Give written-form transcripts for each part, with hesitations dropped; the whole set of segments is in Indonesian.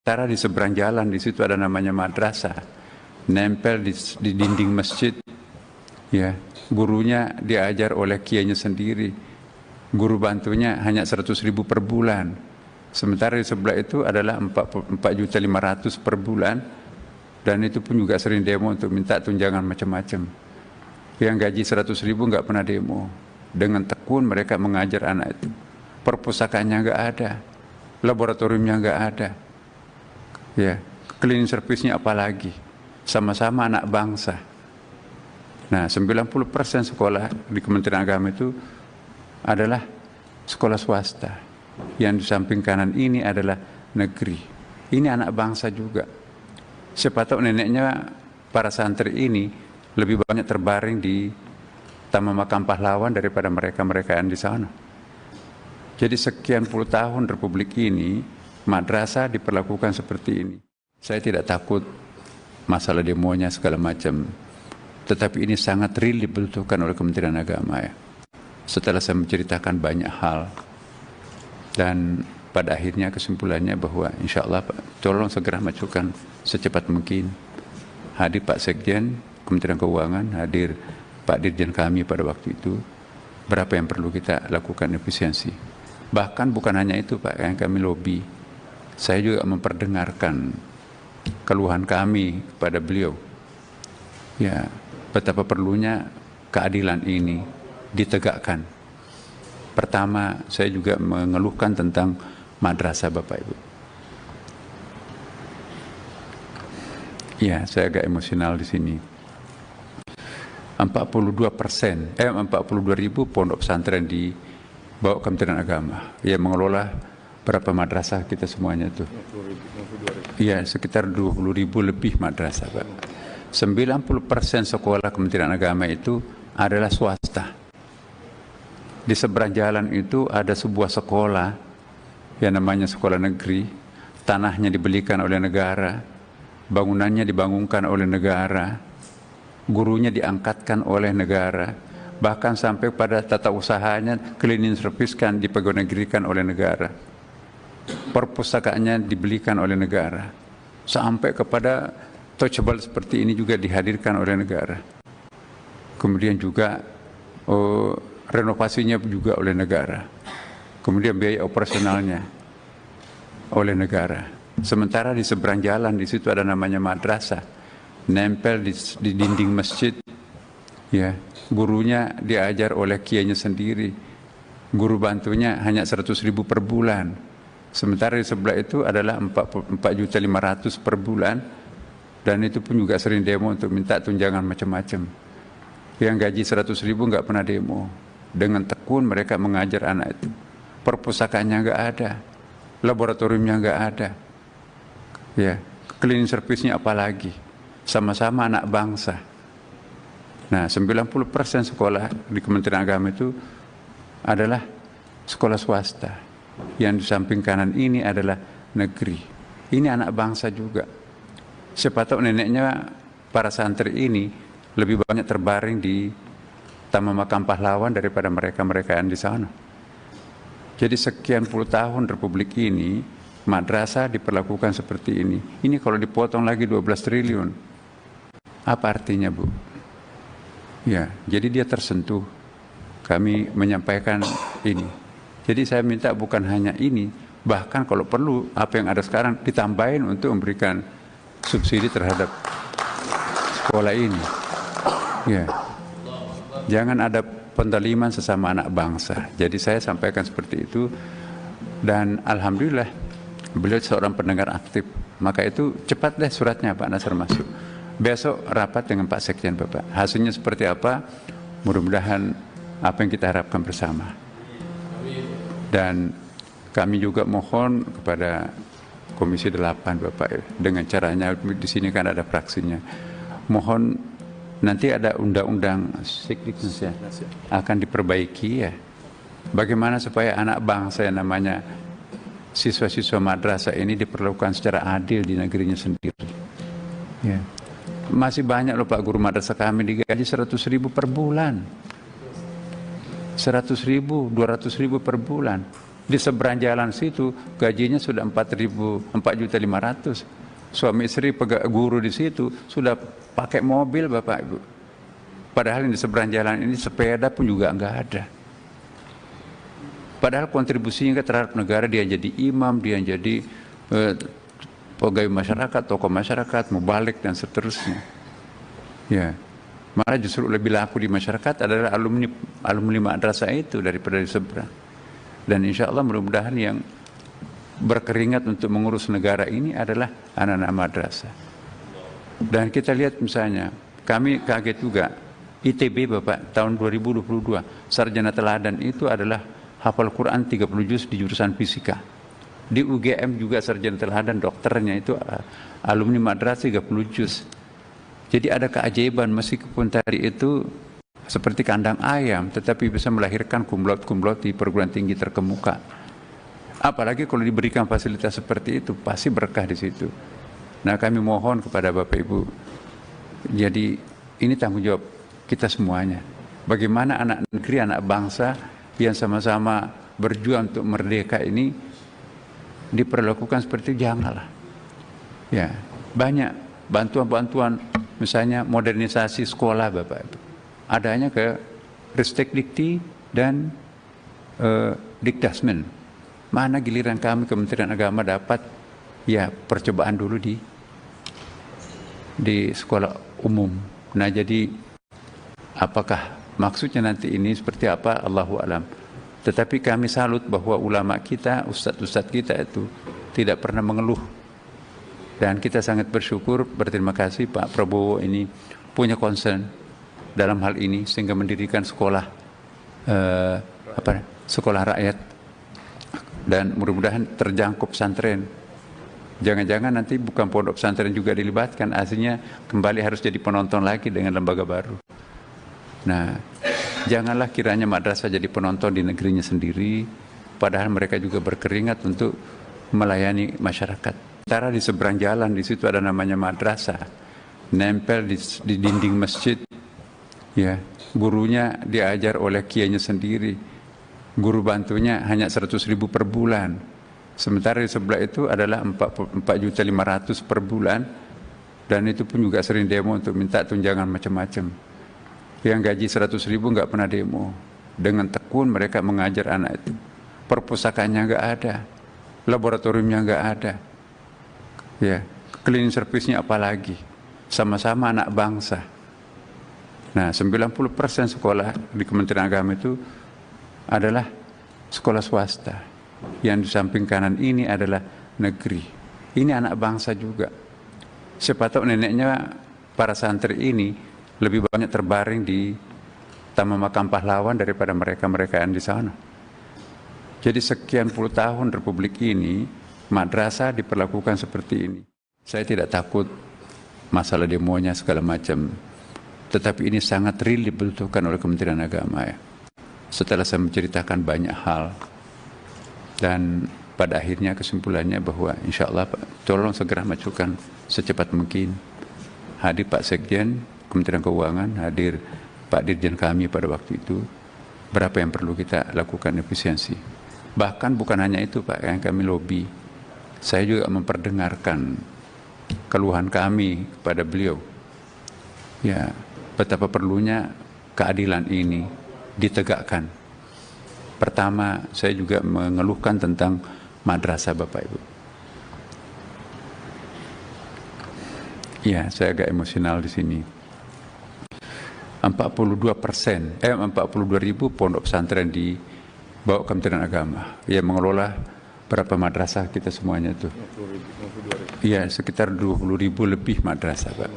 Sementara di seberang jalan di situ ada namanya madrasah, nempel di dinding masjid. Ya, gurunya diajar oleh kiainya sendiri. Guru bantunya hanya 100.000 per bulan. Sementara di sebelah itu adalah 4.500.000 per bulan. Dan itu pun juga sering demo untuk minta tunjangan macam-macam. Yang gaji 100.000 nggak pernah demo. Dengan tekun mereka mengajar anak itu. Perpustakaannya nggak ada, laboratoriumnya nggak ada. Ya, cleaning service-nya apalagi. Sama-sama anak bangsa. Nah, 90% sekolah di Kementerian Agama itu adalah sekolah swasta. Yang di samping kanan ini adalah negeri. Ini anak bangsa juga. Siapa tahu neneknya para santri ini lebih banyak terbaring di Taman Makam Pahlawan daripada mereka-mereka yang di sana. Jadi sekian puluh tahun Republik ini, madrasah diperlakukan seperti ini. Saya tidak takut masalah demonya segala macam. Tetapi ini sangat real dibutuhkan oleh Kementerian Agama ya. Setelah saya menceritakan banyak hal. Dan pada akhirnya kesimpulannya bahwa insya Allah Pak, tolong segera majukan secepat mungkin. Hadir Pak Sekjen Kementerian Keuangan, hadir Pak Dirjen kami pada waktu itu. Berapa yang perlu kita lakukan efisiensi. Bahkan bukan hanya itu Pak, yang kami lobby. Saya juga memperdengarkan keluhan kami kepada beliau. Ya, betapa perlunya keadilan ini ditegakkan. Pertama, saya juga mengeluhkan tentang madrasah Bapak Ibu. Ya, saya agak emosional di sini. 42% 42.000 pondok pesantren di bawah Kementerian Agama. Ya, mengelola berapa madrasah kita semuanya tuh? Iya, sekitar 20.000 lebih madrasah, Pak. 90% sekolah Kementerian Agama itu adalah swasta. Di seberang jalan itu ada sebuah sekolah yang namanya sekolah negeri. Tanahnya dibelikan oleh negara, bangunannya dibangunkan oleh negara, gurunya diangkatkan oleh negara, bahkan sampai pada tata usahanya cleaning service kan dipegawai-negerikan oleh negara. Perpustakaannya dibelikan oleh negara. Sampai kepada touchable seperti ini juga dihadirkan oleh negara. Kemudian juga renovasinya juga oleh negara. Kemudian biaya operasionalnya oleh negara. Sementara di seberang jalan di situ ada namanya madrasah, nempel di dinding masjid. Ya, gurunya diajar oleh kiainya sendiri. Guru bantunya hanya 100.000 per bulan. Sementara di sebelah itu adalah 4.500.000 per bulan. Dan itu pun juga sering demo untuk minta tunjangan macam-macam. Yang gaji 100.000 nggak pernah demo. Dengan tekun mereka mengajar anak itu. Perpustakaannya nggak ada, laboratoriumnya nggak ada. Ya, cleaning service-nya apalagi. Sama-sama anak bangsa. Nah, 90% sekolah di Kementerian Agama itu adalah sekolah swasta. Yang di samping kanan ini adalah negeri. Ini anak bangsa juga. Siapa tahu neneknya para santri ini lebih banyak terbaring di Taman Makam Pahlawan daripada mereka-mereka yang di sana. Jadi sekian puluh tahun Republik ini, madrasah diperlakukan seperti ini. Ini kalau dipotong lagi 12 triliun. Apa artinya, Bu? Ya, jadi dia tersentuh. Kami menyampaikan ini. Jadi saya minta bukan hanya ini, bahkan kalau perlu apa yang ada sekarang ditambahin untuk memberikan subsidi terhadap sekolah ini. Ya. Jangan ada pendaliman sesama anak bangsa. Jadi saya sampaikan seperti itu. Dan alhamdulillah beliau seorang pendengar aktif. Maka itu cepat deh suratnya Pak Nasr masuk. Besok rapat dengan Pak Sekjen Bapak. Hasilnya seperti apa? Mudah-mudahan apa yang kita harapkan bersama. Dan kami juga mohon kepada Komisi 8 Bapak, dengan caranya di sini kan ada fraksinya. Mohon nanti ada undang-undang ya, akan diperbaiki ya. Bagaimana supaya anak bangsa yang namanya siswa-siswa madrasah ini diperlakukan secara adil di negerinya sendiri. Ya. Masih banyak loh Pak guru madrasah kami digaji 100.000 per bulan. 100.000, 200.000 per bulan. Di seberang jalan situ gajinya sudah 4.500. Suami istri guru di situ sudah pakai mobil Bapak Ibu. Padahal di seberang jalan ini sepeda pun juga enggak ada. Padahal kontribusinya terhadap negara, dia jadi imam, dia jadi pegawai masyarakat, tokoh masyarakat, mubalik dan seterusnya. Ya, malah justru lebih laku di masyarakat adalah alumni madrasah itu daripada di seberang. Dan insya Allah mudah-mudahan yang berkeringat untuk mengurus negara ini adalah anak-anak madrasah. Dan kita lihat misalnya, kami kaget juga, ITB Bapak tahun 2022, sarjana teladan itu adalah hafal Quran 30 juz di jurusan fisika. Di UGM juga sarjana teladan dokternya itu alumni madrasah 30 juz. Jadi ada keajaiban meskipun tadi itu seperti kandang ayam, tetapi bisa melahirkan kumlot-kumlot di perguruan tinggi terkemuka. Apalagi kalau diberikan fasilitas seperti itu, pasti berkah di situ. Nah, kami mohon kepada Bapak Ibu, jadi ini tanggung jawab kita semuanya. Bagaimana anak negeri, anak bangsa yang sama-sama berjuang untuk merdeka ini diperlakukan seperti itu, janganlah. Ya, banyak bantuan-bantuan, misalnya modernisasi sekolah Bapak Ibu. Adanya ke Ristek Dikti dan Dikdasmen. Mana giliran kami Kementerian Agama dapat ya percobaan dulu di sekolah umum. Nah, jadi apakah maksudnya nanti ini seperti apa, Allahu a'lam. Tetapi kami salut bahwa ulama kita, ustadz-ustadz kita itu tidak pernah mengeluh. Dan kita sangat bersyukur, berterima kasih Pak Prabowo ini punya concern dalam hal ini sehingga mendirikan sekolah sekolah rakyat, dan mudah-mudahan terjangkau pesantren. Jangan-jangan nanti bukan pondok pesantren juga dilibatkan, aslinya kembali harus jadi penonton lagi dengan lembaga baru. Nah, janganlah kiranya madrasah jadi penonton di negerinya sendiri, padahal mereka juga berkeringat untuk melayani masyarakat. Sementara di seberang jalan di situ ada namanya madrasah, nempel di dinding masjid. Ya, gurunya diajar oleh kiainya sendiri. Guru bantunya hanya 100.000 per bulan. Sementara di sebelah itu adalah 4.500.000 per bulan, dan itu pun juga sering demo untuk minta tunjangan macam-macam. Yang gaji 100.000 nggak pernah demo. Dengan tekun mereka mengajar anak itu. Perpustakaannya nggak ada, laboratoriumnya nggak ada. Ya, cleaning service-nya apalagi. Sama-sama anak bangsa. Nah, 90% sekolah di Kementerian Agama itu adalah sekolah swasta. Yang di samping kanan ini adalah negeri. Ini anak bangsa juga. Siapa tahu neneknya para santri ini lebih banyak terbaring di Taman Makam Pahlawan daripada mereka-mereka yang di sana. Jadi sekian puluh tahun Republik ini, madrasah diperlakukan seperti ini. Saya tidak takut masalah demonya segala macam. Tetapi ini sangat real dibutuhkan oleh Kementerian Agama ya. Setelah saya menceritakan banyak hal, dan pada akhirnya kesimpulannya bahwa insya Allah Pak, tolong segera majukan secepat mungkin. Hadir Pak Sekjen Kementerian Keuangan, hadir Pak Dirjen kami pada waktu itu, berapa yang perlu kita lakukan efisiensi. Bahkan bukan hanya itu Pak, yang kami lobby, saya juga memperdengarkan keluhan kami kepada beliau. Ya, betapa perlunya keadilan ini ditegakkan. Pertama, saya juga mengeluhkan tentang madrasah Bapak Ibu. Ya, saya agak emosional di sini. 42% 42.000 pondok pesantren di bawah Kementerian Agama yang mengelola berapa madrasah kita semuanya itu. Iya, sekitar 20.000 lebih madrasah Pak.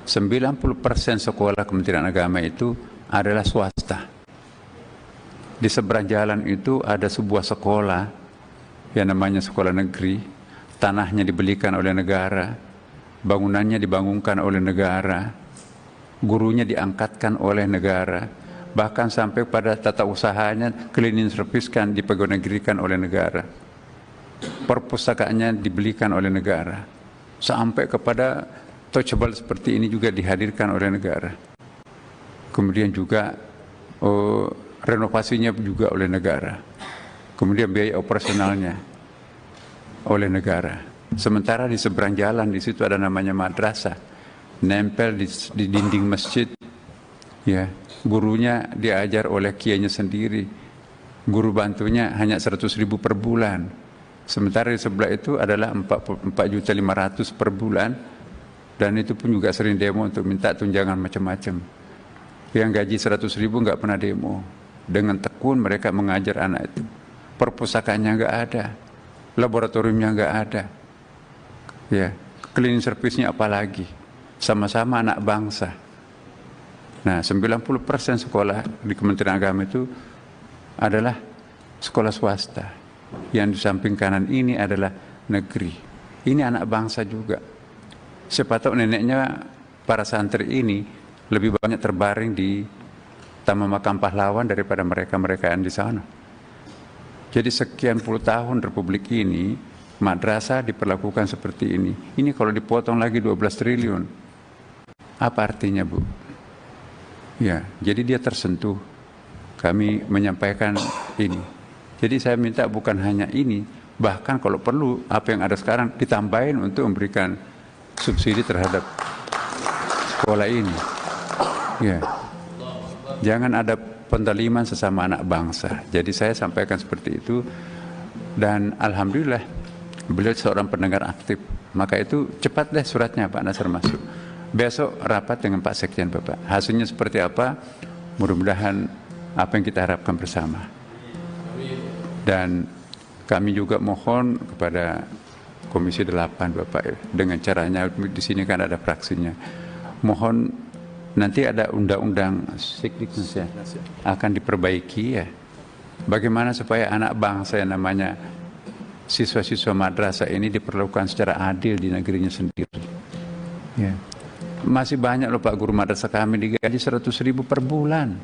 90% sekolah Kementerian Agama itu adalah swasta. Di seberang jalan itu ada sebuah sekolah yang namanya sekolah negeri, tanahnya dibelikan oleh negara, bangunannya dibangunkan oleh negara, gurunya diangkatkan oleh negara, bahkan sampai pada tata usahanya cleaning service kan dipegawai-negerikan oleh negara, perpustakaannya dibelikan oleh negara, sampai kepada touchable seperti ini juga dihadirkan oleh negara. Kemudian juga renovasinya juga oleh negara. kemudian biaya operasionalnya oleh negara. Sementara di seberang jalan di situ ada namanya madrasah, nempel di dinding masjid, ya, gurunya diajar oleh kiainya sendiri, guru bantunya hanya 100.000 per bulan. Sementara di sebelah itu adalah 4.500.000 per bulan, dan itu pun juga sering demo untuk minta tunjangan macam-macam. Yang gaji 100.000 nggak pernah demo. Dengan tekun mereka mengajar anak itu. Perpustakaannya nggak ada, laboratoriumnya nggak ada, ya, cleaning service-nya apalagi. Sama-sama anak bangsa. Nah, 90% sekolah di Kementerian Agama itu adalah sekolah swasta. Yang di samping kanan ini adalah negeri. Ini anak bangsa juga. Siapa tahu neneknya para santri ini lebih banyak terbaring di Taman Makam Pahlawan daripada mereka-mereka yang di sana. Jadi sekian puluh tahun Republik ini, madrasah diperlakukan seperti ini. Ini kalau dipotong lagi 12 triliun, apa artinya, Bu? Ya, jadi dia tersentuh. Kami menyampaikan ini. Jadi saya minta bukan hanya ini, bahkan kalau perlu apa yang ada sekarang ditambahin untuk memberikan subsidi terhadap sekolah ini. Ya. Jangan ada pendaliman sesama anak bangsa. Jadi saya sampaikan seperti itu, dan alhamdulillah beliau seorang pendengar aktif. Maka itu cepat deh suratnya Pak Nasir masuk. Besok rapat dengan Pak Sekjen Bapak. Hasilnya seperti apa? Mudah-mudahan apa yang kita harapkan bersama. Dan kami juga mohon kepada Komisi 8 Bapak, dengan caranya di sini kan ada fraksinya. Mohon nanti ada undang-undang Sikdiknas akan diperbaiki, ya. Bagaimana supaya anak bangsa yang namanya siswa-siswa madrasah ini diperlakukan secara adil di negerinya sendiri. Ya. Masih banyak loh Pak guru madrasah kami digaji 100.000 per bulan.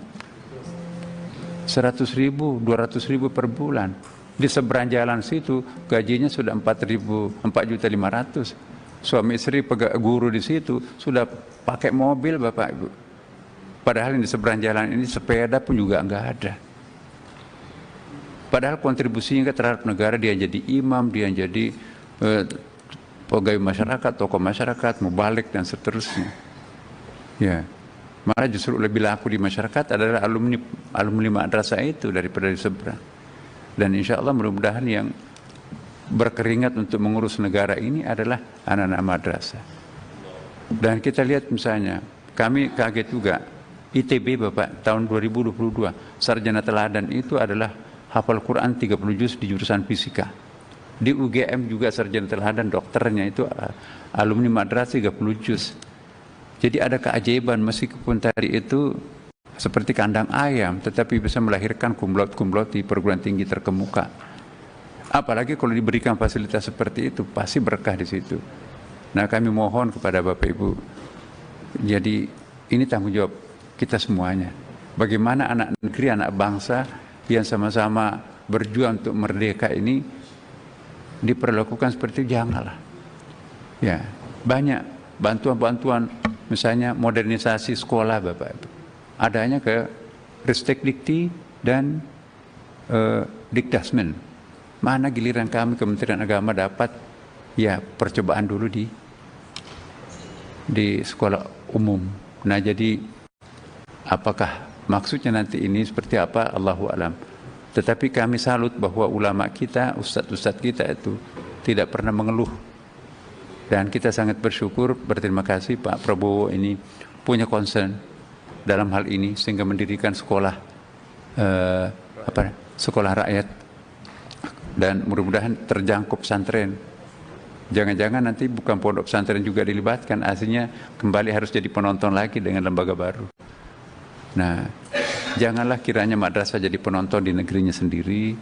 100.000, 200.000 per bulan. Di seberang jalan situ gajinya sudah 4.500.000. Suami istri guru di situ sudah pakai mobil Bapak Ibu. Padahal di seberang jalan ini sepeda pun juga enggak ada. Padahal kontribusinya terhadap negara, dia jadi imam, dia jadi pegawai masyarakat, tokoh masyarakat, mubalik dan seterusnya. Ya. Malah justru lebih laku di masyarakat adalah alumni madrasah itu daripada di seberang. Dan insya Allah mudah-mudahan yang berkeringat untuk mengurus negara ini adalah anak-anak madrasah. Dan kita lihat misalnya, kami kaget juga, ITB Bapak tahun 2022, sarjana teladan itu adalah hafal Quran 30 juz di jurusan fisika. Di UGM juga sarjana teladan dokternya itu alumni madrasah 30 juz. Jadi ada keajaiban, meskipun tadi itu seperti kandang ayam, tetapi bisa melahirkan kumlot-kumlot di perguruan tinggi terkemuka. Apalagi kalau diberikan fasilitas seperti itu, pasti berkah di situ. Nah, kami mohon kepada Bapak Ibu, jadi ini tanggung jawab kita semuanya. Bagaimana anak negeri, anak bangsa yang sama-sama berjuang untuk merdeka ini diperlakukan seperti itu, janganlah. Ya, banyak bantuan-bantuan, misalnya modernisasi sekolah Bapak Ibu. Adanya ke Ristekdikti dan Dikdasmen. Mana giliran kami Kementerian Agama dapat ya percobaan dulu di sekolah umum. Nah, jadi apakah maksudnya nanti ini seperti apa, Allahu alam. Tetapi kami salut bahwa ulama kita, ustadz-ustadz kita itu tidak pernah mengeluh. Dan kita sangat bersyukur, berterima kasih Pak Prabowo ini punya concern dalam hal ini sehingga mendirikan sekolah sekolah rakyat. Dan mudah-mudahan terjangkau pesantren. Jangan-jangan nanti bukan pondok pesantren juga dilibatkan, aslinya kembali harus jadi penonton lagi dengan lembaga baru. Nah, janganlah kiranya madrasah jadi penonton di negerinya sendiri,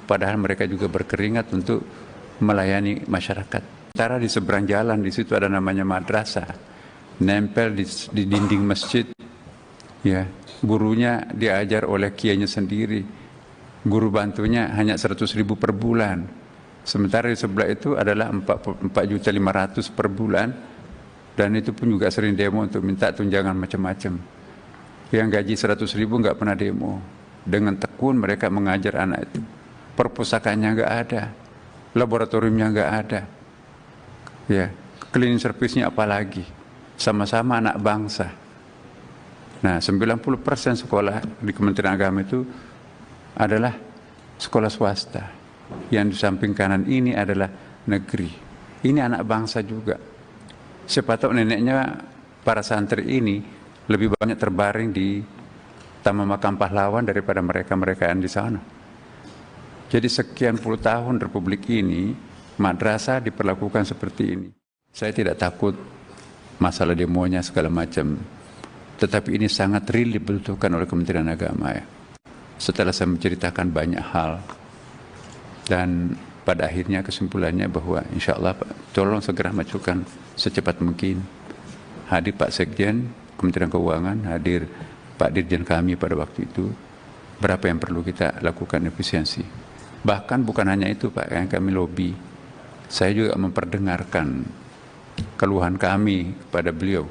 padahal mereka juga berkeringat untuk melayani masyarakat. Sementara di seberang jalan di situ ada namanya madrasah, nempel di dinding masjid, ya, gurunya diajar oleh kiainya sendiri. Guru bantunya hanya 100.000 per bulan. Sementara di sebelah itu adalah 4.500.000 per bulan, dan itu pun juga sering demo untuk minta tunjangan macam-macam. Yang gaji 100.000 nggak pernah demo. Dengan tekun mereka mengajar anak itu. perpustakaannya nggak ada, laboratoriumnya nggak ada, ya, cleaning service-nya apalagi, sama-sama anak bangsa. Nah, 90% sekolah di Kementerian Agama itu adalah sekolah swasta. Yang di samping kanan ini adalah negeri. Ini anak bangsa juga. Siapa tahu neneknya para santri ini lebih banyak terbaring di Taman Makam Pahlawan daripada mereka-mereka yang di sana. Jadi sekian puluh tahun Republik ini, madrasah diperlakukan seperti ini. Saya tidak takut masalah demonya segala macam. Tetapi ini sangat real dibutuhkan oleh Kementerian Agama, ya. Setelah saya menceritakan banyak hal, dan pada akhirnya kesimpulannya bahwa insya Allah tolong segera majukan secepat mungkin. Hadir Pak Sekjen Kementerian Keuangan, hadir Pak Dirjen kami pada waktu itu, berapa yang perlu kita lakukan efisiensi. Bahkan bukan hanya itu Pak, yang kami lobby, saya juga memperdengarkan keluhan kami kepada beliau.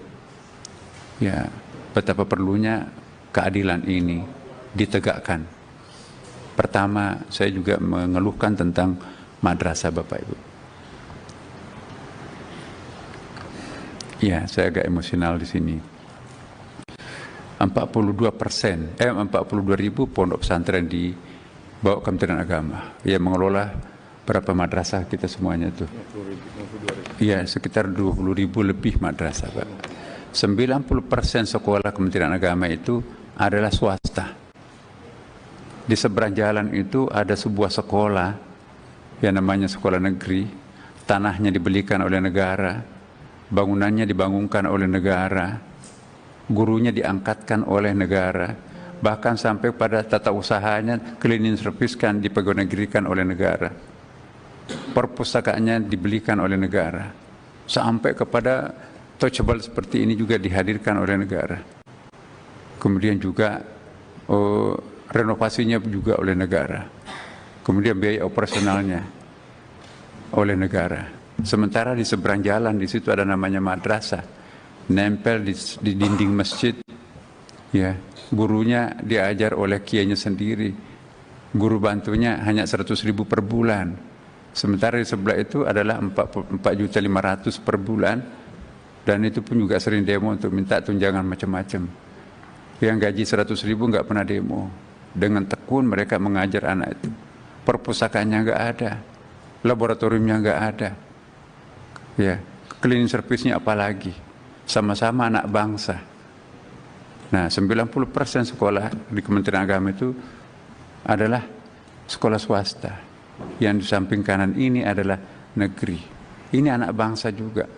Ya, betapa perlunya keadilan ini ditegakkan. Pertama, saya juga mengeluhkan tentang madrasah Bapak Ibu. Ya, saya agak emosional di sini. 42.000 pondok pesantren di bawah Kementerian Agama yang mengelola berapa madrasah kita semuanya itu. Iya, sekitar 20.000 lebih madrasah, Pak. 90% sekolah Kementerian Agama itu adalah swasta. Di seberang jalan itu ada sebuah sekolah yang namanya sekolah negeri, tanahnya dibelikan oleh negara, bangunannya dibangunkan oleh negara, gurunya diangkatkan oleh negara, bahkan sampai pada tata usahanya cleaning service kan dipegawai-negerikan oleh negara, perpustakaannya dibelikan oleh negara, sampai kepada touchable seperti ini juga dihadirkan oleh negara. Kemudian juga renovasinya juga oleh negara. Kemudian biaya operasionalnya oleh negara. Sementara di seberang jalan di situ ada namanya madrasah, nempel di dinding masjid. Ya, gurunya diajar oleh kiainya sendiri. Guru bantunya hanya 100.000 per bulan. Sementara di sebelah itu adalah 4.500.000 per bulan. Dan itu pun juga sering demo untuk minta tunjangan macam-macam. Yang gaji 100.000 nggak pernah demo. Dengan tekun mereka mengajar anak itu. Perpustakaannya nggak ada, laboratoriumnya nggak ada, ya, cleaning service-nya apalagi, sama-sama anak bangsa. Nah, 90% sekolah di Kementerian Agama itu adalah sekolah swasta. Yang di samping kanan ini adalah negeri. Ini anak bangsa juga.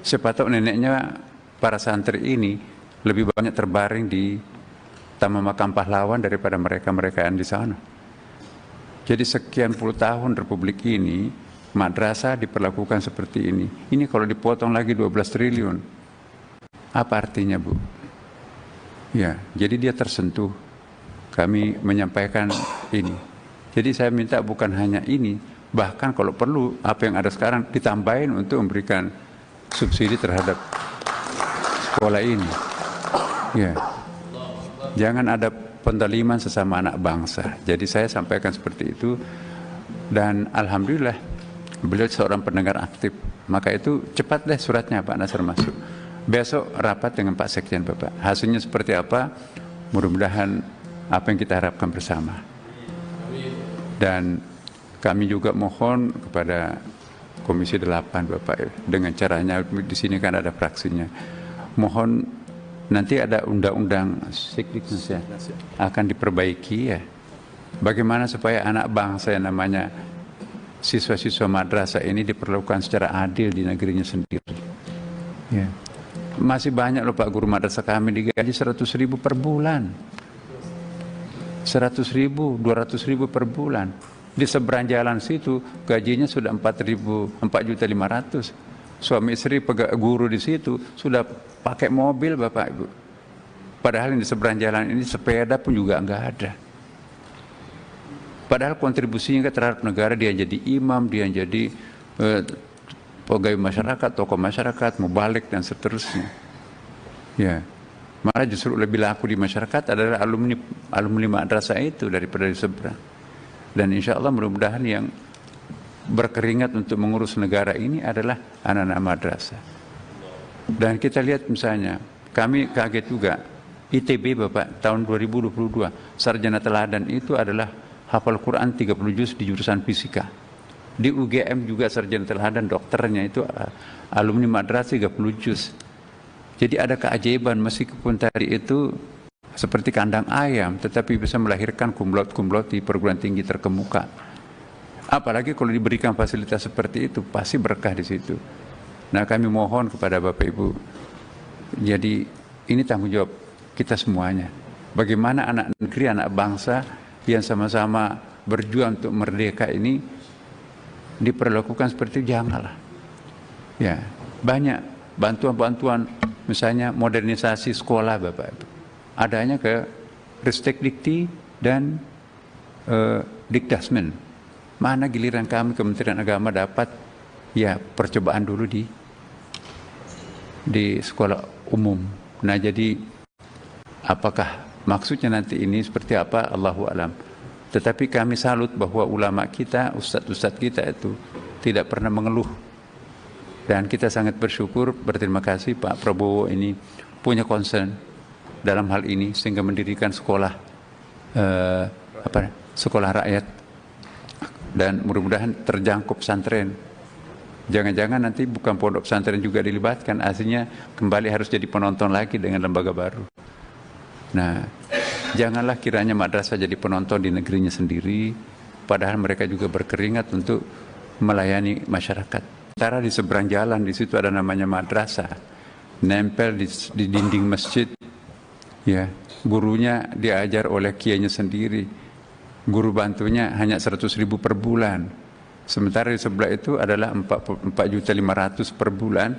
Siapa tahu neneknya para santri ini lebih banyak terbaring di Taman Makam Pahlawan daripada mereka-mereka yang di sana. Jadi sekian puluh tahun Republik ini, madrasah diperlakukan seperti ini. Ini kalau dipotong lagi 12 triliun, apa artinya, Bu? Ya, jadi dia tersentuh. Kami menyampaikan ini. Jadi saya minta bukan hanya ini, bahkan kalau perlu apa yang ada sekarang ditambahin untuk memberikan subsidi terhadap sekolah ini. Ya. Jangan ada pendaliman sesama anak bangsa. Jadi saya sampaikan seperti itu. Dan alhamdulillah beliau seorang pendengar aktif. Maka itu cepat deh suratnya Pak Nasr masuk. Besok rapat dengan Pak Sekjen Bapak. Hasilnya seperti apa? Mudah-mudahan apa yang kita harapkan bersama. Dan kami juga mohon kepada Komisi 8 Bapak, dengan caranya di sini kan ada fraksinya. Mohon nanti ada undang-undang Sikdiknas ya, akan diperbaiki ya. Bagaimana supaya anak bangsa yang namanya siswa-siswa madrasah ini diperlakukan secara adil di negerinya sendiri. Ya. Masih banyak loh Pak guru madrasah kami digaji 100.000 per bulan. 100.000, 200.000 per bulan. Di seberang jalan situ gajinya sudah 4.500.000. Suami istri guru di situ sudah pakai mobil Bapak Ibu. Padahal di seberang jalan ini sepeda pun juga enggak ada. Padahal kontribusinya terhadap negara, dia jadi imam, dia jadi pegawai masyarakat, tokoh masyarakat, mubalik dan seterusnya. Ya, malah justru lebih laku di masyarakat adalah alumni madrasah itu daripada di seberang. Dan insya Allah mudah-mudahan yang berkeringat untuk mengurus negara ini adalah anak-anak madrasah. Dan kita lihat misalnya, kami kaget juga, ITB Bapak tahun 2022, sarjana teladan itu adalah hafal Quran 30 juz di jurusan fisika. Di UGM juga sarjana teladan dokternya itu alumni madrasah 30 juz. Jadi ada keajaiban meskipun tadi itu seperti kandang ayam, tetapi bisa melahirkan kumlot-kumlot di perguruan tinggi terkemuka. Apalagi kalau diberikan fasilitas seperti itu, pasti berkah di situ. Nah, kami mohon kepada Bapak Ibu, jadi ini tanggung jawab kita semuanya. Bagaimana anak negeri, anak bangsa yang sama-sama berjuang untuk merdeka ini diperlakukan seperti itu, janganlah. Ya, banyak bantuan-bantuan, misalnya modernisasi sekolah Bapak Ibu. Adanya ke Ristek Dikti dan Dikdasmen. Mana giliran kami Kementerian Agama dapat ya percobaan dulu di sekolah umum. Nah, jadi apakah maksudnya nanti ini seperti apa, Allahu alam. Tetapi kami salut bahwa ulama kita, ustadz-ustadz kita itu tidak pernah mengeluh. Dan kita sangat bersyukur, berterima kasih Pak Prabowo ini punya concern dalam hal ini sehingga mendirikan sekolah sekolah rakyat, dan mudah-mudahan terjangkau pesantren. Jangan-jangan nanti bukan pondok pesantren juga dilibatkan, aslinya kembali harus jadi penonton lagi dengan lembaga baru. Nah, janganlah kiranya madrasah jadi penonton di negerinya sendiri, padahal mereka juga berkeringat untuk melayani masyarakat. Sementara di seberang jalan di situ ada namanya madrasah, nempel di dinding masjid. Ya, gurunya diajar oleh kiainya sendiri. Guru bantunya hanya 100.000 per bulan. Sementara di sebelah itu adalah 4.500.000 per bulan,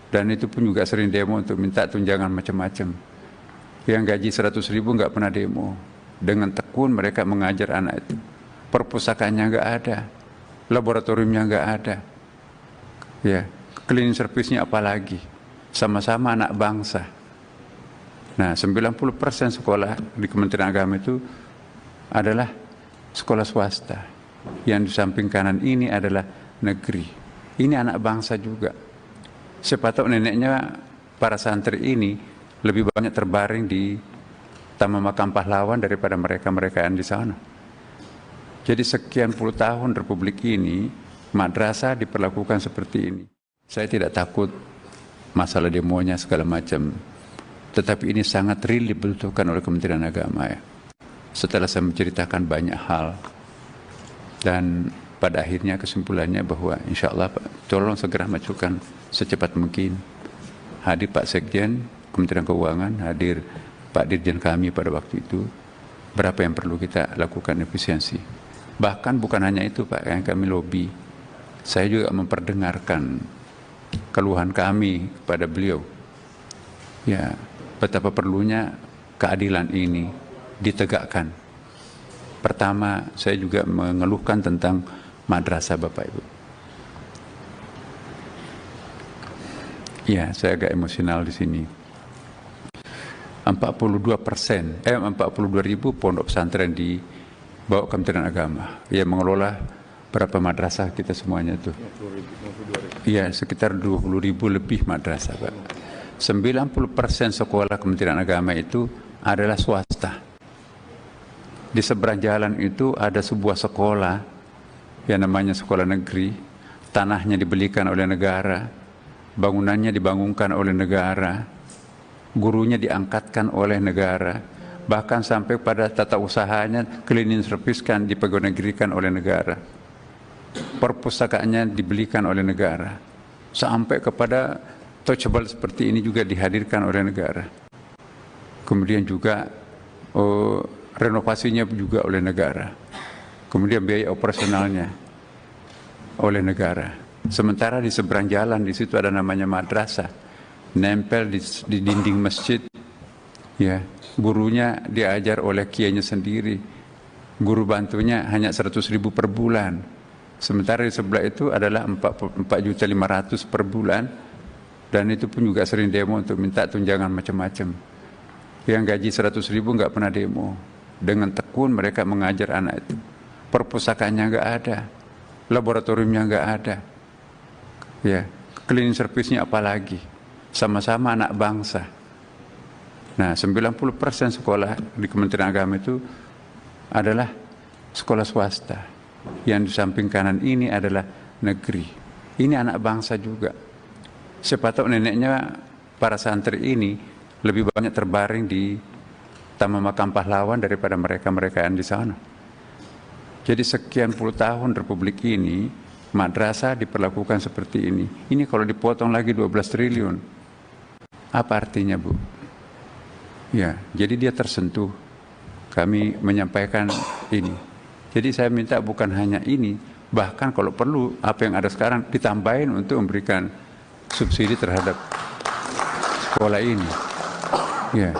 dan itu pun juga sering demo untuk minta tunjangan macam-macam. Yang gaji 100.000 nggak pernah demo. Dengan tekun mereka mengajar anak itu. Perpustakaannya nggak ada, laboratoriumnya nggak ada. Ya, cleaning service-nya apalagi. Sama-sama anak bangsa. Nah, 90% sekolah di Kementerian Agama itu adalah sekolah swasta. Yang di samping kanan ini adalah negeri. Ini anak bangsa juga. Siapa tahu neneknya para santri ini lebih banyak terbaring di Taman Makam Pahlawan daripada mereka-mereka yang di sana. Jadi sekian puluh tahun Republik ini, madrasah diperlakukan seperti ini. Saya tidak takut masalah demonya segala macam. Tetapi ini sangat real dibutuhkan oleh Kementerian Agama ya. Setelah saya menceritakan banyak hal, dan pada akhirnya kesimpulannya bahwa insya Allah Pak, tolong segera majukan secepat mungkin. Hadir Pak Sekjen Kementerian Keuangan, hadir Pak Dirjen kami pada waktu itu. Berapa yang perlu kita lakukan efisiensi. Bahkan bukan hanya itu Pak yang kami lobby. Saya juga memperdengarkan keluhan kami kepada beliau. Ya, betapa perlunya keadilan ini ditegakkan. Pertama, saya juga mengeluhkan tentang madrasah Bapak Ibu. Ya, saya agak emosional di sini. 42.000 pondok pesantren di bawah Kementerian Agama yang mengelola berapa madrasah kita semuanya itu. Iya, sekitar 20.000 lebih madrasah Pak. 90% sekolah Kementerian Agama itu adalah swasta. Di seberang jalan itu ada sebuah sekolah yang namanya sekolah negeri. Tanahnya dibelikan oleh negara, bangunannya dibangunkan oleh negara, gurunya diangkatkan oleh negara, bahkan sampai pada tata usahanya cleaning service kan dipegawai-negerikan oleh negara. Perpustakaannya dibelikan oleh negara. Sampai kepada touchable seperti ini juga dihadirkan oleh negara. Kemudian juga renovasinya juga oleh negara. Kemudian biaya operasionalnya oleh negara. Sementara di seberang jalan di situ ada namanya madrasah, nempel di dinding masjid. Ya, gurunya diajar oleh kiainya sendiri. Guru bantunya hanya 100.000 per bulan. Sementara di sebelah itu adalah 4.500.000 per bulan, dan itu pun juga sering demo untuk minta tunjangan macam-macam. Yang gaji 100.000 nggak pernah demo. Dengan tekun mereka mengajar anak itu. perpustakaannya nggak ada, laboratoriumnya nggak ada, ya, cleaning service-nya apalagi, sama-sama anak bangsa. Nah, 90% sekolah di Kementerian Agama itu adalah sekolah swasta. Yang di samping kanan ini adalah negeri. Ini anak bangsa juga. Siapa tahu neneknya para santri ini lebih banyak terbaring di Taman Makam Pahlawan daripada mereka-mereka yang di sana. Jadi sekian puluh tahun Republik ini, madrasah diperlakukan seperti ini. Ini kalau dipotong lagi 12 triliun, apa artinya, Bu? Ya, jadi dia tersentuh. Kami menyampaikan ini. Jadi saya minta bukan hanya ini, bahkan kalau perlu apa yang ada sekarang ditambahin untuk memberikan subsidi terhadap sekolah ini. Ya,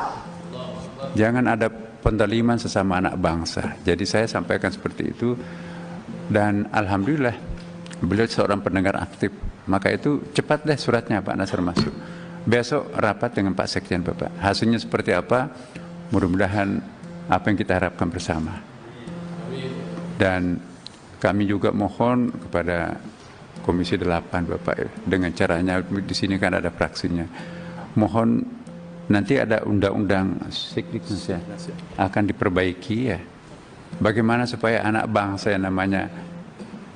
jangan ada pendaliman sesama anak bangsa. Jadi saya sampaikan seperti itu, dan alhamdulillah beliau seorang pendengar aktif. Maka itu cepat deh suratnya Pak Nasr masuk. Besok rapat dengan Pak Sekjen Bapak. Hasilnya seperti apa? Mudah-mudahan apa yang kita harapkan bersama. Dan kami juga mohon kepada Komisi 8 Bapak, dengan caranya di sini kan ada fraksinya. Mohon nanti ada undang-undang Sekdiknas ya, akan diperbaiki ya. Bagaimana supaya anak bangsa yang namanya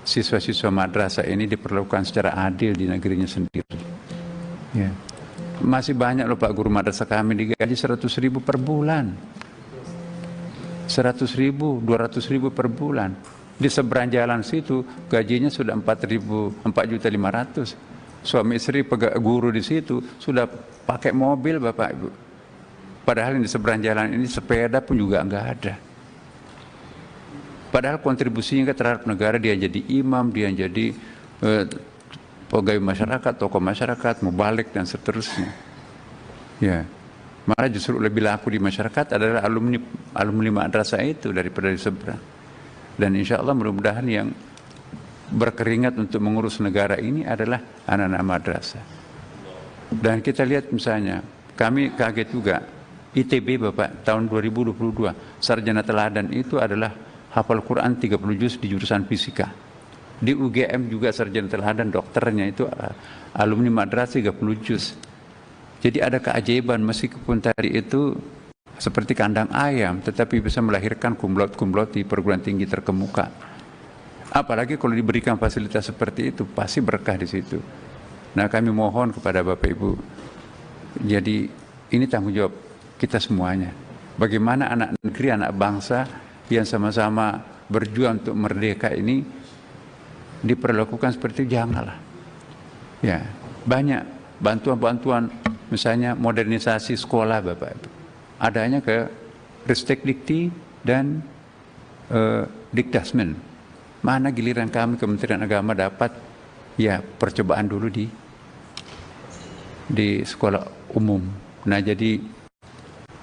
siswa-siswa madrasah ini diperlakukan secara adil di negerinya sendiri. Ya. Masih banyak loh Pak guru madrasah kami digaji 100.000 per bulan. 100.000, 200.000 per bulan. Di seberang jalan situ gajinya sudah 4.500.000. Suami istri guru di situ sudah pakai mobil Bapak Ibu. Padahal di seberang jalan ini sepeda pun juga enggak ada. Padahal kontribusinya terhadap negara, dia jadi imam, dia jadi pegawai masyarakat, tokoh masyarakat, mubalik dan seterusnya. Ya, malah justru lebih laku di masyarakat adalah alumni madrasah itu daripada di seberang. Dan insya Allah mudah-mudahan yang berkeringat untuk mengurus negara ini adalah anak-anak madrasah. Dan kita lihat misalnya, kami kaget juga, ITB Bapak tahun 2022 sarjana teladan itu adalah hafal Quran 30 juz di jurusan fisika. Di UGM juga sarjana teladan dokternya itu alumni madrasah 30 juz. Jadi ada keajaiban meskipun tadi itu seperti kandang ayam, tetapi bisa melahirkan kumlot-kumlot di perguruan tinggi terkemuka. Apalagi kalau diberikan fasilitas seperti itu, pasti berkah di situ. Nah, kami mohon kepada Bapak Ibu, jadi ini tanggung jawab kita semuanya. Bagaimana anak negeri, anak bangsa yang sama-sama berjuang untuk merdeka ini diperlakukan seperti itu, janganlah. Ya, banyak bantuan-bantuan, misalnya modernisasi sekolah Bapak Ibu. Adanya ke Ristekdikti dan Dikdasmen. Mana giliran kami Kementerian Agama dapat ya percobaan dulu di sekolah umum. Nah, jadi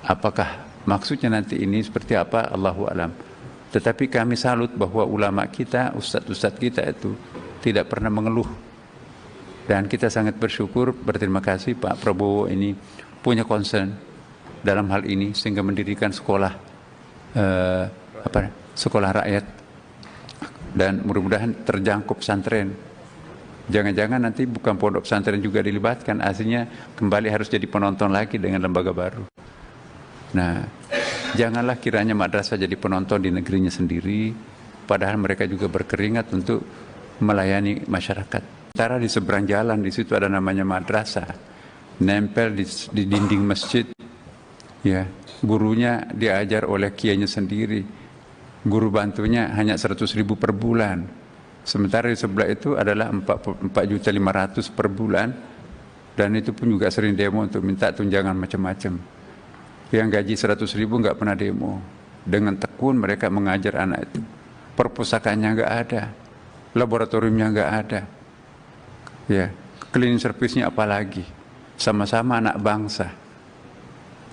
apakah maksudnya nanti ini seperti apa, Allahu alam. Tetapi kami salut bahwa ulama kita, ustadz-ustadz kita itu tidak pernah mengeluh. Dan kita sangat bersyukur, berterima kasih Pak Prabowo ini punya concern dalam hal ini sehingga mendirikan sekolah sekolah rakyat, dan mudah-mudahan terjangkau pesantren. Jangan-jangan nanti bukan pondok pesantren juga dilibatkan, aslinya kembali harus jadi penonton lagi dengan lembaga baru. Nah, janganlah kiranya madrasah jadi penonton di negerinya sendiri, padahal mereka juga berkeringat untuk melayani masyarakat. Sementara di seberang jalan di situ ada namanya madrasah, nempel di dinding masjid. Ya, gurunya diajar oleh kiainya sendiri. Guru bantunya hanya 100.000 per bulan. Sementara di sebelah itu adalah 4.500.000 per bulan, dan itu pun juga sering demo untuk minta tunjangan macam-macam. Yang gaji 100.000 nggak pernah demo. Dengan tekun mereka mengajar anak itu. Perpustakaannya nggak ada, laboratoriumnya nggak ada. Ya, cleaning service-nya apalagi, sama-sama anak bangsa.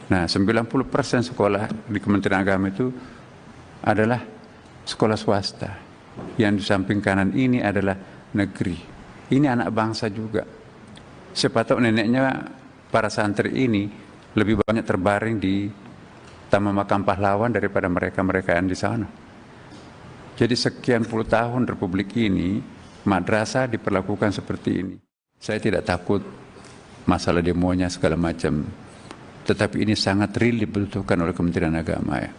Nah, 90% sekolah di Kementerian Agama itu adalah sekolah swasta. Yang di samping kanan ini adalah negeri. Ini anak bangsa juga. Siapa tahu neneknya para santri ini lebih banyak terbaring di Taman Makam Pahlawan daripada mereka-mereka yang di sana. Jadi sekian puluh tahun Republik ini, madrasah diperlakukan seperti ini. Saya tidak takut masalah demonya segala macam. Tetapi ini sangat real dibutuhkan oleh Kementerian Agama ya.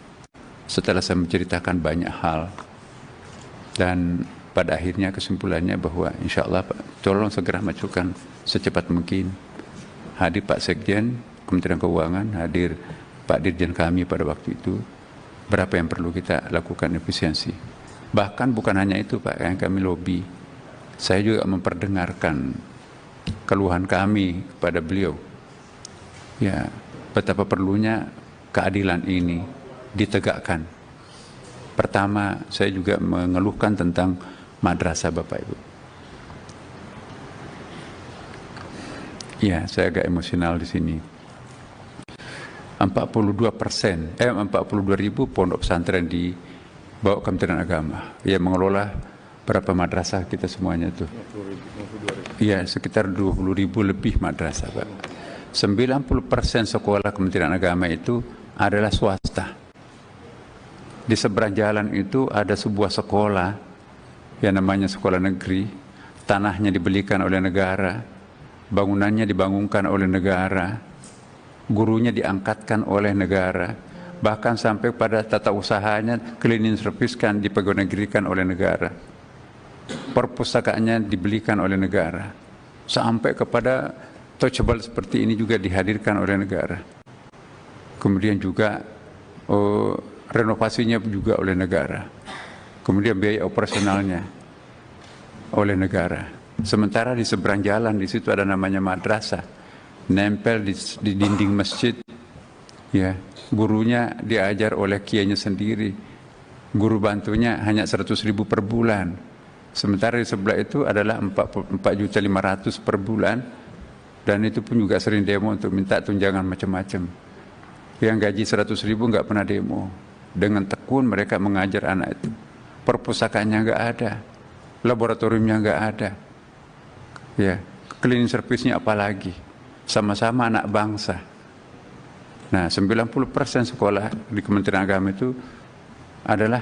Setelah saya menceritakan banyak hal. Dan pada akhirnya kesimpulannya bahwa insya Allah tolong segera majukan secepat mungkin. Hadir Pak Sekjen Kementerian Keuangan, hadir Pak Dirjen kami pada waktu itu. Berapa yang perlu kita lakukan efisiensi. Bahkan bukan hanya itu Pak, yang kami lobby. Saya juga memperdengarkan keluhan kami kepada beliau. Ya, betapa perlunya keadilan ini ditegakkan. Pertama, saya juga mengeluhkan tentang madrasah Bapak Ibu. Ya, saya agak emosional di sini. 42.000 pondok pesantren di bawah Kementerian Agama yang mengelola berapa madrasah kita semuanya itu. Iya, sekitar 20.000 lebih madrasah, Pak. 90% sekolah Kementerian Agama itu adalah swasta. Di seberang jalan itu ada sebuah sekolah yang namanya sekolah negeri, tanahnya dibelikan oleh negara, bangunannya dibangunkan oleh negara, gurunya diangkatkan oleh negara, bahkan sampai pada tata usahanya cleaning service kan dipegawai-negerikan oleh negara, perpustakaannya dibelikan oleh negara, sampai kepada touchable seperti ini juga dihadirkan oleh negara. Kemudian juga renovasinya juga oleh negara, kemudian biaya operasionalnya oleh negara. Sementara di seberang jalan di situ ada namanya madrasah, nempel di dinding masjid, ya, gurunya diajar oleh kiainya sendiri, guru bantunya hanya 100.000 per bulan. Sementara di sebelah itu adalah 4.500.000 per bulan, dan itu pun juga sering demo untuk minta tunjangan macam-macam. Yang gaji 100.000 nggak pernah demo. Dengan tekun mereka mengajar anak itu. Perpustakaannya nggak ada, laboratoriumnya nggak ada, ya, cleaning service-nya apalagi. Sama-sama anak bangsa. Nah, 90% sekolah di Kementerian Agama itu adalah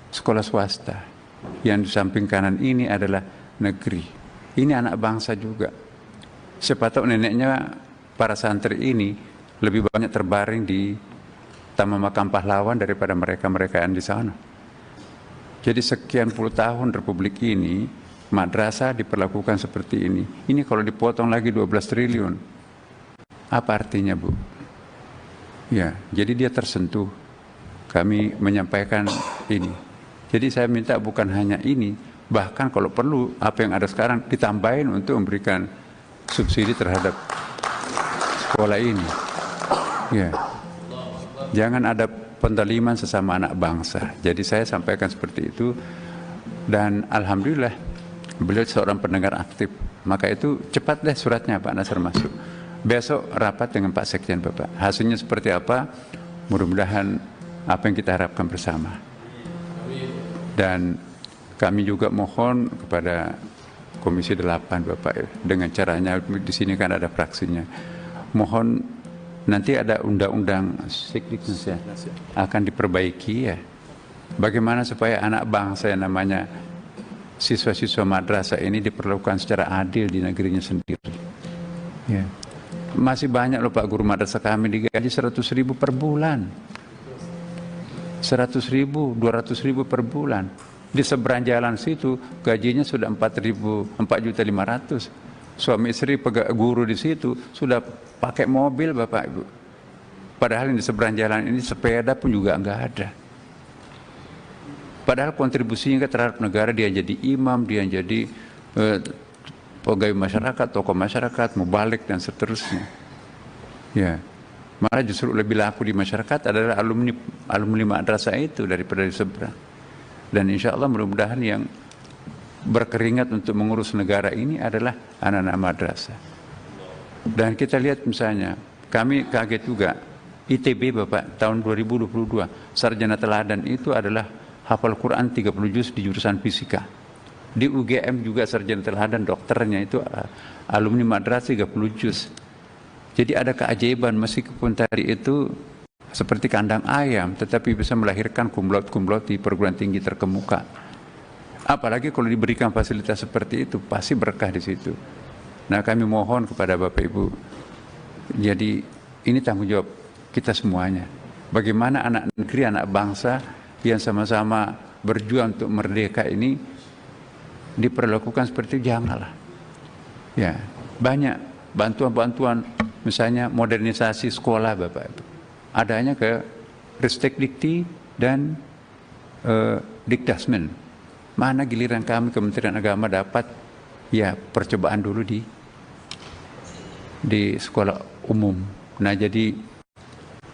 sekolah swasta. Yang di samping kanan ini adalah negeri. Ini anak bangsa juga. Siapa tahu neneknya para santri ini lebih banyak terbaring di Taman Makam Pahlawan daripada mereka-mereka yang di sana. Jadi sekian puluh tahun Republik ini, madrasah diperlakukan seperti ini. Ini kalau dipotong lagi 12 triliun. Apa artinya, Bu? Ya, jadi dia tersentuh. Kami menyampaikan ini. Jadi saya minta bukan hanya ini, bahkan kalau perlu apa yang ada sekarang ditambahin untuk memberikan subsidi terhadap sekolah ini. Ya. Jangan ada pendaliman sesama anak bangsa. Jadi saya sampaikan seperti itu, dan alhamdulillah beliau seorang pendengar aktif. Maka itu cepat deh suratnya Pak Nasr masuk. Besok rapat dengan Pak Sekjen Bapak. Hasilnya seperti apa? Mudah-mudahan apa yang kita harapkan bersama. Dan kami juga mohon kepada Komisi 8 Bapak, dengan caranya di sini kan ada fraksinya. Mohon nanti ada undang-undang Sekdiknas ya, akan diperbaiki ya. Bagaimana supaya anak bangsa yang namanya siswa-siswa madrasah ini diperlakukan secara adil di negerinya sendiri. Ya. Masih banyak loh Pak guru madrasah kami digaji 100.000 per bulan. 100.000, 200.000 per bulan. Di seberang jalan situ gajinya sudah 4.500.000. Suami istri guru di situ sudah pakai mobil Bapak Ibu. Padahal di seberang jalan ini sepeda pun juga enggak ada. Padahal kontribusinya terhadap negara, dia jadi imam, dia jadi pegawai masyarakat, tokoh masyarakat, mubalik dan seterusnya. Ya, malah justru lebih laku di masyarakat adalah alumni madrasah itu daripada di seberang. Dan insya Allah mudah-mudahan yang berkeringat untuk mengurus negara ini adalah anak-anak madrasah. Dan kita lihat misalnya, kami kaget juga, ITB Bapak tahun 2022, sarjana teladan itu adalah hafal Quran 30 juz di jurusan fisika. Di UGM juga sarjana teladan dokternya itu alumni madrasah 30 juz. Jadi ada keajaiban meskipun tadi itu seperti kandang ayam, tetapi bisa melahirkan kumlot-kumlot di perguruan tinggi terkemuka. Apalagi kalau diberikan fasilitas seperti itu, pasti berkah di situ. Nah, kami mohon kepada Bapak Ibu, jadi ini tanggung jawab kita semuanya. Bagaimana anak negeri, anak bangsa yang sama-sama berjuang untuk merdeka ini diperlakukan seperti itu, janganlah. Ya, banyak bantuan-bantuan, misalnya modernisasi sekolah Bapak Ibu. Adanya ke Ristek Dikti dan Dikdasmen. Mana giliran kami Kementerian Agama dapat ya percobaan dulu di sekolah umum. Nah, jadi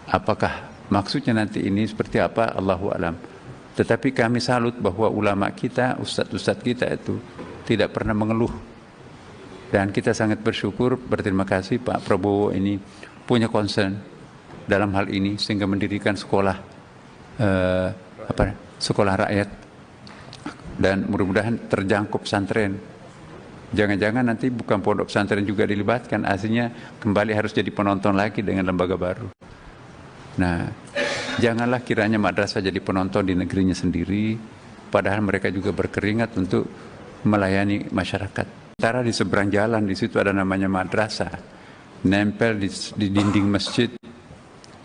apakah maksudnya nanti ini seperti apa, Allahu a'lam. Tetapi kami salut bahwa ulama kita, ustadz-ustadz kita itu tidak pernah mengeluh. Dan kita sangat bersyukur, berterima kasih Pak Prabowo ini punya concern dalam hal ini sehingga mendirikan sekolah sekolah rakyat, dan mudah-mudahan terjangkau pesantren. Jangan-jangan nanti bukan pondok pesantren juga dilibatkan, aslinya kembali harus jadi penonton lagi dengan lembaga baru. Nah, janganlah kiranya madrasah jadi penonton di negerinya sendiri, padahal mereka juga berkeringat untuk melayani masyarakat. Sementara di seberang jalan di situ ada namanya madrasah, nempel di dinding masjid.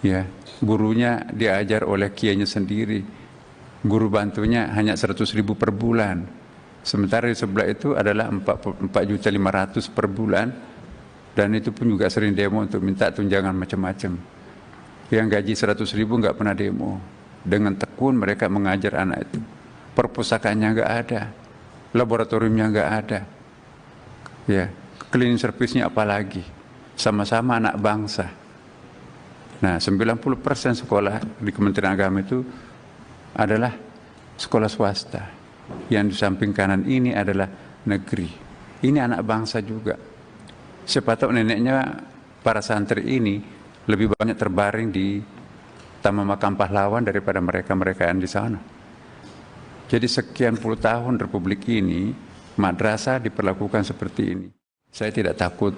Ya, gurunya diajar oleh kiainya sendiri. Guru bantunya hanya 100.000 per bulan. Sementara di sebelah itu adalah 4.500.000 per bulan, dan itu pun juga sering demo untuk minta tunjangan macam-macam. Yang gaji 100.000 nggak pernah demo. Dengan tekun mereka mengajar anak itu. Perpustakaannya nggak ada, laboratoriumnya nggak ada. Ya, cleaning service-nya apalagi. Sama-sama anak bangsa. Nah, 90% sekolah di Kementerian Agama itu adalah sekolah swasta. Yang di samping kanan ini adalah negeri. Ini anak bangsa juga. Siapa tahu neneknya para santri ini lebih banyak terbaring di Taman Makam Pahlawan daripada mereka-mereka yang di sana. Jadi sekian puluh tahun Republik ini, madrasah diperlakukan seperti ini. Saya tidak takut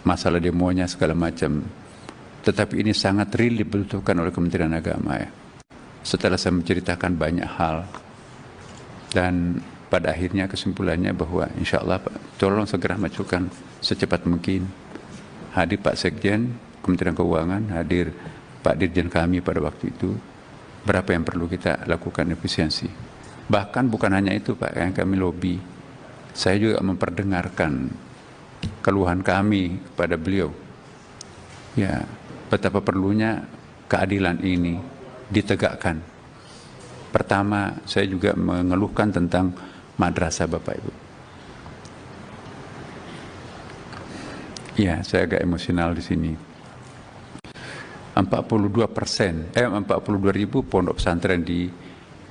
masalah demonya segala macam. Tetapi ini sangat real dibutuhkan oleh Kementerian Agama ya. Setelah saya menceritakan banyak hal, dan pada akhirnya kesimpulannya bahwa insya Allah Pak, tolong segera majukan secepat mungkin. Hadir Pak Sekjen Kementerian Keuangan, hadir Pak Dirjen kami pada waktu itu, berapa yang perlu kita lakukan efisiensi. Bahkan bukan hanya itu Pak, yang kami lobby, saya juga memperdengarkan keluhan kami kepada beliau. Ya, betapa perlunya keadilan ini ditegakkan. Pertama, saya juga mengeluhkan tentang madrasah Bapak Ibu. Ya, saya agak emosional di sini. 42% ribu pondok pesantren di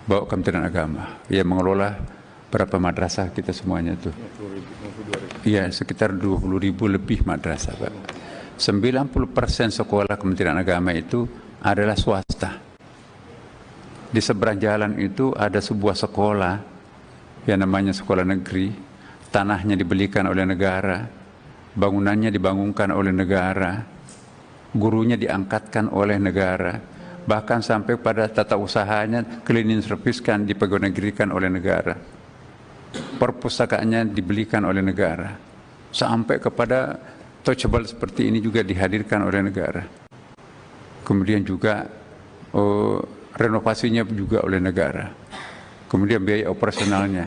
bawah Kementerian Agama yang mengelola berapa madrasah kita semuanya tuh. Iya, sekitar 20.000 lebih madrasah Pak. 90% sekolah Kementerian Agama itu adalah swasta. Di seberang jalan itu ada sebuah sekolah yang namanya sekolah negeri. Tanahnya dibelikan oleh negara, bangunannya dibangunkan oleh negara, gurunya diangkatkan oleh negara, bahkan sampai pada tata usahanya cleaning service kan dipegawai-negerikan oleh negara, perpustakaannya dibelikan oleh negara, sampai kepada touchable seperti ini juga dihadirkan oleh negara. Kemudian juga renovasinya juga oleh negara. Kemudian biaya operasionalnya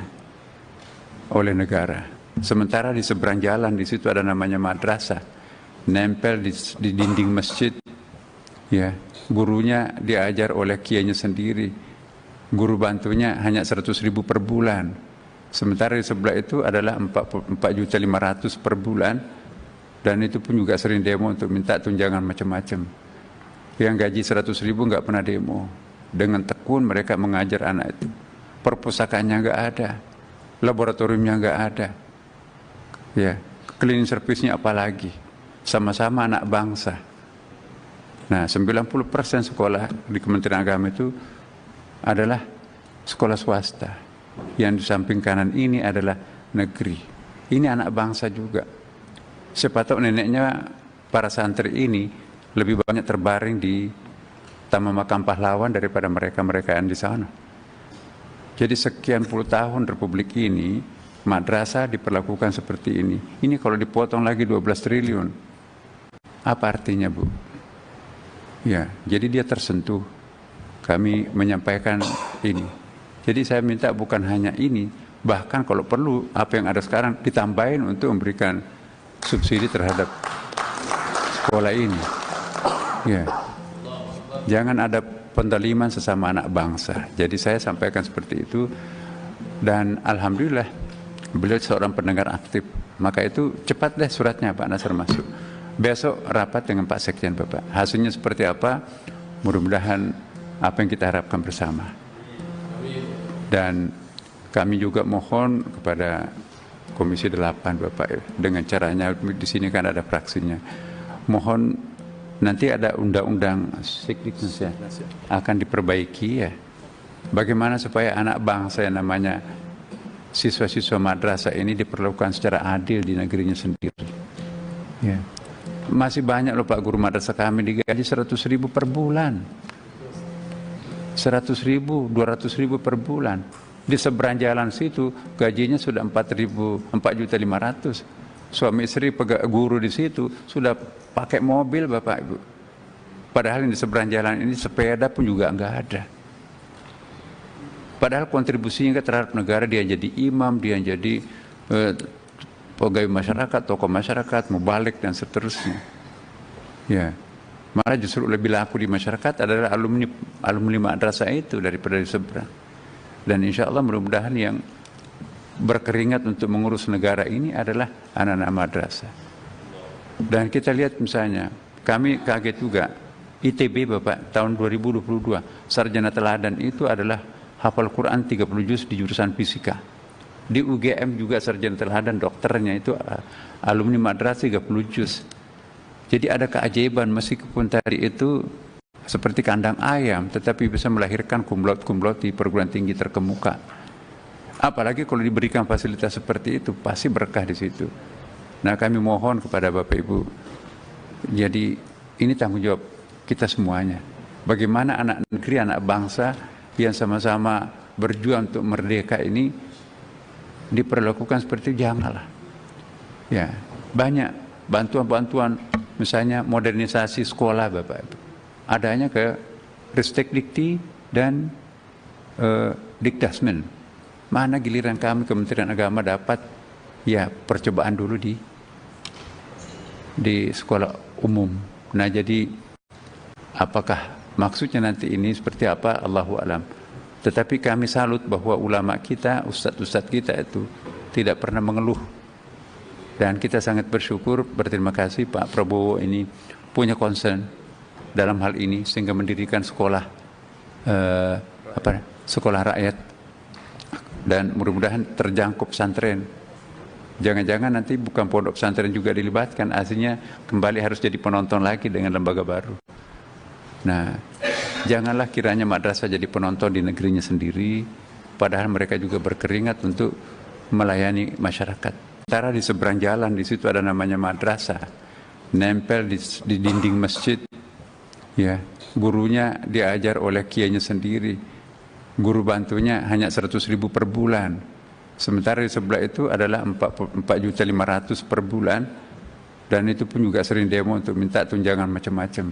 oleh negara. Sementara di seberang jalan di situ ada namanya madrasah, nempel di dinding masjid. Ya, gurunya diajar oleh kiainya sendiri. Guru bantunya hanya 100.000 per bulan. Sementara di sebelah itu adalah 4.500.000 per bulan, dan itu pun juga sering demo untuk minta tunjangan macam-macam. Yang gaji 100.000 nggak pernah demo. Dengan tekun mereka mengajar anak itu. Perpustakaannya nggak ada, laboratoriumnya nggak ada. Ya, cleaning service-nya apalagi. Sama-sama anak bangsa. Nah, 90% sekolah di Kementerian Agama itu adalah sekolah swasta. Yang di samping kanan ini adalah negeri. Ini anak bangsa juga. Siapa tahu neneknya para santri ini lebih banyak terbaring di Taman Makam Pahlawan daripada mereka-mereka yang di sana. Jadi sekian puluh tahun Republik ini, madrasah diperlakukan seperti ini. Ini kalau dipotong lagi 12 triliun, apa artinya, Bu? Ya, jadi dia tersentuh. Kami menyampaikan ini. Jadi saya minta bukan hanya ini, bahkan kalau perlu apa yang ada sekarang ditambahin untuk memberikan subsidi terhadap sekolah ini. Ya, jangan ada pendoliman sesama anak bangsa. Jadi saya sampaikan seperti itu, dan alhamdulillah beliau seorang pendengar aktif. Maka itu cepat deh suratnya Pak Nasir masuk. Besok rapat dengan Pak Sekjen Bapak. Hasilnya seperti apa? Mudah-mudahan apa yang kita harapkan bersama. Dan kami juga mohon kepada Komisi 8 Bapak, dengan caranya di sini kan ada fraksinya. Mohon nanti ada undang-undang Sekdiknas akan diperbaiki ya. Bagaimana supaya anak bangsa yang namanya siswa-siswa madrasah ini diperlakukan secara adil di negerinya sendiri. Ya. Masih banyak loh Pak guru madrasah kami digaji 100.000 per bulan. 100.000, 200.000 per bulan. Di seberang jalan situ gajinya sudah 4.500.000. Suami istri guru di situ sudah pakai mobil Bapak Ibu. Padahal di seberang jalan ini sepeda pun juga enggak ada. Padahal kontribusinya terhadap negara, dia jadi imam, dia jadi pegawai masyarakat, tokoh masyarakat, mubalik dan seterusnya. Ya, malah justru lebih laku di masyarakat adalah alumni madrasah itu daripada di seberang. Dan insya Allah mudah-mudahan yang berkeringat untuk mengurus negara ini adalah anak-anak madrasah. Dan kita lihat misalnya, kami kaget juga, ITB Bapak tahun 2022, sarjana teladan itu adalah hafal Quran 30 juz di jurusan fisika. Di UGM juga sarjana teladan dokternya itu alumni madrasah 30 juz. Jadi ada keajaiban meskipun tadi itu seperti kandang ayam, tetapi bisa melahirkan kumlot-kumlot di perguruan tinggi terkemuka. Apalagi kalau diberikan fasilitas seperti itu, pasti berkah di situ. Nah, kami mohon kepada Bapak Ibu, jadi ini tanggung jawab kita semuanya. Bagaimana anak negeri, anak bangsa yang sama-sama berjuang untuk merdeka ini diperlakukan seperti itu, janganlah. Ya, banyak bantuan-bantuan, misalnya modernisasi sekolah Bapak Ibu. Adanya ke Ristek Dikti dan Dikdasmen. Mana giliran kami Kementerian Agama dapat ya percobaan dulu di sekolah umum. Nah, jadi apakah maksudnya nanti ini seperti apa, Allahu a'lam. Tetapi kami salut bahwa ulama kita, ustadz-ustadz kita itu tidak pernah mengeluh. Dan kita sangat bersyukur, berterima kasih Pak Prabowo ini punya concern dalam hal ini sehingga mendirikan sekolah sekolah rakyat, dan mudah-mudahan terjangkau pesantren. Jangan-jangan nanti bukan pondok pesantren juga dilibatkan, aslinya kembali harus jadi penonton lagi dengan lembaga baru. Nah, janganlah kiranya madrasah jadi penonton di negerinya sendiri, padahal mereka juga berkeringat untuk melayani masyarakat. Sementara di seberang jalan di situ ada namanya madrasah, nempel di dinding masjid. Ya, gurunya diajar oleh kiainya sendiri. Guru bantunya hanya 100.000 per bulan. Sementara di sebelah itu adalah 4.500.000 per bulan, dan itu pun juga sering demo untuk minta tunjangan macam-macam.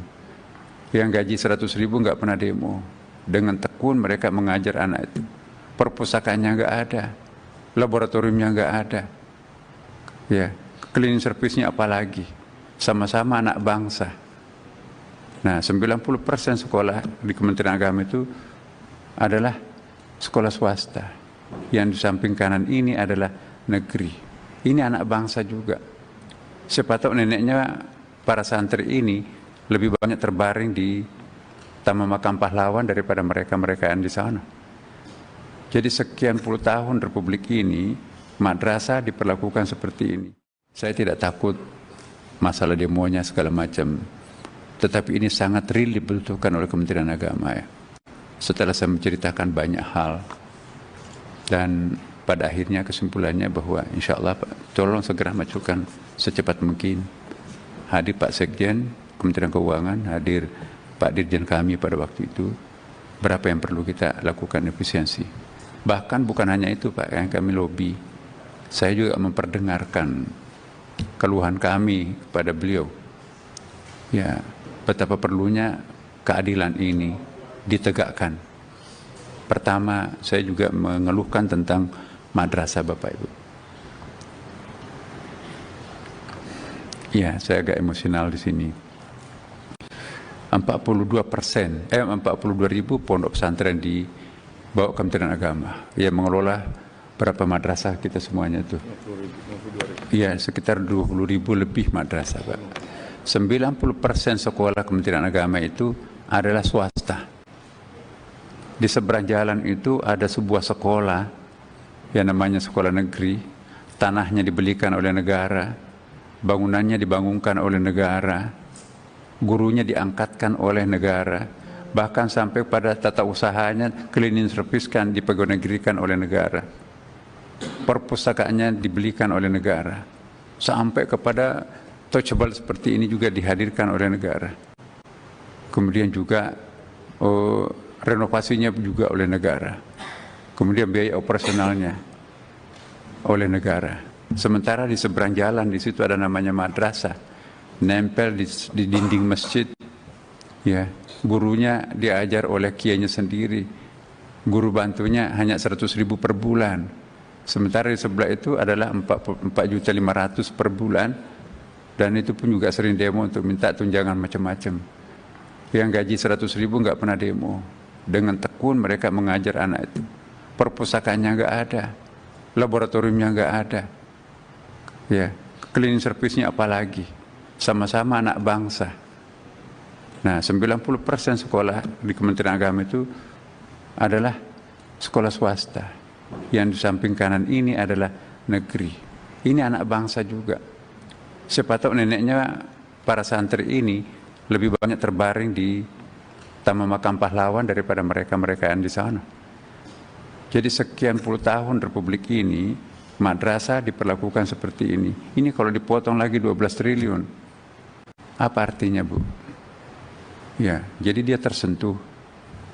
Yang gaji 100.000 nggak pernah demo. Dengan tekun mereka mengajar anak itu. Perpustakaannya nggak ada, laboratoriumnya nggak ada. Ya, cleaning service-nya apalagi. Sama-sama anak bangsa. Nah, 90% sekolah di Kementerian Agama itu adalah sekolah swasta. Yang di samping kanan ini adalah negeri. Ini anak bangsa juga. Siapa tahu neneknya para santri ini lebih banyak terbaring di Taman Makam Pahlawan daripada mereka-mereka yang di sana. Jadi sekian puluh tahun Republik ini, madrasah diperlakukan seperti ini. Saya tidak takut masalah demonya segala macam. Tetapi ini sangat real dibutuhkan oleh Kementerian Agama ya. Setelah saya menceritakan banyak hal, dan pada akhirnya kesimpulannya bahwa insya Allah Pak, tolong segera majukan secepat mungkin. Hadir Pak Sekjen Kementerian Keuangan, hadir Pak Dirjen kami pada waktu itu, berapa yang perlu kita lakukan efisiensi. Bahkan bukan hanya itu Pak, yang kami lobby, saya juga memperdengarkan keluhan kami kepada beliau. Ya, betapa perlunya keadilan ini ditegakkan. Pertama, saya juga mengeluhkan tentang madrasah Bapak Ibu. Ya, saya agak emosional di sini. 42% ribu pondok pesantren di bawah Kementerian Agama yang mengelola berapa madrasah kita semuanya itu. Iya, sekitar 20.000 lebih madrasah, Pak. 90% sekolah Kementerian Agama itu adalah swasta. Di seberang jalan itu ada sebuah sekolah yang namanya sekolah negeri, tanahnya dibelikan oleh negara, bangunannya dibangunkan oleh negara, gurunya diangkatkan oleh negara, bahkan sampai pada tata usahanya cleaning service kan dipegawai-negerikan oleh negara, perpustakaannya dibelikan oleh negara, sampai kepada touchable seperti ini juga dihadirkan oleh negara. Kemudian juga renovasinya juga oleh negara, kemudian biaya operasionalnya oleh negara. Sementara di seberang jalan di situ ada namanya madrasah, nempel di dinding masjid. Ya, gurunya diajar oleh kiainya sendiri, guru bantunya hanya 100.000 per bulan. Sementara di sebelah itu adalah 4.500.000 per bulan, dan itu pun juga sering demo untuk minta tunjangan macam-macam. Yang gaji 100.000 nggak pernah demo. Dengan tekun mereka mengajar anak itu. Perpustakaannya nggak ada, laboratoriumnya nggak ada. Ya, cleaning service-nya apalagi, sama-sama anak bangsa. Nah, 90% sekolah di Kementerian Agama itu adalah sekolah swasta. Yang di samping kanan ini adalah negeri. Ini anak bangsa juga. Siapa tahu neneknya para santri ini lebih banyak terbaring di Taman Makam Pahlawan daripada mereka-mereka yang di sana. Jadi sekian puluh tahun Republik ini, madrasah diperlakukan seperti ini. Ini kalau dipotong lagi 12 triliun. Apa artinya, Bu? Ya, jadi dia tersentuh.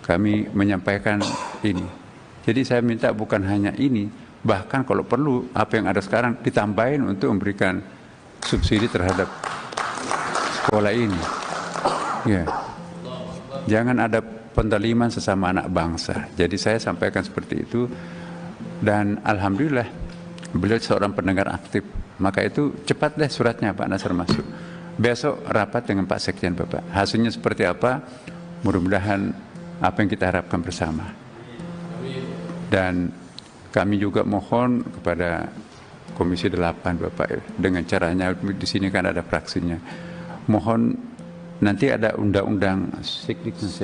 Kami menyampaikan ini. Jadi saya minta bukan hanya ini, bahkan kalau perlu apa yang ada sekarang ditambahin untuk memberikan subsidi terhadap sekolah ini. Ya. Jangan ada pendaliman sesama anak bangsa. Jadi saya sampaikan seperti itu, dan alhamdulillah beliau seorang pendengar aktif. Maka itu cepat deh suratnya Pak Nasr masuk. Besok rapat dengan Pak Sekjen Bapak. Hasilnya seperti apa? Mudah-mudahan apa yang kita harapkan bersama. Dan kami juga mohon kepada Komisi 8 Bapak, dengan caranya di sini kan ada fraksinya. Mohon nanti ada undang-undang Sikdiknas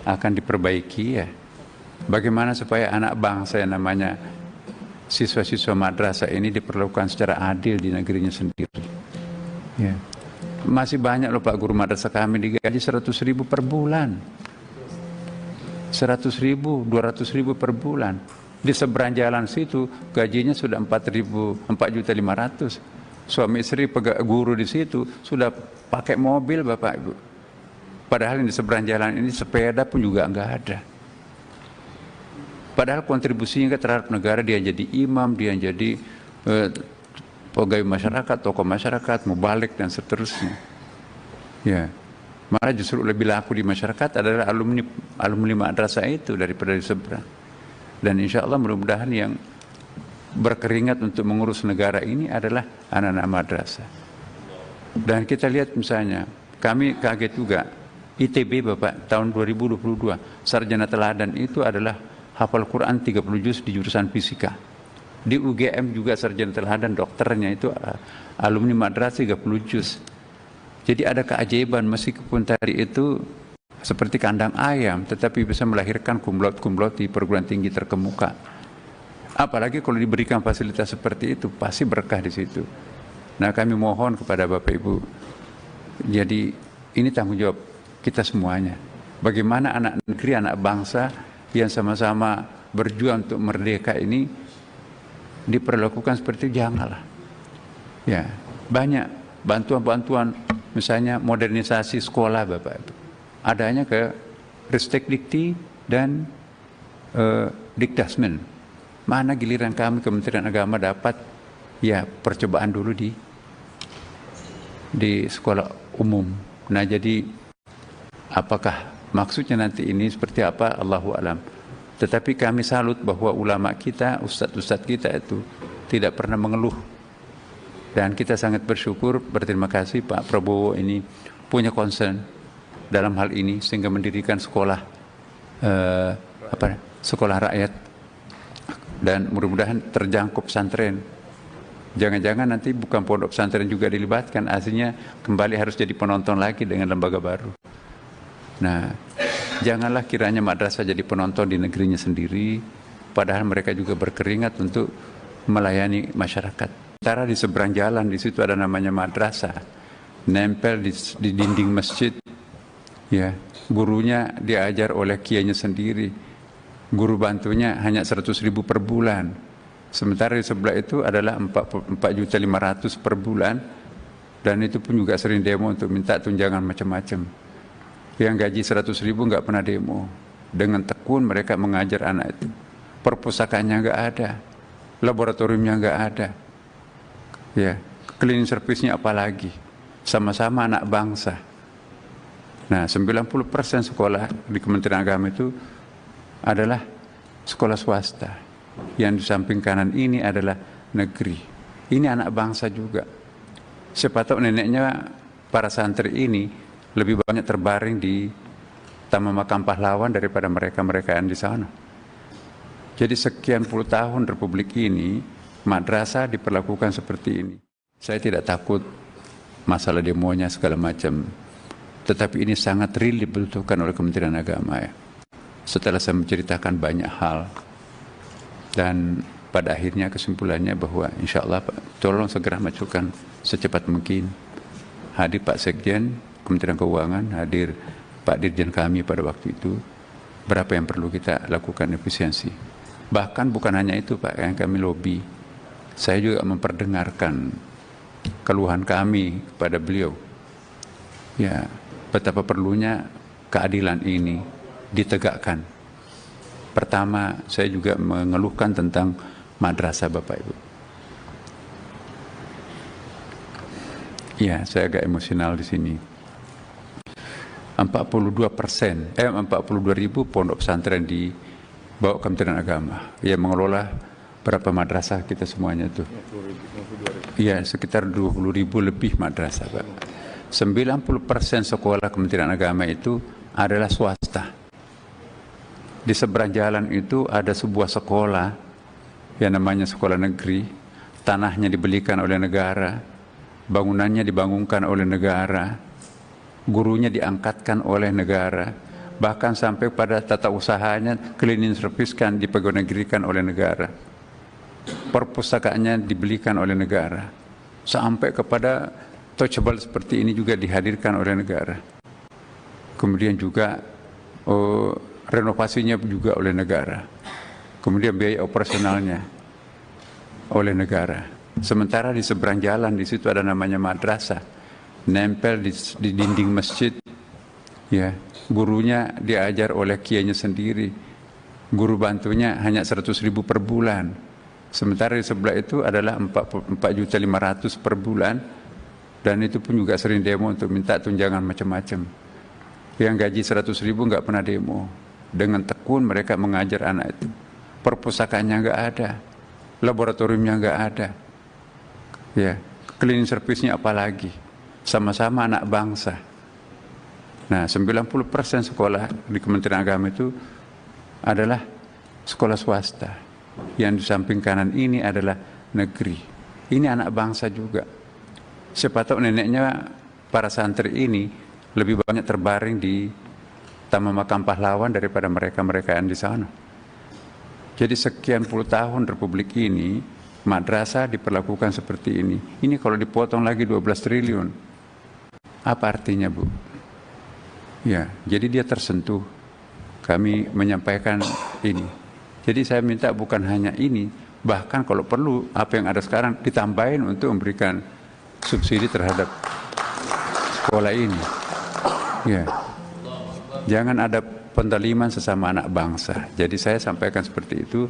akan diperbaiki ya. Bagaimana supaya anak bangsa yang namanya siswa-siswa madrasah ini diperlakukan secara adil di negerinya sendiri. Ya. Masih banyak loh Pak guru madrasah kami digaji 100.000 per bulan. 100.000, 200.000 per bulan. Di seberang jalan situ gajinya sudah 4.500.000. Suami istri guru di situ sudah pakai mobil Bapak Ibu. Padahal di seberang jalan ini sepeda pun juga enggak ada. Padahal kontribusinya terhadap negara, dia jadi imam, dia jadi pegawai masyarakat, tokoh masyarakat, mubalik dan seterusnya. Ya, malah justru lebih laku di masyarakat adalah alumni madrasah itu daripada di seberang. Dan insya Allah mudah-mudahan yang berkeringat untuk mengurus negara ini adalah anak-anak madrasah. Dan kita lihat misalnya, kami kaget juga, ITB Bapak tahun 2022, sarjana teladan itu adalah hafal Quran 30 juz di jurusan fisika. Di UGM juga sarjana teladan dokternya itu alumni madrasah 30 juz. Jadi ada keajaiban, meskipun tadi itu seperti kandang ayam, tetapi bisa melahirkan kumlot-kumlot di perguruan tinggi terkemuka. Apalagi kalau diberikan fasilitas seperti itu, pasti berkah di situ. Nah, kami mohon kepada Bapak Ibu, jadi ini tanggung jawab kita semuanya. Bagaimana anak negeri, anak bangsa yang sama-sama berjuang untuk merdeka ini diperlakukan seperti itu, janganlah. Ya, banyak bantuan-bantuan, misalnya modernisasi sekolah Bapak Ibu. adanya ke Ristek Dikti dan Dikdasmen. Mana giliran kami Kementerian Agama dapat ya percobaan dulu di sekolah umum. Nah jadi apakah maksudnya nanti ini seperti apa, Allahu alam. Tetapi kami salut bahwa ulama kita, ustadz-ustadz kita itu tidak pernah mengeluh. Dan kita sangat bersyukur, berterima kasih Pak Prabowo ini punya concern dalam hal ini sehingga mendirikan sekolah sekolah rakyat dan mudah-mudahan terjangkau pesantren. Jangan-jangan nanti bukan pondok pesantren juga dilibatkan, aslinya kembali harus jadi penonton lagi dengan lembaga baru. Nah, janganlah kiranya madrasah jadi penonton di negerinya sendiri, padahal mereka juga berkeringat untuk melayani masyarakat. Sementara di seberang jalan di situ ada namanya madrasah, nempel di dinding masjid, ya gurunya diajar oleh kiainya sendiri, guru bantunya hanya 100.000 per bulan. Sementara di sebelah itu adalah 4.500.000 per bulan, dan itu pun juga sering demo untuk minta tunjangan macam-macam. Yang gaji 100.000 nggak pernah demo. Dengan tekun mereka mengajar anak itu. Perpustakaannya nggak ada, laboratoriumnya nggak ada, ya cleaning service-nya apalagi. Sama-sama anak bangsa. Nah, 90% sekolah di Kementerian Agama itu adalah sekolah swasta. Yang di samping kanan ini adalah negeri. Ini anak bangsa juga. Siapa tahu neneknya para santri ini lebih banyak terbaring di Taman Makam Pahlawan daripada mereka-mereka yang di sana. Jadi sekian puluh tahun Republik ini, madrasah diperlakukan seperti ini. Saya tidak takut masalah demonya segala macam. Tetapi ini sangat real dibutuhkan oleh Kementerian Agama ya. Setelah saya menceritakan banyak hal, dan pada akhirnya kesimpulannya bahwa insya Allah Pak, tolong segera majukan secepat mungkin. Hadir Pak Sekjen Kementerian Keuangan, hadir Pak Dirjen kami pada waktu itu, berapa yang perlu kita lakukan efisiensi. Bahkan bukan hanya itu Pak, yang kami lobby, saya juga memperdengarkan keluhan kami kepada beliau. Ya, betapa perlunya keadilan ini ditegakkan. Pertama, saya juga mengeluhkan tentang madrasah Bapak Ibu. Ya, saya agak emosional di sini. 42% ribu pondok pesantren di bawah Kementerian Agama yang mengelola berapa madrasah kita semuanya itu. Iya, sekitar 20.000 lebih madrasah Pak. 90% sekolah Kementerian Agama itu adalah swasta. Di seberang jalan itu ada sebuah sekolah yang namanya sekolah negeri, tanahnya dibelikan oleh negara, bangunannya dibangunkan oleh negara, gurunya diangkatkan oleh negara, bahkan sampai pada tata usahanya cleaning service kan dipegawai-negerikan oleh negara, perpustakaannya dibelikan oleh negara, sampai kepada touchable seperti ini juga dihadirkan oleh negara. Kemudian juga renovasinya juga oleh negara, kemudian biaya operasionalnya oleh negara. Sementara di seberang jalan di situ ada namanya madrasah, nempel di dinding masjid, ya gurunya diajar oleh kiainya sendiri, guru bantunya hanya 100.000 per bulan. Sementara di sebelah itu adalah 4.500.000 per bulan, dan itu pun juga sering demo untuk minta tunjangan macam-macam. Yang gaji 100.000 nggak pernah demo. Dengan tekun mereka mengajar anak itu. Perpustakaannya nggak ada, laboratoriumnya nggak ada, ya cleaning service-nya apalagi. Sama-sama anak bangsa. Nah, 90% sekolah di Kementerian Agama itu adalah sekolah swasta. Yang di samping kanan ini adalah negeri. Ini anak bangsa juga. Siapa tahu neneknya para santri ini lebih banyak terbaring di Taman Makam Pahlawan daripada mereka-mereka yang di sana. Jadi sekian puluh tahun Republik ini, madrasah diperlakukan seperti ini. Ini kalau dipotong lagi 12 triliun, apa artinya Bu? Ya, jadi dia tersentuh. Kami menyampaikan ini. Jadi saya minta bukan hanya ini, bahkan kalau perlu apa yang ada sekarang ditambahin untuk memberikan subsidi terhadap sekolah ini. Ya. Jangan ada pendoliman sesama anak bangsa. Jadi saya sampaikan seperti itu,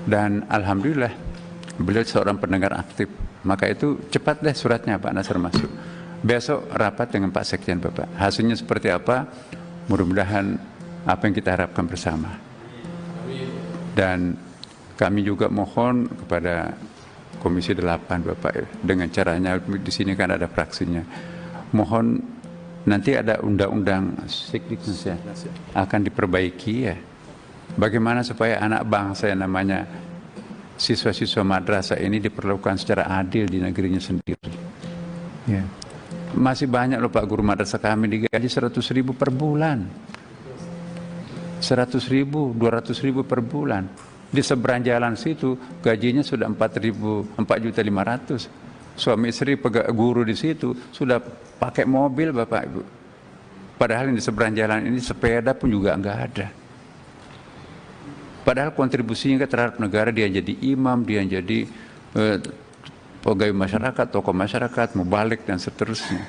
dan alhamdulillah beliau seorang pendengar aktif. Maka itu cepat deh suratnya Pak Nasir masuk. Besok rapat dengan Pak Sekjen Bapak. Hasilnya seperti apa? Mudah-mudahan apa yang kita harapkan bersama. Dan kami juga mohon kepada Komisi 8 Bapak, dengan caranya di sini kan ada fraksinya. Mohon nanti ada undang-undang Sekdiknas akan diperbaiki ya. Bagaimana supaya anak bangsa yang namanya siswa-siswa madrasah ini diperlakukan secara adil di negerinya sendiri. Ya. Masih banyak loh Pak guru madrasah kami digaji 100.000 per bulan. 100.000, 200.000 per bulan. Di seberang jalan situ gajinya sudah 4.500.000. Suami istri guru di situ sudah pakai mobil Bapak Ibu. Padahal di seberang jalan ini sepeda pun juga enggak ada. Padahal kontribusinya terhadap negara, dia jadi imam, dia jadi pegawai masyarakat, tokoh masyarakat, mubalik dan seterusnya.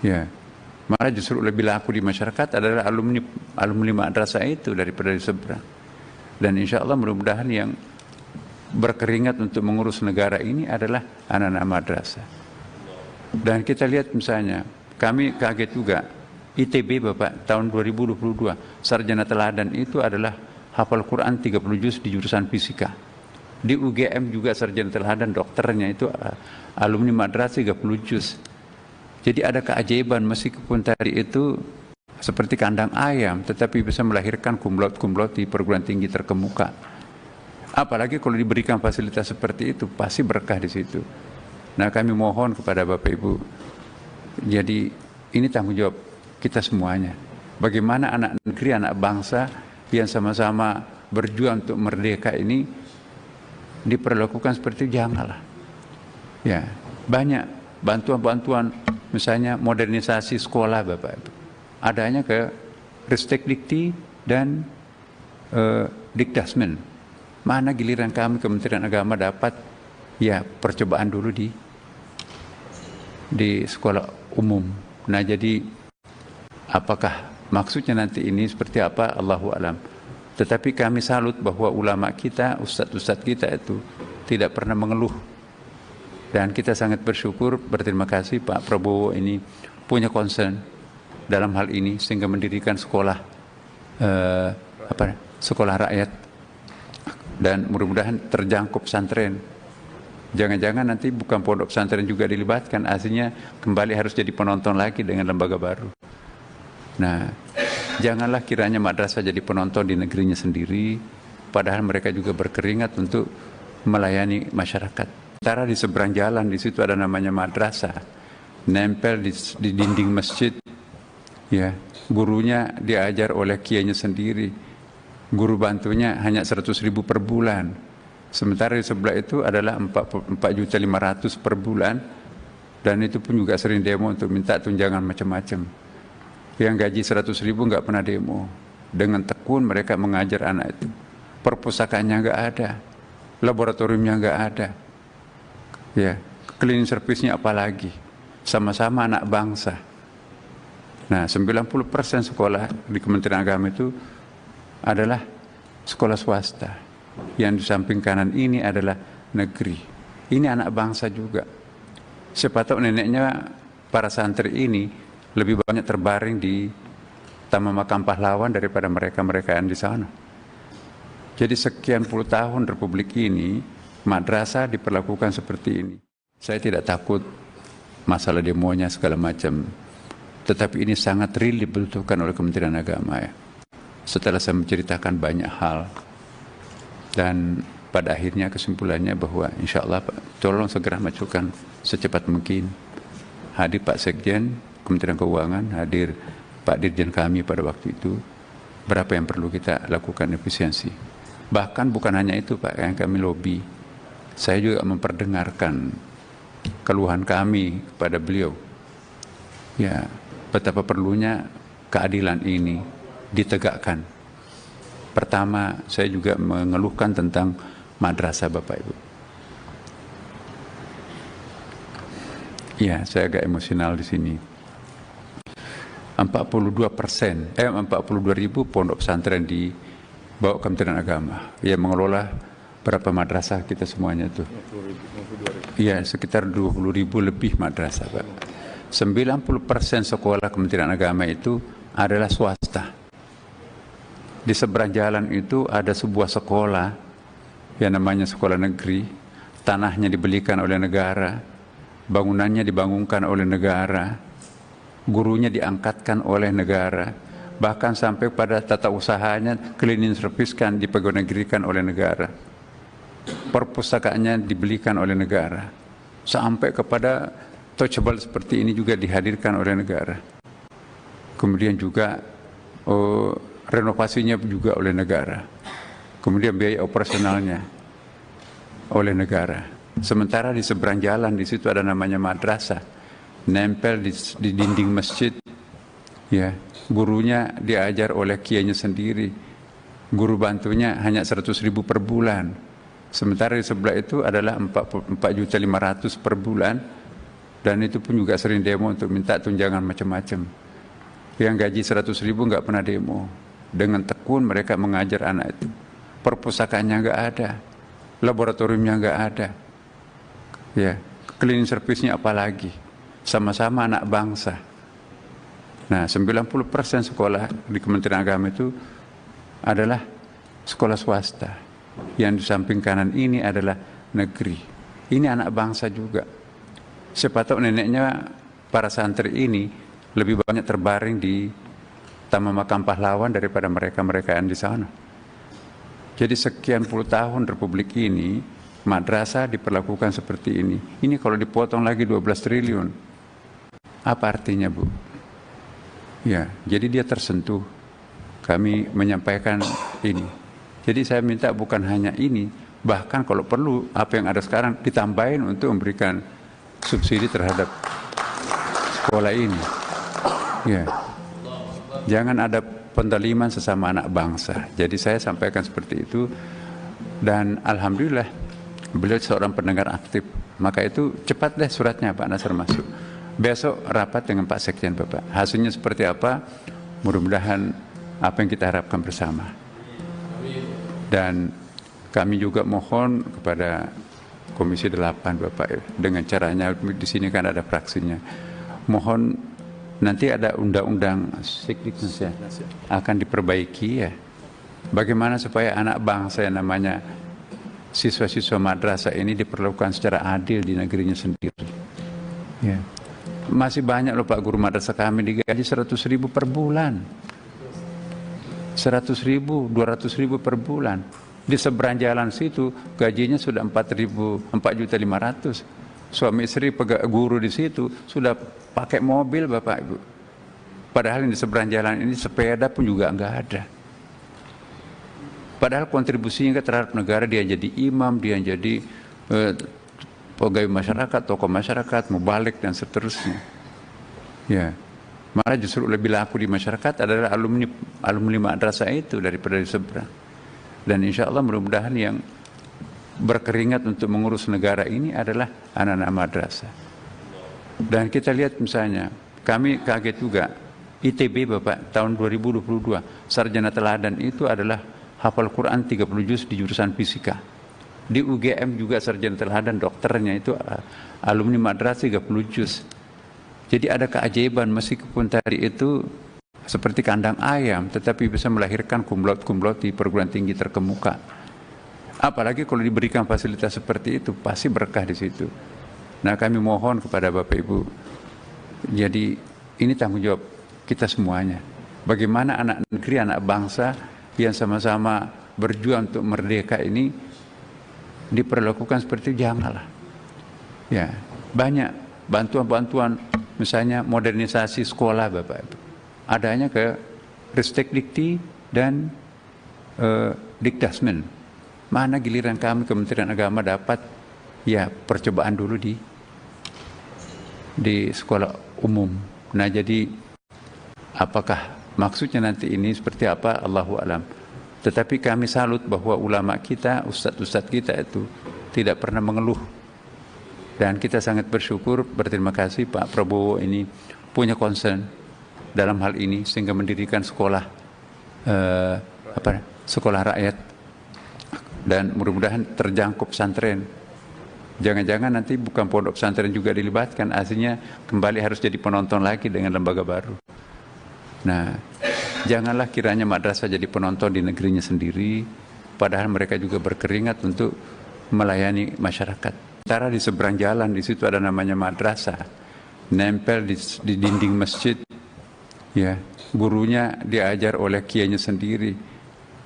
Ya, malah justru lebih laku di masyarakat adalah alumni madrasah itu daripada di seberang. Dan insya Allah mudah-mudahan yang berkeringat untuk mengurus negara ini adalah anak-anak madrasah. Dan kita lihat misalnya, kami kaget juga, ITB Bapak tahun 2022, sarjana teladan itu adalah hafal Quran 30 juz di jurusan fisika. Di UGM juga sarjana teladan dokternya itu alumni madrasah 30 juz. Jadi ada keajaiban meskipun tadi itu seperti kandang ayam, tetapi bisa melahirkan kumlot-kumlot di perguruan tinggi terkemuka. Apalagi kalau diberikan fasilitas seperti itu, pasti berkah di situ. Nah, kami mohon kepada Bapak Ibu, jadi ini tanggung jawab kita semuanya. Bagaimana anak negeri, anak bangsa yang sama-sama berjuang untuk merdeka ini diperlakukan seperti itu, janganlah. Ya, banyak bantuan-bantuan, misalnya modernisasi sekolah Bapak Ibu. Adanya ke Ristek Dikti dan Dikdasmen. Mana giliran kami Kementerian Agama dapat ya percobaan dulu di sekolah umum. Nah, jadi apakah maksudnya nanti ini seperti apa, Allahu a'lam. Tetapi kami salut bahwa ulama kita, ustadz-ustadz kita itu tidak pernah mengeluh. Dan kita sangat bersyukur, berterima kasih Pak Prabowo ini punya concern dalam hal ini sehingga mendirikan sekolah sekolah rakyat, dan mudah-mudahan terjangkau pesantren. Jangan-jangan nanti bukan pondok pesantren juga dilibatkan, aslinya kembali harus jadi penonton lagi dengan lembaga baru. Nah, janganlah kiranya madrasah jadi penonton di negerinya sendiri, padahal mereka juga berkeringat untuk melayani masyarakat. Sementara di seberang jalan di situ ada namanya madrasah, nempel di dinding masjid. Ya, gurunya diajar oleh kiainya sendiri, guru bantunya hanya 100.000 per bulan. Sementara di sebelah itu adalah 4.500.000 per bulan, dan itu pun juga sering demo untuk minta tunjangan macam-macam. Yang gaji 100.000 nggak pernah demo. Dengan tekun mereka mengajar anak itu. Perpustakaannya nggak ada, laboratoriumnya nggak ada. Ya, cleaning service-nya apalagi. Sama-sama anak bangsa. Nah, 90% sekolah di Kementerian Agama itu adalah sekolah swasta. Yang di samping kanan ini adalah negeri. Ini anak bangsa juga. Siapa tahu neneknya para santri ini lebih banyak terbaring di Taman Makam Pahlawan daripada mereka-mereka yang di sana. Jadi sekian puluh tahun Republik ini, madrasah diperlakukan seperti ini. Saya tidak takut masalah demonya segala macam. Tetapi ini sangat real dibutuhkan oleh Kementerian Agama ya. Setelah saya menceritakan banyak hal, dan pada akhirnya kesimpulannya bahwa insya Allah Pak, tolong segera majukan secepat mungkin. Hadir Pak Sekjen Kementerian Keuangan, hadir Pak Dirjen kami pada waktu itu, berapa yang perlu kita lakukan efisiensi. Bahkan bukan hanya itu Pak, yang kami lobby, saya juga memperdengarkan keluhan kami kepada beliau. Ya, betapa perlunya keadilan ini ditegakkan. Pertama, saya juga mengeluhkan tentang madrasah Bapak Ibu. Ya, saya agak emosional di sini. 42.000 pondok pesantren di bawah Kementerian Agama yang mengelola berapa madrasah kita semuanya tuh. Iya, sekitar 20.000 lebih madrasah, Pak. 90% sekolah Kementerian Agama itu adalah swasta. Di seberang jalan itu ada sebuah sekolah yang namanya sekolah negeri, tanahnya dibelikan oleh negara, bangunannya dibangunkan oleh negara, gurunya diangkatkan oleh negara, bahkan sampai pada tata usahanya cleaning service kan dipegawai negerikan oleh negara, perpustakaannya dibelikan oleh negara, sampai kepada touchable seperti ini juga dihadirkan oleh negara. Kemudian juga renovasinya juga oleh negara, kemudian biaya operasionalnya oleh negara. Sementara di seberang jalan di situ ada namanya madrasah, nempel di dinding masjid, ya, gurunya diajar oleh kiainya sendiri, guru bantunya hanya 100.000 per bulan. Sementara di sebelah itu adalah 4.500.000 per bulan, dan itu pun juga sering demo untuk minta tunjangan macam-macam. Yang gaji 100.000 nggak pernah demo. Dengan tekun mereka mengajar anak itu. Perpustakaannya nggak ada, laboratoriumnya nggak ada, ya, cleaning service-nya apalagi. Sama-sama anak bangsa. Nah, 90% sekolah di Kementerian Agama itu adalah sekolah swasta. Yang di samping kanan ini adalah negeri. Ini anak bangsa juga. Siapa tahu neneknya para santri ini lebih banyak terbaring di Taman Makam Pahlawan daripada mereka-mereka yang di sana. Jadi sekian puluh tahun Republik ini, madrasah diperlakukan seperti ini. Ini kalau dipotong lagi 12 triliun. Apa artinya, Bu? Ya, jadi dia tersentuh. Kami menyampaikan ini. Jadi saya minta bukan hanya ini, bahkan kalau perlu apa yang ada sekarang ditambahin untuk memberikan subsidi terhadap sekolah ini. Ya. Jangan ada pendaliman sesama anak bangsa. Jadi saya sampaikan seperti itu, dan alhamdulillah beliau seorang pendengar aktif. Maka itu cepat deh suratnya Pak Nasr masuk. Besok rapat dengan Pak Sekjen Bapak. Hasilnya seperti apa? Mudah-mudahan apa yang kita harapkan bersama. Dan kami juga mohon kepada Komisi 8 Bapak, dengan caranya di sini kan ada fraksinya. Mohon nanti ada undang-undang Sikdiknas akan diperbaiki, ya. Bagaimana supaya anak bangsa yang namanya siswa-siswa madrasah ini diperlakukan secara adil di negerinya sendiri. Ya. Masih banyak loh Pak guru madrasah kami digaji 100.000 per bulan. 100.000, 200.000 per bulan. Di seberang jalan situ gajinya sudah 4.500.000. Suami istri guru di situ sudah pakai mobil Bapak Ibu. Padahal di seberang jalan ini sepeda pun juga enggak ada. Padahal kontribusinya terhadap negara, dia jadi imam, dia jadi pegawai masyarakat, tokoh masyarakat, mubalik dan seterusnya. Ya, malah justru lebih laku di masyarakat adalah alumni madrasah itu daripada di seberang. Dan insya Allah mudah-mudahan yang berkeringat untuk mengurus negara ini adalah anak-anak madrasah. Dan kita lihat misalnya, kami kaget juga, ITB Bapak tahun 2022, sarjana teladan itu adalah hafal Quran 30 juz di jurusan fisika. Di UGM juga sarjana teladan dokternya itu alumni madrasah 30 juz. Jadi ada keajaiban, meskipun tadi itu seperti kandang ayam, tetapi bisa melahirkan kumlot-kumlot di perguruan tinggi terkemuka. Apalagi kalau diberikan fasilitas seperti itu, pasti berkah di situ. Nah, kami mohon kepada Bapak Ibu, jadi ini tanggung jawab kita semuanya. Bagaimana anak negeri, anak bangsa yang sama-sama berjuang untuk merdeka ini diperlakukan seperti itu, janganlah. Ya, banyak bantuan-bantuan, misalnya modernisasi sekolah Bapak Ibu. Adanya ke Ristek Dikti dan Dikdasmen. Mana giliran kami Kementerian Agama dapat ya percobaan dulu di sekolah umum. Nah, jadi apakah maksudnya nanti ini seperti apa, Allahu a'lam. Tetapi kami salut bahwa ulama kita, ustadz-ustadz kita itu tidak pernah mengeluh. Dan kita sangat bersyukur, berterima kasih Pak Prabowo ini punya concern dalam hal ini sehingga mendirikan sekolah sekolah rakyat, dan mudah-mudahan terjangkau pesantren. Jangan-jangan nanti bukan pondok pesantren juga dilibatkan, aslinya kembali harus jadi penonton lagi dengan lembaga baru. Nah, janganlah kiranya madrasah jadi penonton di negerinya sendiri, padahal mereka juga berkeringat untuk melayani masyarakat. Sementara di seberang jalan, di situ ada namanya madrasah, nempel di dinding masjid, ya, gurunya diajar oleh kiainya sendiri,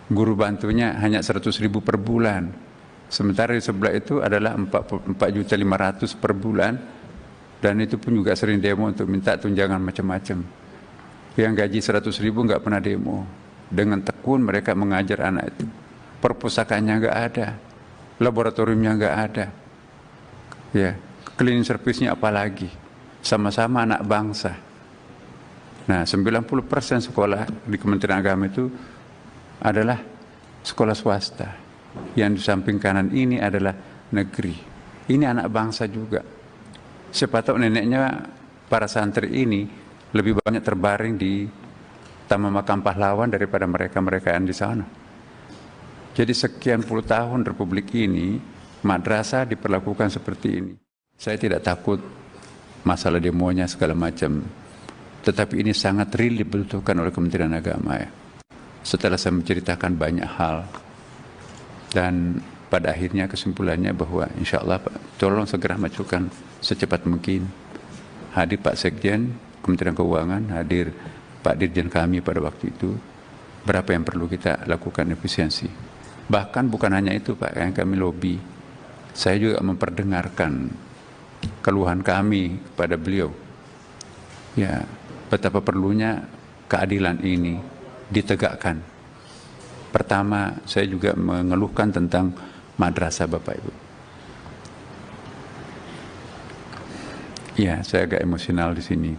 guru bantunya hanya 100.000 per bulan. Sementara di sebelah itu adalah 4.500.000 per bulan, dan itu pun juga sering demo untuk minta tunjangan macam-macam. Yang gaji 100.000 nggak pernah demo. Dengan tekun mereka mengajar anak itu. Perpustakaannya nggak ada, laboratoriumnya nggak ada, ya, cleaning service-nya apalagi. Sama-sama anak bangsa. Nah, 90% sekolah di Kementerian Agama itu adalah sekolah swasta. Yang di samping kanan ini adalah negeri. Ini anak bangsa juga. Siapa tahu neneknya para santri ini lebih banyak terbaring di Taman Makam Pahlawan daripada mereka-mereka yang di sana. Jadi sekian puluh tahun Republik ini, madrasah diperlakukan seperti ini. Saya tidak takut masalah demonya segala macam, tetapi ini sangat real dibutuhkan oleh Kementerian Agama, ya. Setelah saya menceritakan banyak hal, dan pada akhirnya kesimpulannya bahwa insya Allah Pak, tolong segera majukan secepat mungkin. Hadir Pak Sekjen Kementerian Keuangan, hadir Pak Dirjen kami pada waktu itu, berapa yang perlu kita lakukan efisiensi. Bahkan bukan hanya itu Pak, yang kami lobby, saya juga memperdengarkan keluhan kami kepada beliau, ya, betapa perlunya keadilan ini ditegakkan. Pertama, saya juga mengeluhkan tentang madrasah Bapak Ibu. Ya, saya agak emosional di sini.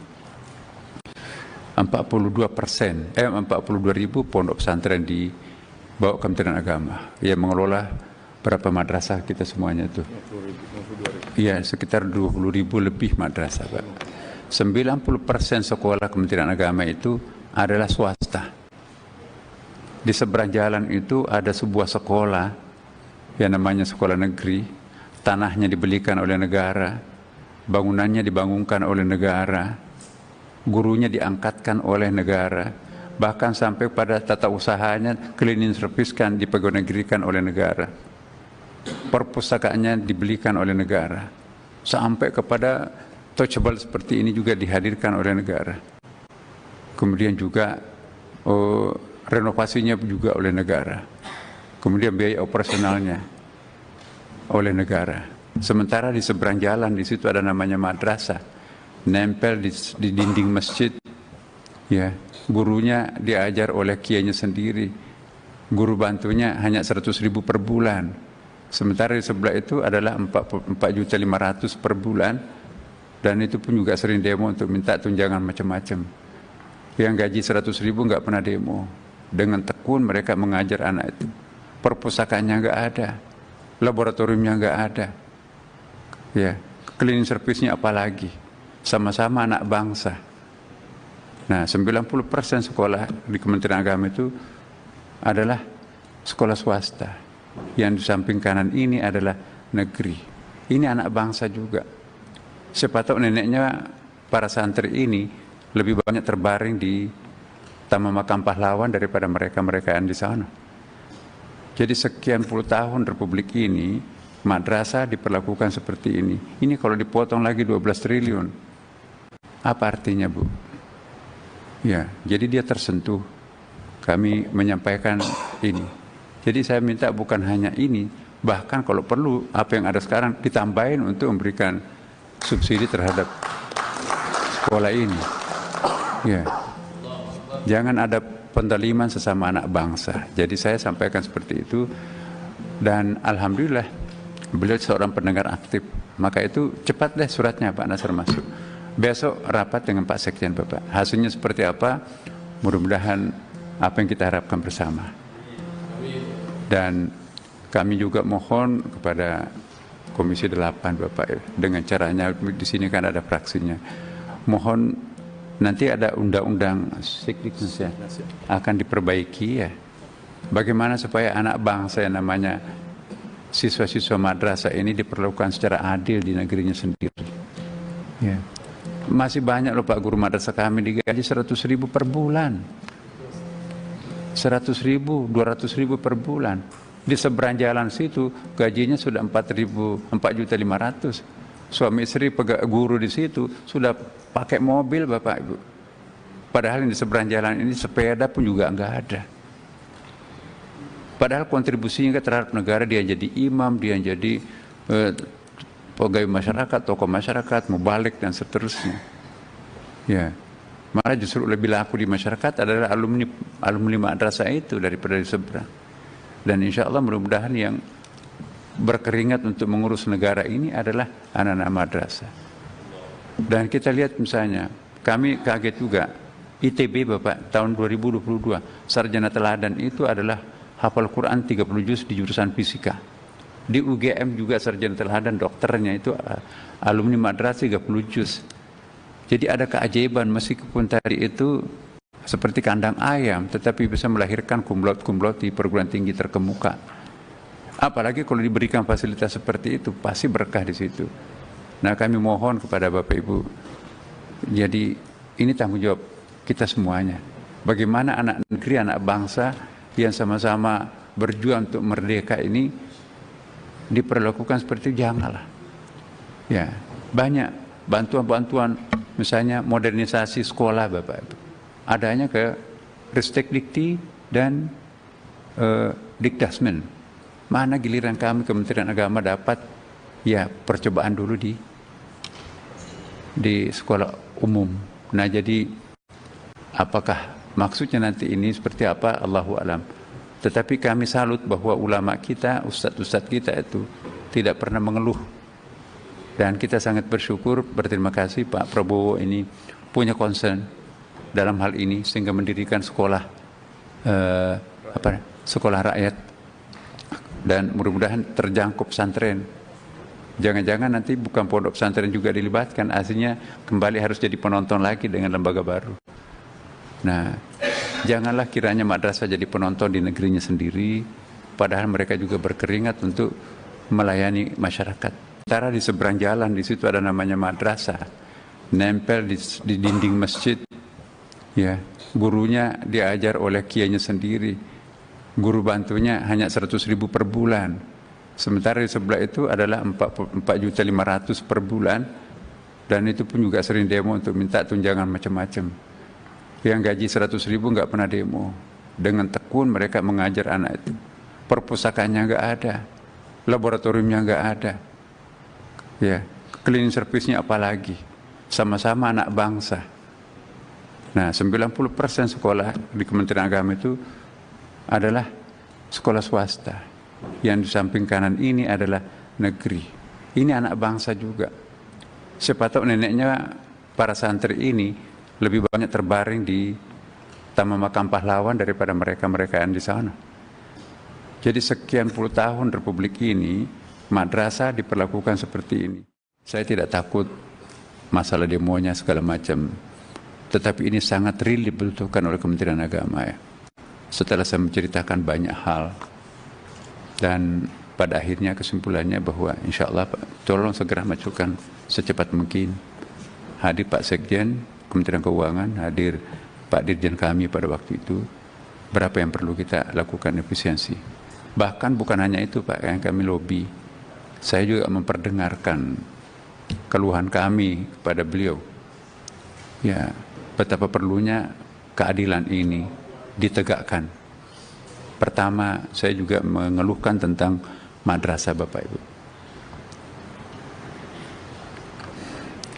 42.000 pondok pesantren di bawah Kementerian Agama yang mengelola berapa madrasah kita semuanya itu. Iya, sekitar 20.000 lebih madrasah, Pak. 90% sekolah Kementerian Agama itu adalah swasta. Di seberang jalan itu ada sebuah sekolah yang namanya sekolah negeri, tanahnya dibelikan oleh negara, bangunannya dibangunkan oleh negara, gurunya diangkatkan oleh negara, bahkan sampai pada tata usahanya cleaning service kan dipegawai-negerikan oleh negara, perpustakaannya dibelikan oleh negara, sampai kepada touchable seperti ini juga dihadirkan oleh negara. Kemudian juga renovasinya juga oleh negara, kemudian biaya operasionalnya oleh negara. Sementara di seberang jalan, di situ ada namanya madrasah, nempel di dinding masjid, ya, gurunya diajar oleh kiainya sendiri, guru bantunya hanya 100.000 per bulan. Sementara di sebelah itu adalah 4.500.000 per bulan, dan itu pun juga sering demo untuk minta tunjangan macam-macam. Yang gaji 100.000 nggak pernah demo. Dengan tekun mereka mengajar anak itu. Perpustakaannya nggak ada, laboratoriumnya nggak ada, ya, cleaning service-nya apalagi. Sama-sama anak bangsa. Nah, 90% sekolah di Kementerian Agama itu adalah sekolah swasta. Yang di samping kanan ini adalah negeri. Ini anak bangsa juga. Siapa tahu neneknya para santri ini lebih banyak terbaring di Taman Makam Pahlawan daripada mereka-mereka yang di sana. Jadi sekian puluh tahun Republik ini, madrasah diperlakukan seperti ini. Ini kalau dipotong lagi 12 triliun, apa artinya, Bu? Ya, jadi dia tersentuh. Kami menyampaikan ini. Jadi saya minta bukan hanya ini, bahkan kalau perlu apa yang ada sekarang ditambahin untuk memberikan subsidi terhadap sekolah ini. Ya. Jangan ada pendaliman sesama anak bangsa. Jadi saya sampaikan seperti itu, dan alhamdulillah beliau seorang pendengar aktif. Maka itu cepat deh suratnya Pak Nasir masuk. Besok rapat dengan Pak Sekjen Bapak. Hasilnya seperti apa? Mudah-mudahan apa yang kita harapkan bersama. Dan kami juga mohon kepada Komisi 8 Bapak, dengan caranya di sini kan ada fraksinya. Mohon Nanti ada undang-undang Sekdiknas ya, akan diperbaiki ya. Bagaimana supaya anak bangsa yang namanya siswa-siswa madrasah ini diperlakukan secara adil di negerinya sendiri. Ya. Masih banyak loh Pak guru madrasah kami digaji 100.000 per bulan. 100.000, 200.000 per bulan. Di seberang jalan situ gajinya sudah 4.500.000. Suami istri guru di situ sudah pakai mobil Bapak Ibu. Padahal di seberang jalan ini sepeda pun juga enggak ada. Padahal kontribusinya terhadap negara, dia jadi imam, dia jadi pegawai masyarakat, tokoh masyarakat, mubalik dan seterusnya. Ya, malah justru lebih laku di masyarakat adalah alumni madrasah itu daripada di seberang. Dan insya Allah mudah-mudahan yang berkeringat untuk mengurus negara ini adalah anak-anak madrasah. Dan kita lihat misalnya, kami kaget juga, ITB Bapak tahun 2022, sarjana teladan itu adalah hafal Quran 30 juz di jurusan fisika. Di UGM juga sarjana teladan dokternya itu alumni madrasah 30 juz. Jadi ada keajaiban meskipun tadi itu seperti kandang ayam, tetapi bisa melahirkan kumlot-kumlot di perguruan tinggi terkemuka. Apalagi kalau diberikan fasilitas seperti itu, pasti berkah di situ. Nah, kami mohon kepada Bapak Ibu, jadi ini tanggung jawab kita semuanya. Bagaimana anak negeri, anak bangsa yang sama-sama berjuang untuk merdeka ini diperlakukan seperti itu, janganlah. Ya, banyak bantuan-bantuan, misalnya modernisasi sekolah Bapak Ibu. Adanya ke Ristek Dikti dan Dikdasmen. Mana giliran kami Kementerian Agama dapat ya percobaan dulu di sekolah umum. Nah, jadi apakah maksudnya nanti ini seperti apa, Allahu alam. Tetapi kami salut bahwa ulama kita, ustadz-ustadz kita itu tidak pernah mengeluh. Dan kita sangat bersyukur, berterima kasih Pak Prabowo ini punya concern dalam hal ini sehingga mendirikan sekolah sekolah rakyat, dan mudah-mudahan terjangkau pesantren. Jangan-jangan nanti bukan pondok pesantren juga dilibatkan, aslinya kembali harus jadi penonton lagi dengan lembaga baru. Nah, janganlah kiranya madrasah jadi penonton di negerinya sendiri, padahal mereka juga berkeringat untuk melayani masyarakat. Sementara di seberang jalan di situ ada namanya madrasah, nempel di dinding masjid. Ya, gurunya diajar oleh kiainya sendiri. Guru bantunya hanya 100.000 per bulan. Sementara di sebelah itu adalah 4.500.000 per bulan, dan itu pun juga sering demo untuk minta tunjangan macam-macam. Yang gaji 100.000 nggak pernah demo. Dengan tekun mereka mengajar anak itu. Perpustakaannya nggak ada, laboratoriumnya nggak ada. Ya, cleaning service-nya apalagi. Sama-sama anak bangsa. Nah, 90% sekolah di Kementerian Agama itu adalah sekolah swasta. Yang di samping kanan ini adalah negeri. Ini anak bangsa juga. Siapa tahu neneknya para santri ini lebih banyak terbaring di Taman Makam Pahlawan daripada mereka-mereka yang di sana. Jadi sekian puluh tahun Republik ini, madrasah diperlakukan seperti ini. Saya tidak takut masalah demonya segala macam. Tetapi ini sangat real dibutuhkan oleh Kementerian Agama ya. Setelah saya menceritakan banyak hal, dan pada akhirnya kesimpulannya bahwa insya Allah tolong segera majukan secepat mungkin. Hadir Pak Sekjen Kementerian Keuangan, hadir Pak Dirjen kami pada waktu itu, berapa yang perlu kita lakukan efisiensi. Bahkan bukan hanya itu Pak yang kami lobby, saya juga memperdengarkan keluhan kami kepada beliau. Ya, betapa perlunya keadilan ini ditegakkan. Pertama, saya juga mengeluhkan tentang madrasah Bapak Ibu.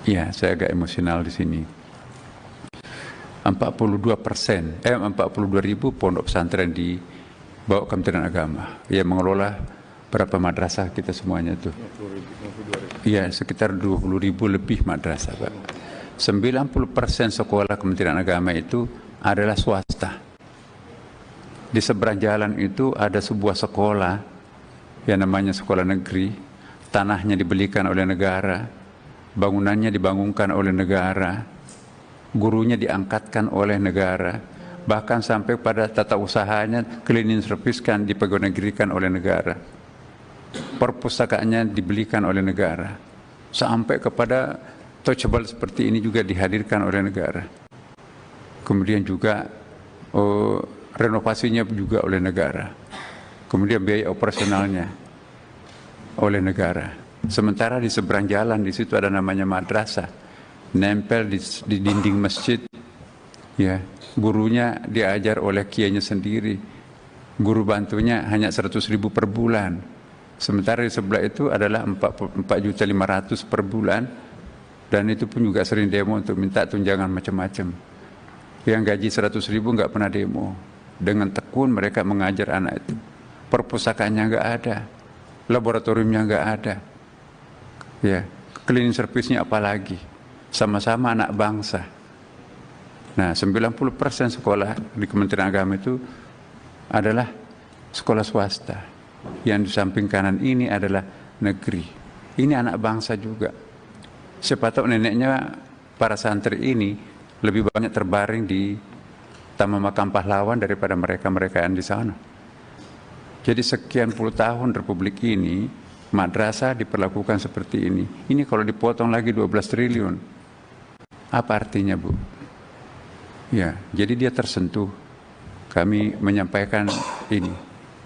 Ya, saya agak emosional di sini. 42.000 pondok pesantren di bawah Kementerian Agama yang mengelola berapa madrasah kita semuanya itu. Iya, sekitar 20.000 lebih madrasah, Pak. 90% sekolah Kementerian Agama itu adalah swasta. Di seberang jalan itu ada sebuah sekolah yang namanya sekolah negeri, tanahnya dibelikan oleh negara, bangunannya dibangunkan oleh negara, gurunya diangkatkan oleh negara, bahkan sampai pada tata usahanya cleaning service kan dipegawai negerikan oleh negara, perpustakaannya dibelikan oleh negara, sampai kepada touchable seperti ini juga dihadirkan oleh negara. Kemudian juga renovasinya juga oleh negara, kemudian biaya operasionalnya oleh negara. Sementara di seberang jalan di situ ada namanya madrasah, nempel di dinding masjid, ya, gurunya diajar oleh kiainya sendiri, guru bantunya hanya 100.000 per bulan. Sementara di sebelah itu adalah 4.500.000 per bulan, dan itu pun juga sering demo untuk minta tunjangan macam-macam. Yang gaji 100.000 nggak pernah demo. Dengan tekun mereka mengajar anak itu. Perpustakaannya nggak ada, laboratoriumnya nggak ada, ya, cleaning service-nya apalagi. Sama-sama anak bangsa. Nah, 90% sekolah di Kementerian Agama itu adalah sekolah swasta. Yang di samping kanan ini adalah negeri. Ini anak bangsa juga. Siapa tahu neneknya para santri ini lebih banyak terbaring di Taman Makam Pahlawan daripada mereka-mereka yang di sana. Jadi sekian puluh tahun Republik ini, madrasah diperlakukan seperti ini. Ini kalau dipotong lagi 12 triliun. Apa artinya, Bu? Ya, jadi dia tersentuh. Kami menyampaikan ini.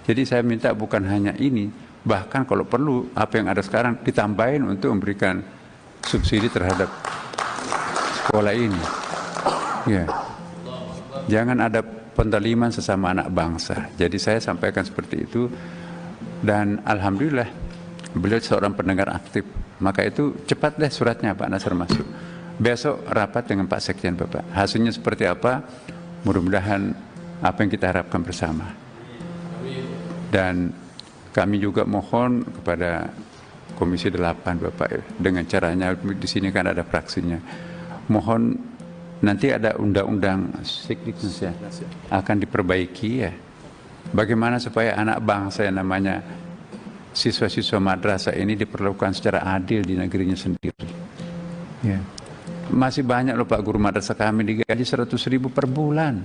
Jadi saya minta bukan hanya ini, bahkan kalau perlu apa yang ada sekarang ditambahin untuk memberikan subsidi terhadap sekolah ini. Ya. Jangan ada pendaliman sesama anak bangsa. Jadi saya sampaikan seperti itu, dan alhamdulillah beliau seorang pendengar aktif. Maka itu cepat deh suratnya Pak Nasr masuk. Besok rapat dengan Pak Sekjen Bapak. Hasilnya seperti apa? Mudah-mudahan apa yang kita harapkan bersama. Dan kami juga mohon kepada Komisi 8 Bapak, dengan caranya di sini kan ada fraksinya. Mohon nanti ada undang-undang ya, akan diperbaiki ya. Bagaimana supaya anak bangsa yang namanya siswa-siswa madrasah ini diperlakukan secara adil di negerinya sendiri. Ya. Masih banyak loh Pak guru madrasah kami digaji 100.000 per bulan.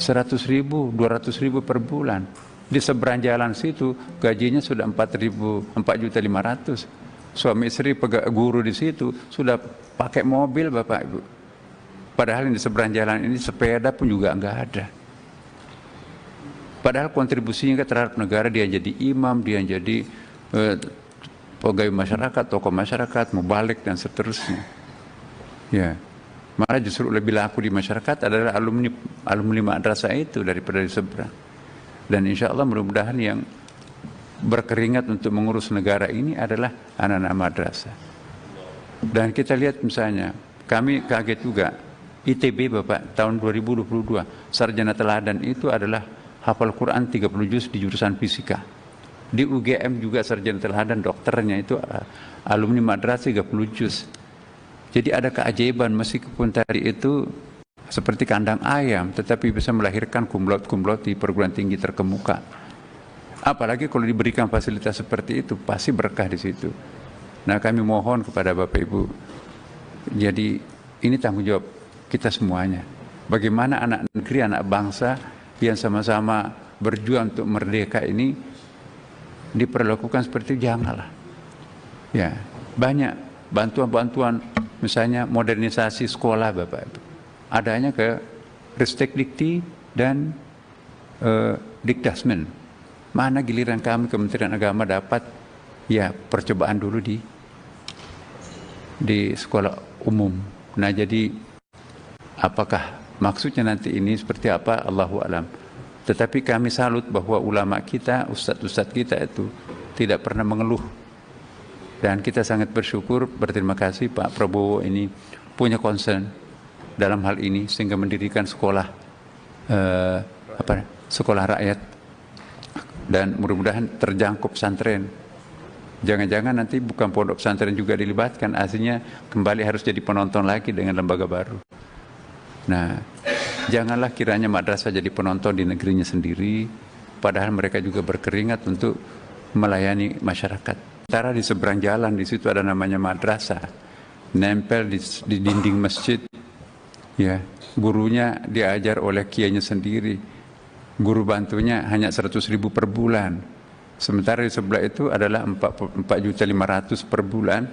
100.000, 200.000 per bulan. Di seberang jalan situ gajinya sudah 4.500.000. Suami istri guru di situ sudah pakai mobil Bapak Ibu. Padahal di seberang jalan ini sepeda pun juga enggak ada. Padahal kontribusinya terhadap negara, dia jadi imam, dia jadi pegawai masyarakat, tokoh masyarakat, mubalik dan seterusnya. Ya. Malah justru lebih laku di masyarakat adalah alumni madrasah itu daripada di seberang. Dan insya Allah mudah-mudahan yang berkeringat untuk mengurus negara ini adalah anak-anak madrasah. Dan kita lihat misalnya, kami kaget juga, ITB Bapak tahun 2022, sarjana teladan itu adalah hafal Quran 30 juz di jurusan fisika. Di UGM juga sarjana teladan dokternya itu alumni madrasah 30 juz. Jadi ada keajaiban, meskipun tadi itu seperti kandang ayam, tetapi bisa melahirkan kumlot-kumlot di perguruan tinggi terkemuka. Apalagi kalau diberikan fasilitas seperti itu, pasti berkah di situ. Nah, kami mohon kepada Bapak Ibu, jadi ini tanggung jawab kita semuanya. Bagaimana anak negeri, anak bangsa yang sama-sama berjuang untuk merdeka ini diperlakukan seperti itu, janganlah. Ya, banyak bantuan-bantuan, misalnya modernisasi sekolah Bapak Ibu. Adanya ke Ristek Dikti dan Dikdasmen. Mana giliran kami Kementerian Agama dapat ya percobaan dulu di sekolah umum. Nah, jadi apakah maksudnya nanti ini seperti apa, Allahu a'lam. Tetapi kami salut bahwa ulama kita, ustadz-ustadz kita itu tidak pernah mengeluh. Dan kita sangat bersyukur, berterima kasih Pak Prabowo ini punya concern dalam hal ini sehingga mendirikan sekolah sekolah rakyat, dan mudah-mudahan terjangkau pesantren. Jangan-jangan nanti bukan pondok pesantren juga dilibatkan, aslinya kembali harus jadi penonton lagi dengan lembaga baru. Nah, janganlah kiranya madrasah jadi penonton di negerinya sendiri, padahal mereka juga berkeringat untuk melayani masyarakat. Sementara di seberang jalan di situ ada namanya madrasah, nempel di dinding masjid. Ya, gurunya diajar oleh kiainya sendiri, guru bantunya hanya 100.000 per bulan. Sementara di sebelah itu adalah 4.500.000 per bulan,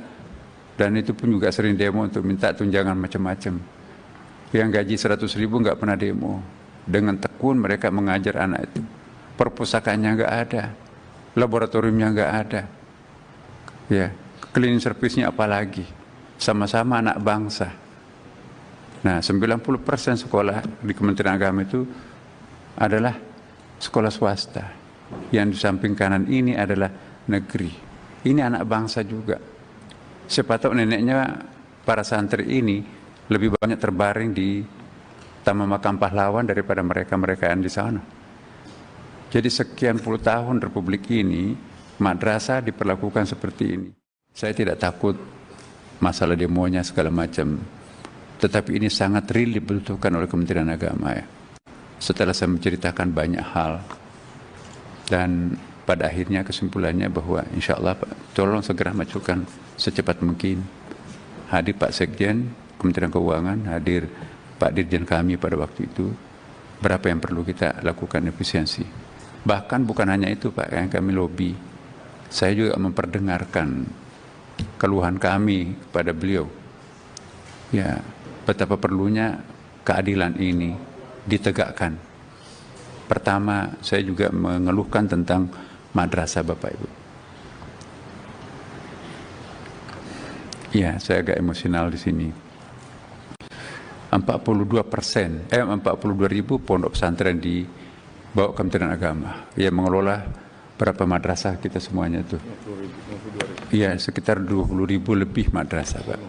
dan itu pun juga sering demo untuk minta tunjangan macam-macam. Yang gaji 100.000 nggak pernah demo. Dengan tekun mereka mengajar anak itu. Perpustakaannya nggak ada, laboratoriumnya nggak ada, ya, cleaning service-nya apalagi. Sama-sama anak bangsa. Nah, 90% sekolah di Kementerian Agama itu adalah sekolah swasta. Yang di samping kanan ini adalah negeri. Ini anak bangsa juga. Siapa tahu neneknya para santri ini lebih banyak terbaring di Taman Makam Pahlawan daripada mereka-mereka yang di sana. Jadi sekian puluh tahun Republik ini, madrasah diperlakukan seperti ini. Saya tidak takut masalah demonya segala macam. Tetapi ini sangat real dibutuhkan oleh Kementerian Agama, ya. Setelah saya menceritakan banyak hal, dan pada akhirnya kesimpulannya bahwa insya Allah Pak, tolong segera majukan secepat mungkin. Hadir Pak Sekjen Kementerian Keuangan, hadir Pak Dirjen kami pada waktu itu, berapa yang perlu kita lakukan efisiensi. Bahkan bukan hanya itu Pak, yang kami lobby, saya juga memperdengarkan keluhan kami kepada beliau. Ya, betapa perlunya keadilan ini ditegakkan. Pertama, saya juga mengeluhkan tentang madrasah Bapak Ibu. Ya, saya agak emosional di sini. 42.000 pondok pesantren di bawah Kementerian Agama yang mengelola berapa madrasah kita semuanya itu. Iya, sekitar 20.000 lebih madrasah, Pak.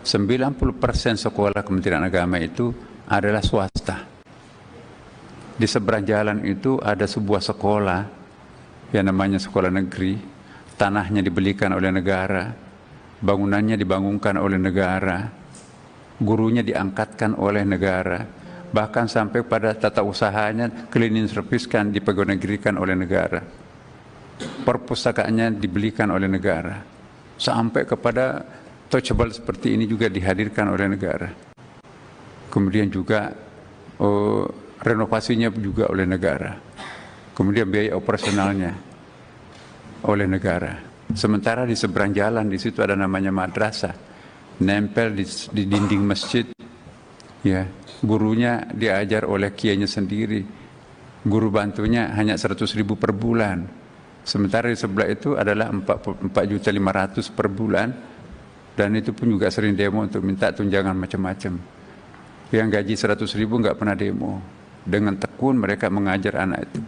90% sekolah Kementerian Agama itu adalah swasta. Di seberang jalan itu ada sebuah sekolah yang namanya sekolah negeri, tanahnya dibelikan oleh negara, bangunannya dibangunkan oleh negara, gurunya diangkatkan oleh negara, bahkan sampai pada tata usahanya cleaning service kan dipegawai-negerikan oleh negara, perpustakaannya dibelikan oleh negara, sampai kepada touchable seperti ini juga dihadirkan oleh negara. Kemudian juga renovasinya juga oleh negara, kemudian biaya operasionalnya oleh negara. Sementara di seberang jalan di situ ada namanya madrasah, nempel di dinding masjid, ya, gurunya diajar oleh kiainya sendiri, guru bantunya hanya 100.000 per bulan. Sementara di sebelah itu adalah 4.500.000 per bulan, dan itu pun juga sering demo untuk minta tunjangan macam-macam. Yang gaji 100.000 nggak pernah demo. Dengan tekun mereka mengajar anak itu.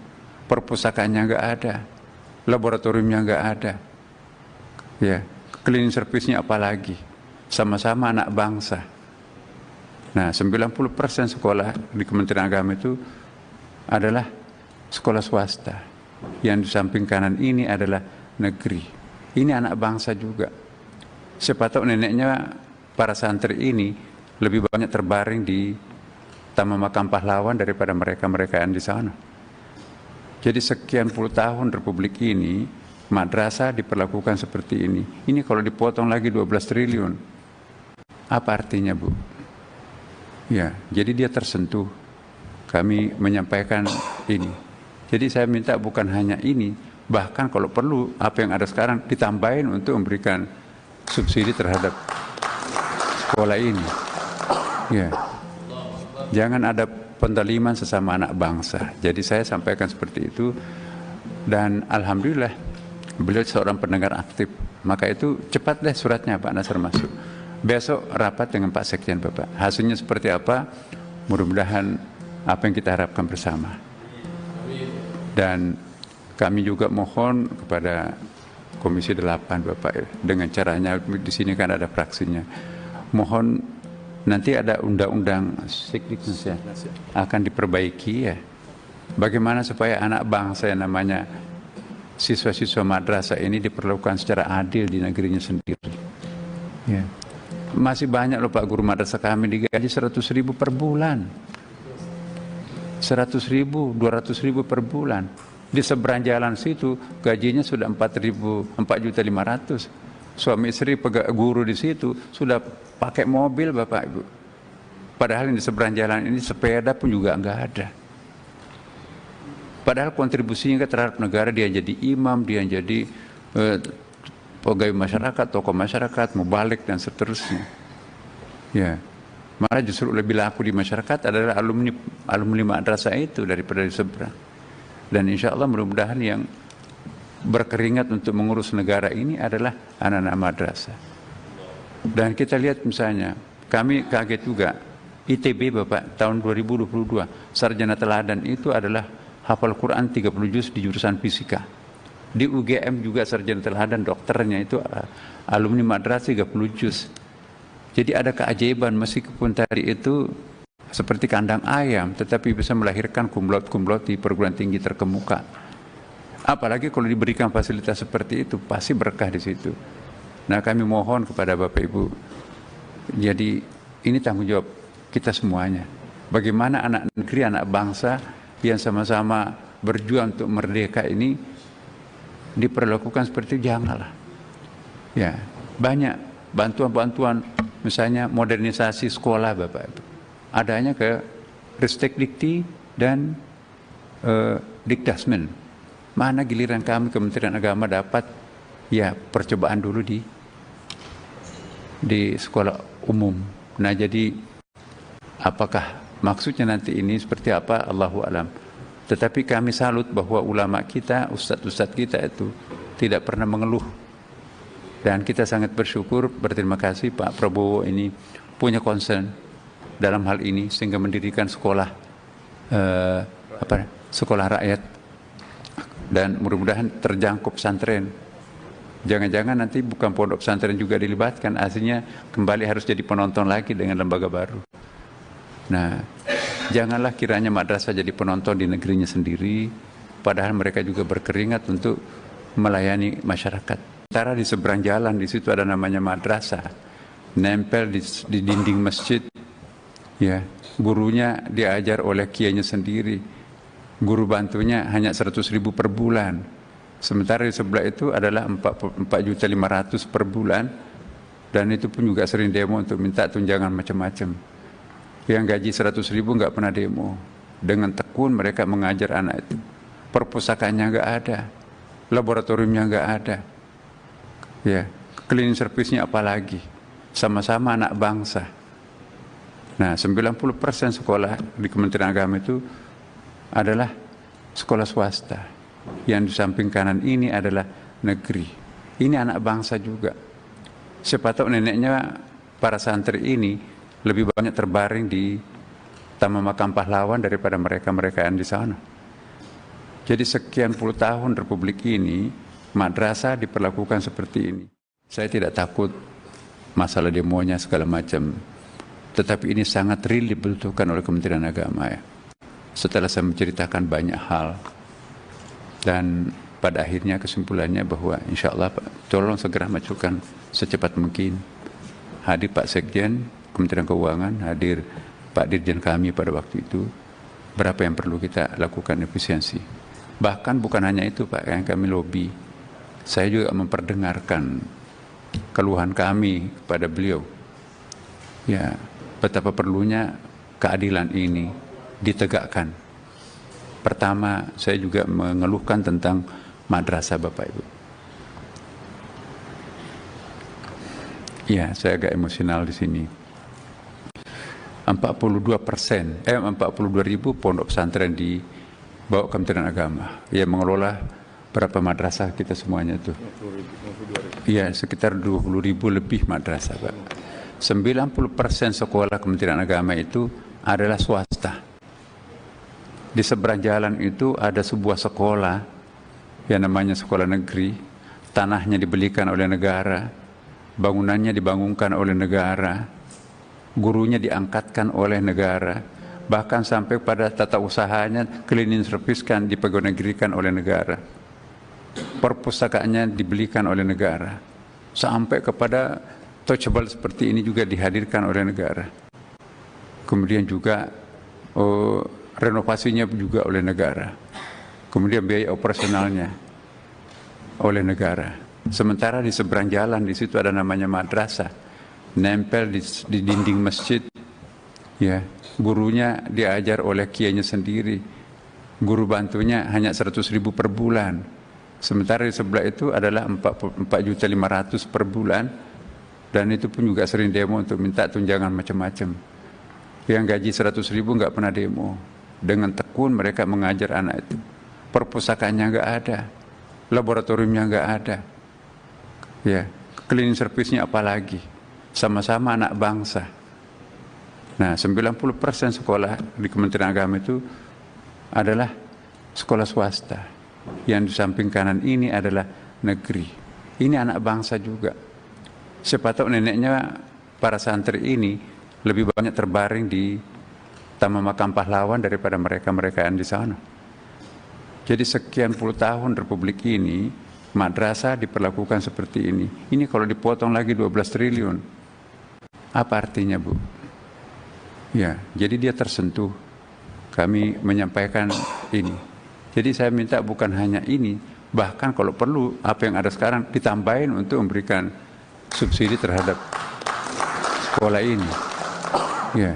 Perpustakaannya nggak ada, laboratoriumnya nggak ada, ya, cleaning service-nya apalagi. Sama-sama anak bangsa. Nah, 90% sekolah di Kementerian Agama itu adalah sekolah swasta. Yang di samping kanan ini adalah negeri. Ini anak bangsa juga. Siapa tahu neneknya para santri ini lebih banyak terbaring di Taman Makam Pahlawan daripada mereka-mereka yang di sana. Jadi sekian puluh tahun Republik ini, madrasah diperlakukan seperti ini. Ini kalau dipotong lagi 12 triliun, apa artinya, Bu? Ya, jadi dia tersentuh. Kami menyampaikan ini. Jadi saya minta bukan hanya ini, bahkan kalau perlu apa yang ada sekarang ditambahin untuk memberikan subsidi terhadap sekolah ini. Ya. Jangan ada pendaliman sesama anak bangsa. Jadi saya sampaikan seperti itu, dan alhamdulillah beliau seorang pendengar aktif. Maka itu cepat deh suratnya Pak Nasir masuk. Besok rapat dengan Pak Sekjen Bapak. Hasilnya seperti apa? Mudah-mudahan apa yang kita harapkan bersama. Dan kami juga mohon kepada Komisi 8 Bapak, dengan caranya di sini kan ada fraksinya. Mohon nanti ada undang-undang Sekdiknas akan diperbaiki, ya. Bagaimana supaya anak bangsa yang namanya siswa-siswa madrasah ini diperlakukan secara adil di negerinya sendiri. Ya. Masih banyak loh Pak guru madrasah kami digaji 100.000 per bulan. 100.000, 200.000 per bulan. Di seberang jalan situ gajinya sudah 4.500.000. suami istri guru di situ sudah pakai mobil Bapak Ibu. Padahal di seberang jalan ini sepeda pun juga nggak ada. Padahal kontribusinya terhadap negara, dia jadi imam, dia jadi pegawai masyarakat, tokoh masyarakat, mubalik dan seterusnya. Ya, malah justru lebih laku di masyarakat adalah alumni madrasah itu daripada di seberang. Dan insya Allah mudah-mudahan yang berkeringat untuk mengurus negara ini adalah anak-anak madrasah. Dan kita lihat misalnya, kami kaget juga, ITB Bapak tahun 2022, sarjana teladan itu adalah hafal Quran 30 juz di jurusan fisika. Di UGM juga sarjana teladan dokternya itu alumni madrasah 30 juz. Jadi ada keajaiban meskipun tadi itu seperti kandang ayam, tetapi bisa melahirkan kumlot-kumlot di perguruan tinggi terkemuka. Apalagi kalau diberikan fasilitas seperti itu, pasti berkah di situ. Nah, kami mohon kepada Bapak Ibu, jadi ini tanggung jawab kita semuanya. Bagaimana anak negeri, anak bangsa yang sama-sama berjuang untuk merdeka ini diperlakukan seperti itu, janganlah. Ya, banyak bantuan-bantuan, misalnya modernisasi sekolah Bapak Ibu. Adanya ke Ristek Dikti dan Dikdasmen. Mana giliran kami Kementerian Agama dapat ya percobaan dulu di sekolah umum. Nah, jadi apakah maksudnya nanti ini seperti apa, Allahu alam. Tetapi kami salut bahwa ulama kita, ustadz-ustadz kita itu tidak pernah mengeluh. Dan kita sangat bersyukur, berterima kasih Pak Prabowo ini punya concern dalam hal ini sehingga mendirikan sekolah sekolah rakyat, dan mudah-mudahan terjangkau pesantren. Jangan-jangan nanti bukan pondok pesantren juga dilibatkan, aslinya kembali harus jadi penonton lagi dengan lembaga baru. Nah, janganlah kiranya madrasah jadi penonton di negerinya sendiri, padahal mereka juga berkeringat untuk melayani masyarakat. Sementara di seberang jalan di situ ada namanya madrasah, nempel di dinding masjid. Ya, gurunya diajar oleh kiainya sendiri, guru bantunya hanya 100.000 per bulan. Sementara di sebelah itu adalah 4.500.000 per bulan, dan itu pun juga sering demo untuk minta tunjangan macam-macam. Yang gaji 100.000 nggak pernah demo. Dengan tekun mereka mengajar anak itu. Perpustakaannya nggak ada, laboratoriumnya nggak ada. Ya, cleaning service-nya apalagi. Sama-sama anak bangsa. Nah, 90% sekolah di Kementerian Agama itu adalah sekolah swasta. Yang di samping kanan ini adalah negeri. Ini anak bangsa juga. Siapa tahu neneknya para santri ini lebih banyak terbaring di Taman Makam Pahlawan daripada mereka-mereka yang di sana. Jadi sekian puluh tahun Republik ini, madrasah diperlakukan seperti ini. Saya tidak takut masalah demonya segala macam, tetapi ini sangat real dibutuhkan oleh Kementerian Agama ya. Setelah saya menceritakan banyak hal, dan pada akhirnya kesimpulannya bahwa insya Allah Pak, tolong segera majukan secepat mungkin. Hadir Pak Sekjen Kementerian Keuangan, hadir Pak Dirjen kami pada waktu itu, berapa yang perlu kita lakukan efisiensi. Bahkan bukan hanya itu Pak yang kami lobby, saya juga memperdengarkan keluhan kami kepada beliau. Ya, betapa perlunya keadilan ini ditegakkan. Pertama, saya juga mengeluhkan tentang madrasah Bapak Ibu. Ya, saya agak emosional di sini. 42% ribu pondok pesantren di bawah Kementerian Agama yang mengelola berapa madrasah kita semuanya itu. Iya, sekitar 20.000 lebih madrasah, Pak. 90% sekolah Kementerian Agama itu adalah swasta. Di seberang jalan itu ada sebuah sekolah yang namanya sekolah negeri, tanahnya dibelikan oleh negara, bangunannya dibangunkan oleh negara, gurunya diangkatkan oleh negara, bahkan sampai pada tata usahanya cleaning service kan dipegawai-negerikan oleh negara, perpustakaannya dibelikan oleh negara, sampai kepada touchable seperti ini juga dihadirkan oleh negara. Kemudian juga renovasinya juga oleh negara, kemudian biaya operasionalnya oleh negara. Sementara di seberang jalan di situ ada namanya madrasah, nempel di dinding masjid. Ya, gurunya diajar oleh kiainya sendiri. Guru bantunya hanya 100.000 per bulan. Sementara di sebelah itu adalah 4.500.000 per bulan. Dan itu pun juga sering demo untuk minta tunjangan macam-macam. Yang gaji 100.000 nggak pernah demo. Dengan tekun mereka mengajar anak itu. Perpustakaannya nggak ada, laboratoriumnya nggak ada. Ya, cleaning service-nya apalagi. Sama-sama anak bangsa. Nah, 90% sekolah di Kementerian Agama itu adalah sekolah swasta. Yang di samping kanan ini adalah negeri. Ini anak bangsa juga. Siapa tahu neneknya para santri ini lebih banyak terbaring di Taman Makam Pahlawan daripada mereka-mereka yang di sana. Jadi sekian puluh tahun Republik ini, madrasah diperlakukan seperti ini. Ini kalau dipotong lagi 12 triliun, apa artinya, Bu? Ya, jadi dia tersentuh. Kami menyampaikan ini. Jadi saya minta bukan hanya ini, bahkan kalau perlu apa yang ada sekarang ditambahin untuk memberikan subsidi terhadap sekolah ini. Ya,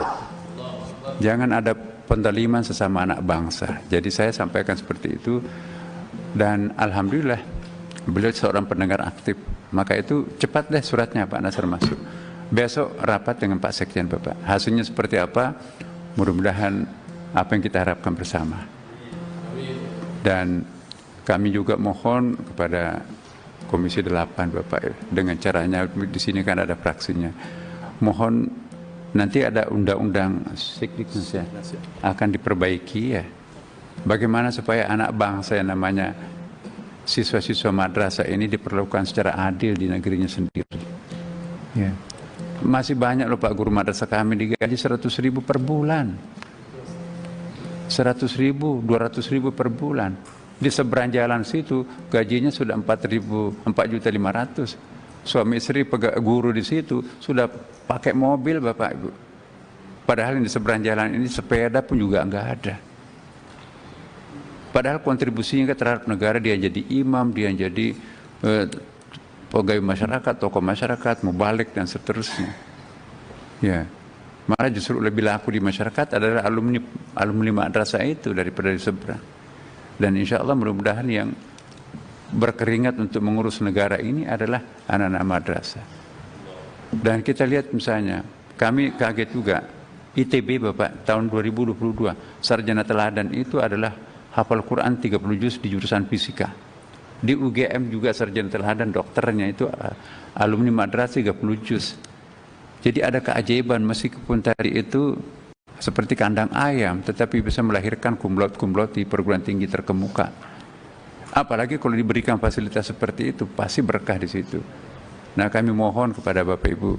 jangan ada pendaliman sesama anak bangsa. Jadi saya sampaikan seperti itu, dan alhamdulillah beliau seorang pendengar aktif. Maka itu cepat deh suratnya Pak Nasr masuk. Besok rapat dengan Pak Sekjen Bapak. Hasilnya seperti apa? Mudah-mudahan apa yang kita harapkan bersama. Dan kami juga mohon kepada Komisi 8 Bapak, dengan caranya di sini kan ada fraksinya. Mohon nanti ada undang-undang Sikdiknas akan diperbaiki ya. Bagaimana supaya anak bangsa yang namanya siswa-siswa madrasah ini diperlakukan secara adil di negerinya sendiri. Ya. Masih banyak loh Pak guru madrasah kami digaji 100.000 per bulan. 100.000, 200.000 per bulan. Di seberang jalan situ gajinya sudah 4.500.000. Suami istri guru di situ sudah pakai mobil Bapak Ibu. Padahal di seberang jalan ini sepeda pun juga enggak ada. Padahal kontribusinya terhadap negara, dia jadi imam, dia jadi pegawai masyarakat, tokoh masyarakat, mubalik dan seterusnya. Ya, malah justru lebih laku di masyarakat adalah alumni madrasah itu daripada di seberang. Dan insya Allah mudah-mudahan yang berkeringat untuk mengurus negara ini adalah anak-anak madrasah. Dan kita lihat misalnya, kami kaget juga, ITB Bapak tahun 2022 sarjana teladan itu adalah hafal Quran 30 juz di jurusan fisika. Di UGM juga sarjana teladan dokternya itu alumni madrasah 30 juz. Jadi ada keajaiban meskipun tadi itu seperti kandang ayam tetapi bisa melahirkan kumlot-kumlot di perguruan tinggi terkemuka. Apalagi kalau diberikan fasilitas seperti itu pasti berkah di situ. Nah, kami mohon kepada Bapak Ibu.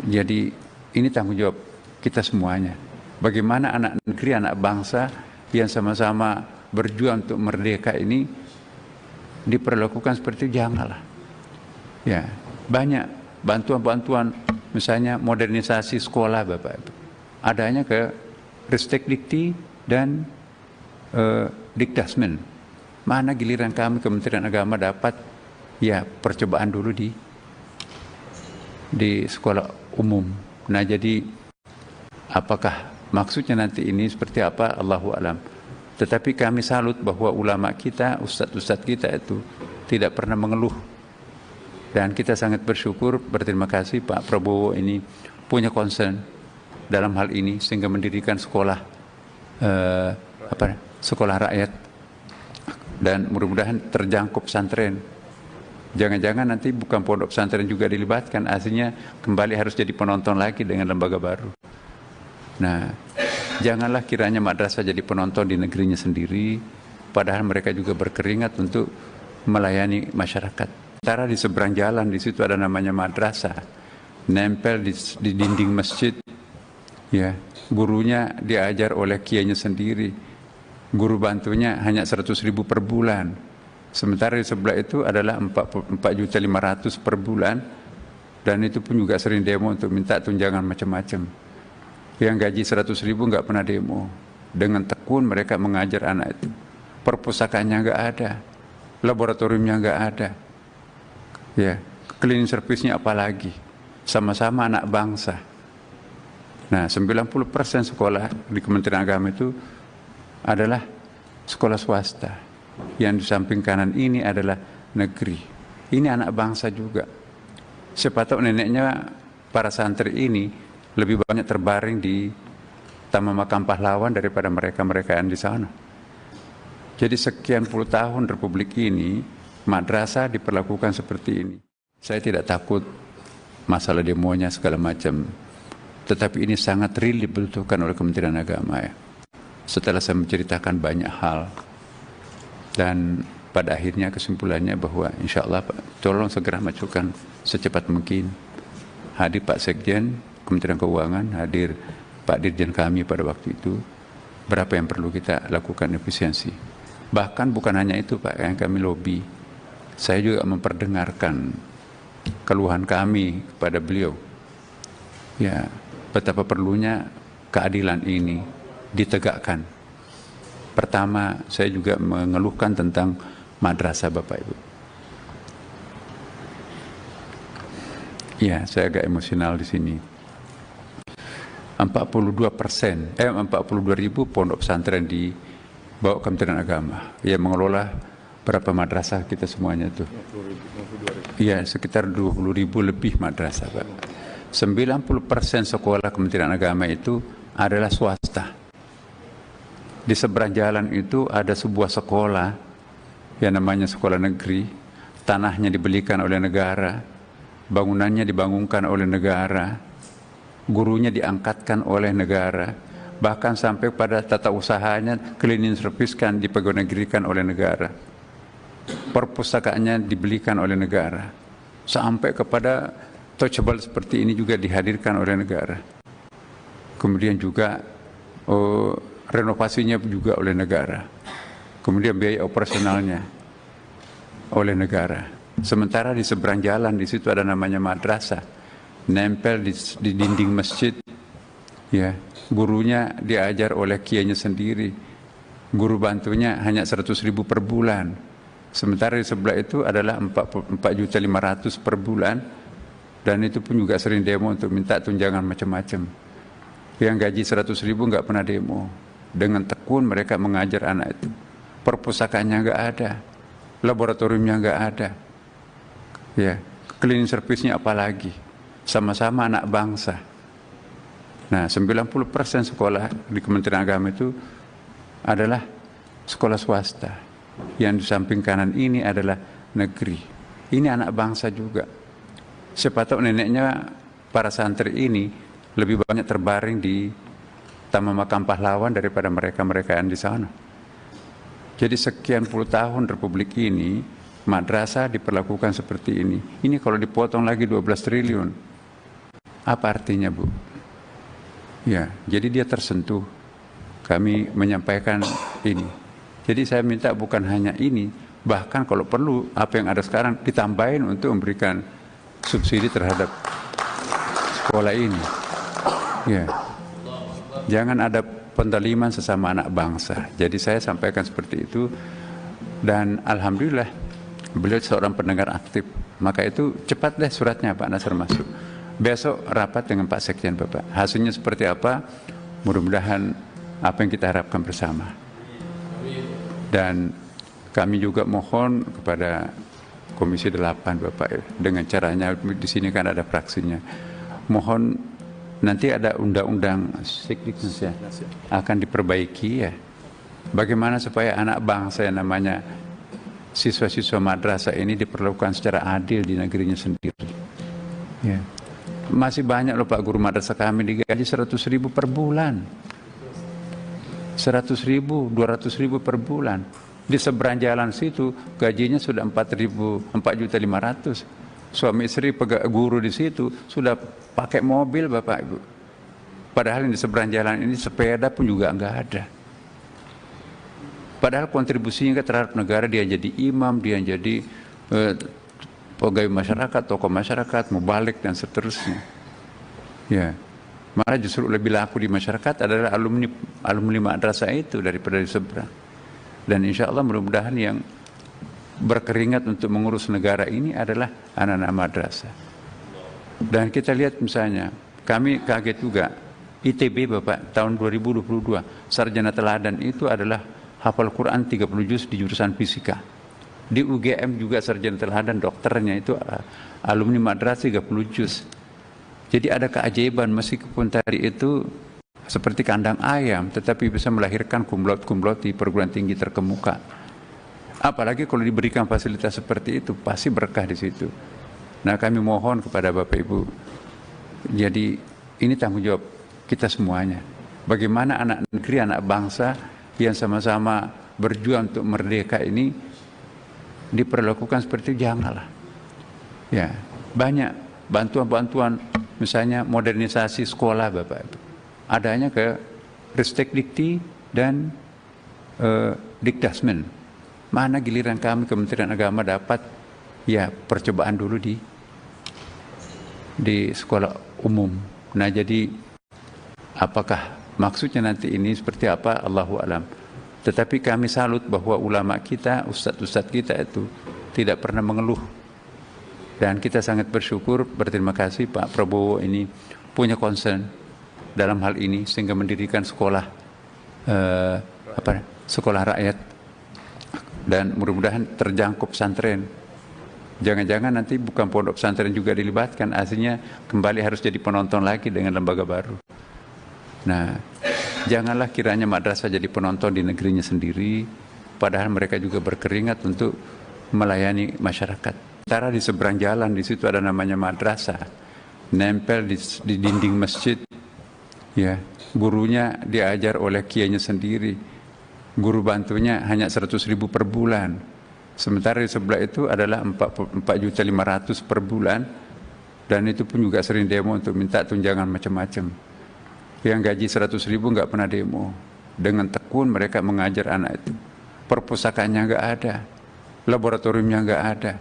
Jadi ini tanggung jawab kita semuanya. Bagaimana anak negeri, anak bangsa yang sama-sama berjuang untuk merdeka ini diperlakukan seperti itu, janganlah. Ya, banyak bantuan-bantuan, misalnya modernisasi sekolah Bapak Ibu. Adanya ke Ristekdikti dan Dikdasmen. Mana giliran kami Kementerian Agama dapat ya percobaan dulu di sekolah umum. Nah, jadi apakah maksudnya nanti ini seperti apa, Allahu a'lam. Tetapi kami salut bahwa ulama kita, ustadz-ustadz kita itu tidak pernah mengeluh. Dan kita sangat bersyukur, berterima kasih Pak Prabowo ini punya concern dalam hal ini sehingga mendirikan sekolah sekolah rakyat, dan mudah-mudahan terjangkau pesantren. Jangan-jangan nanti bukan pondok pesantren juga dilibatkan, aslinya kembali harus jadi penonton lagi dengan lembaga baru. Nah, janganlah kiranya madrasah jadi penonton di negerinya sendiri, padahal mereka juga berkeringat untuk melayani masyarakat. Sementara di seberang jalan di situ ada namanya madrasah, nempel di dinding masjid. Ya, gurunya diajar oleh kiainya sendiri. Guru bantunya hanya 100.000 per bulan. Sementara di sebelah itu adalah 4.500.000 per bulan, dan itu pun juga sering demo untuk minta tunjangan macam-macam. Yang gaji 100.000 nggak pernah demo. Dengan tekun mereka mengajar anak itu. Perpustakaannya nggak ada, laboratoriumnya nggak ada. Ya, cleaning service-nya apalagi, sama-sama anak bangsa. Nah, 90% sekolah di Kementerian Agama itu adalah sekolah swasta. Yang di samping kanan ini adalah negeri. Ini anak bangsa juga. Siapa tahu neneknya para santri ini lebih banyak terbaring di Taman Makam Pahlawan daripada mereka-mereka yang di sana. Jadi sekian puluh tahun Republik ini, madrasah diperlakukan seperti ini. Saya tidak takut masalah demonya segala macam. Tetapi ini sangat real dibutuhkan oleh Kementerian Agama ya. Setelah saya menceritakan banyak hal, dan pada akhirnya kesimpulannya bahwa insya Allah Pak, tolong segera majukan secepat mungkin. Hadir Pak Sekjen Kementerian Keuangan, hadir Pak Dirjen kami pada waktu itu, berapa yang perlu kita lakukan efisiensi. Bahkan bukan hanya itu Pak, yang kami lobby, saya juga memperdengarkan keluhan kami kepada beliau. Ya, betapa perlunya keadilan ini ditegakkan. Pertama, saya juga mengeluhkan tentang madrasah Bapak Ibu. Ya, saya agak emosional di sini. 42% ribu pondok pesantren di bawah Kementerian Agama yang mengelola berapa madrasah kita semuanya itu. Iya, sekitar 20.000 lebih madrasah Pak. 90% sekolah Kementerian Agama itu adalah swasta. Di seberang jalan itu ada sebuah sekolah yang namanya sekolah negeri, tanahnya dibelikan oleh negara, bangunannya dibangunkan oleh negara, gurunya diangkatkan oleh negara, bahkan sampai pada tata usahanya cleaning service kan dipegawai-negerikan oleh negara, perpustakaannya dibelikan oleh negara, sampai kepada touchable seperti ini juga dihadirkan oleh negara. Kemudian juga renovasinya juga oleh negara, kemudian biaya operasionalnya oleh negara. Sementara di seberang jalan di situ ada namanya madrasah, nempel di dinding masjid, ya, gurunya diajar oleh kiainya sendiri, guru bantunya hanya 100.000 per bulan. Sementara di sebelah itu adalah 4.500.000 per bulan, dan itu pun juga sering demo untuk minta tunjangan macam-macam. Yang gaji 100.000 nggak pernah demo. Dengan tekun mereka mengajar anak itu. Perpustakaannya nggak ada, laboratoriumnya nggak ada, ya, cleaning service-nya apalagi, sama-sama anak bangsa. Nah, 90% sekolah di Kementerian Agama itu adalah sekolah swasta. Yang di samping kanan ini adalah negeri. Ini anak bangsa juga. Siapa tahu neneknya para santri ini lebih banyak terbaring di Taman Makam Pahlawan daripada mereka-mereka yang di sana. Jadi sekian puluh tahun Republik ini, madrasah diperlakukan seperti ini. Ini kalau dipotong lagi 12 triliun, apa artinya Bu? Ya, jadi dia tersentuh. Kami menyampaikan ini. Jadi saya minta bukan hanya ini, bahkan kalau perlu apa yang ada sekarang ditambahin untuk memberikan subsidi terhadap sekolah ini. Ya, jangan ada pendaliman sesama anak bangsa. Jadi saya sampaikan seperti itu, dan alhamdulillah beliau seorang pendengar aktif. Maka itu cepat deh suratnya Pak Nasir masuk. Besok rapat dengan Pak Sekjen Bapak. Hasilnya seperti apa? Mudah-mudahan apa yang kita harapkan bersama. Dan kami juga mohon kepada Komisi 8 Bapak, dengan caranya di sini kan ada fraksinya. Mohon nanti ada undang-undang Sekdiknas ya, akan diperbaiki ya. Bagaimana supaya anak bangsa yang namanya siswa-siswa madrasah ini diperlakukan secara adil di negerinya sendiri. Ya. Masih banyak loh Pak guru madrasah kami digaji 100.000 per bulan. 100.000, 200.000 per bulan. Di seberang jalan situ gajinya sudah 4.500.000. Suami istri guru di situ sudah pakai mobil Bapak Ibu. Padahal di seberang jalan ini sepeda pun juga enggak ada. Padahal kontribusinya terhadap negara, dia jadi imam, dia jadi pegawai masyarakat, tokoh masyarakat, mubalik dan seterusnya. Ya. Malah justru lebih laku di masyarakat adalah alumni madrasah itu daripada di seberang. Dan insya Allah mudah-mudahan yang berkeringat untuk mengurus negara ini adalah anak-anak madrasah. Dan kita lihat misalnya, kami kaget juga, ITB Bapak tahun 2022, sarjana teladan itu adalah hafal Quran 30 juz di jurusan fisika. Di UGM juga sarjana teladan dokternya itu alumni madrasah 30 juz. Jadi ada keajaiban meskipun tadi itu seperti kandang ayam, tetapi bisa melahirkan kumlot-kumlot di perguruan tinggi terkemuka. Apalagi kalau diberikan fasilitas seperti itu, pasti berkah di situ. Nah, kami mohon kepada Bapak Ibu, jadi ini tanggung jawab kita semuanya. Bagaimana anak negeri, anak bangsa yang sama-sama berjuang untuk merdeka ini diperlakukan seperti itu, janganlah. Ya, banyak bantuan-bantuan, misalnya modernisasi sekolah Bapak Ibu. Adanya ke Ristek Dikti dan Dikdasmen. Mana giliran kami Kementerian Agama dapat ya percobaan dulu di sekolah umum. Nah, jadi apakah maksudnya nanti ini seperti apa, Allahu a'lam. Tetapi kami salut bahwa ulama kita, ustadz-ustadz kita itu tidak pernah mengeluh. Dan kita sangat bersyukur, berterima kasih Pak Prabowo ini punya concern dalam hal ini sehingga mendirikan sekolah sekolah rakyat, dan mudah-mudahan terjangkau pesantren. Jangan-jangan nanti bukan pondok pesantren juga dilibatkan, aslinya kembali harus jadi penonton lagi dengan lembaga baru. Nah, janganlah kiranya madrasah jadi penonton di negerinya sendiri, padahal mereka juga berkeringat untuk melayani masyarakat. Sementara di seberang jalan di situ ada namanya madrasah, nempel di dinding masjid, ya, gurunya diajar oleh kiainya sendiri, guru bantunya hanya 100.000 per bulan. Sementara di sebelah itu adalah 4.500.000 per bulan, dan itu pun juga sering demo untuk minta tunjangan macam-macam. Yang gaji 100.000 nggak pernah demo. Dengan tekun mereka mengajar anak itu. Perpustakaannya nggak ada, laboratoriumnya nggak ada,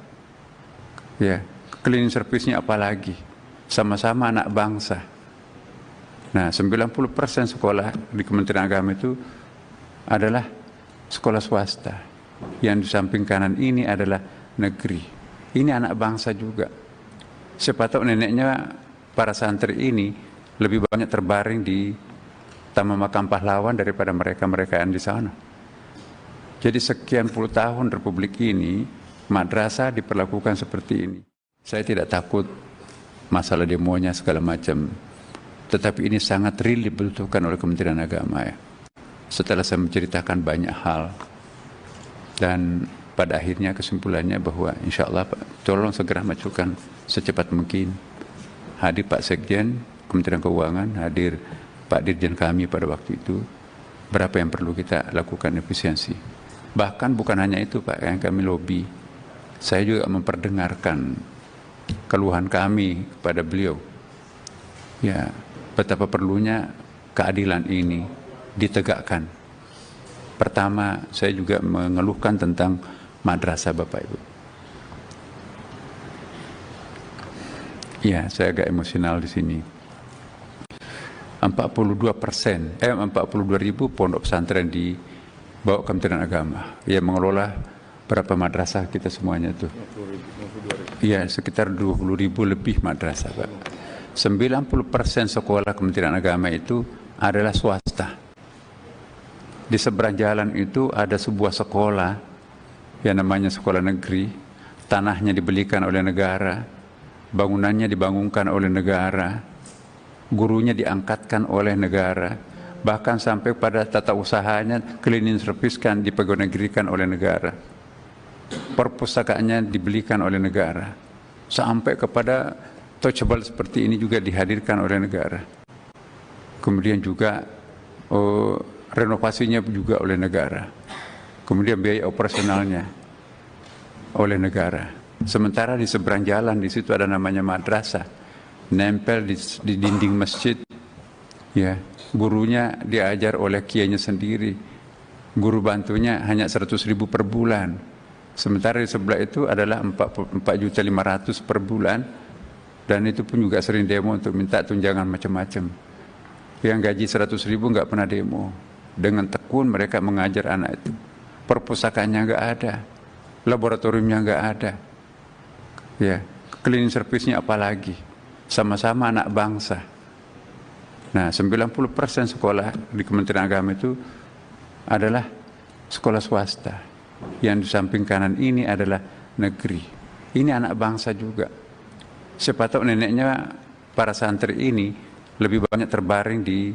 ya, cleaning service-nya apalagi. Sama-sama anak bangsa. Nah, 90% sekolah di Kementerian Agama itu adalah sekolah swasta. Yang di samping kanan ini adalah negeri. Ini anak bangsa juga. Siapa tahu neneknya para santri ini lebih banyak terbaring di Taman Makam Pahlawan daripada mereka-mereka yang di sana. Jadi sekian puluh tahun Republik ini, madrasah diperlakukan seperti ini. Saya tidak takut masalah demonya segala macam, tetapi ini sangat real dibutuhkan oleh Kementerian Agama, ya. Setelah saya menceritakan banyak hal, dan pada akhirnya kesimpulannya bahwa insya Allah Pak, tolong segera majukan secepat mungkin. Hadir Pak Sekjen Kementerian Keuangan, hadir Pak Dirjen kami pada waktu itu, berapa yang perlu kita lakukan efisiensi. Bahkan bukan hanya itu Pak, yang kami lobby, saya juga memperdengarkan keluhan kami kepada beliau, ya, betapa perlunya keadilan ini ditegakkan. Pertama, saya juga mengeluhkan tentang madrasah Bapak Ibu. Ya, saya agak emosional di sini. 42% 42.000 pondok pesantren di bawah Kementerian Agama yang mengelola berapa madrasah kita semuanya itu. Iya, sekitar 20.000 lebih madrasah, Pak. 90% sekolah Kementerian Agama itu adalah swasta. Di seberang jalan itu ada sebuah sekolah yang namanya sekolah negeri, tanahnya dibelikan oleh negara, bangunannya dibangunkan oleh negara, gurunya diangkatkan oleh negara, bahkan sampai pada tata usahanya cleaning service kan dipegawai-negerikan oleh negara, perpustakaannya dibelikan oleh negara, sampai kepada touchable seperti ini juga dihadirkan oleh negara. Kemudian juga renovasinya juga oleh negara, kemudian biaya operasionalnya oleh negara. Sementara di seberang jalan di situ ada namanya madrasah, nempel di dinding masjid, ya, gurunya diajar oleh kiainya sendiri, guru bantunya hanya 100.000 per bulan. Sementara di sebelah itu adalah 4.500.000 per bulan, dan itu pun juga sering demo untuk minta tunjangan macam-macam. Yang gaji 100.000 nggak pernah demo. Dengan tekun mereka mengajar anak itu. Perpustakaannya nggak ada, laboratoriumnya nggak ada, ya, cleaning service-nya apalagi, sama-sama anak bangsa. Nah, 90% sekolah di Kementerian Agama itu adalah sekolah swasta. Yang di samping kanan ini adalah negeri. Ini anak bangsa juga. Siapa tahu neneknya para santri ini lebih banyak terbaring di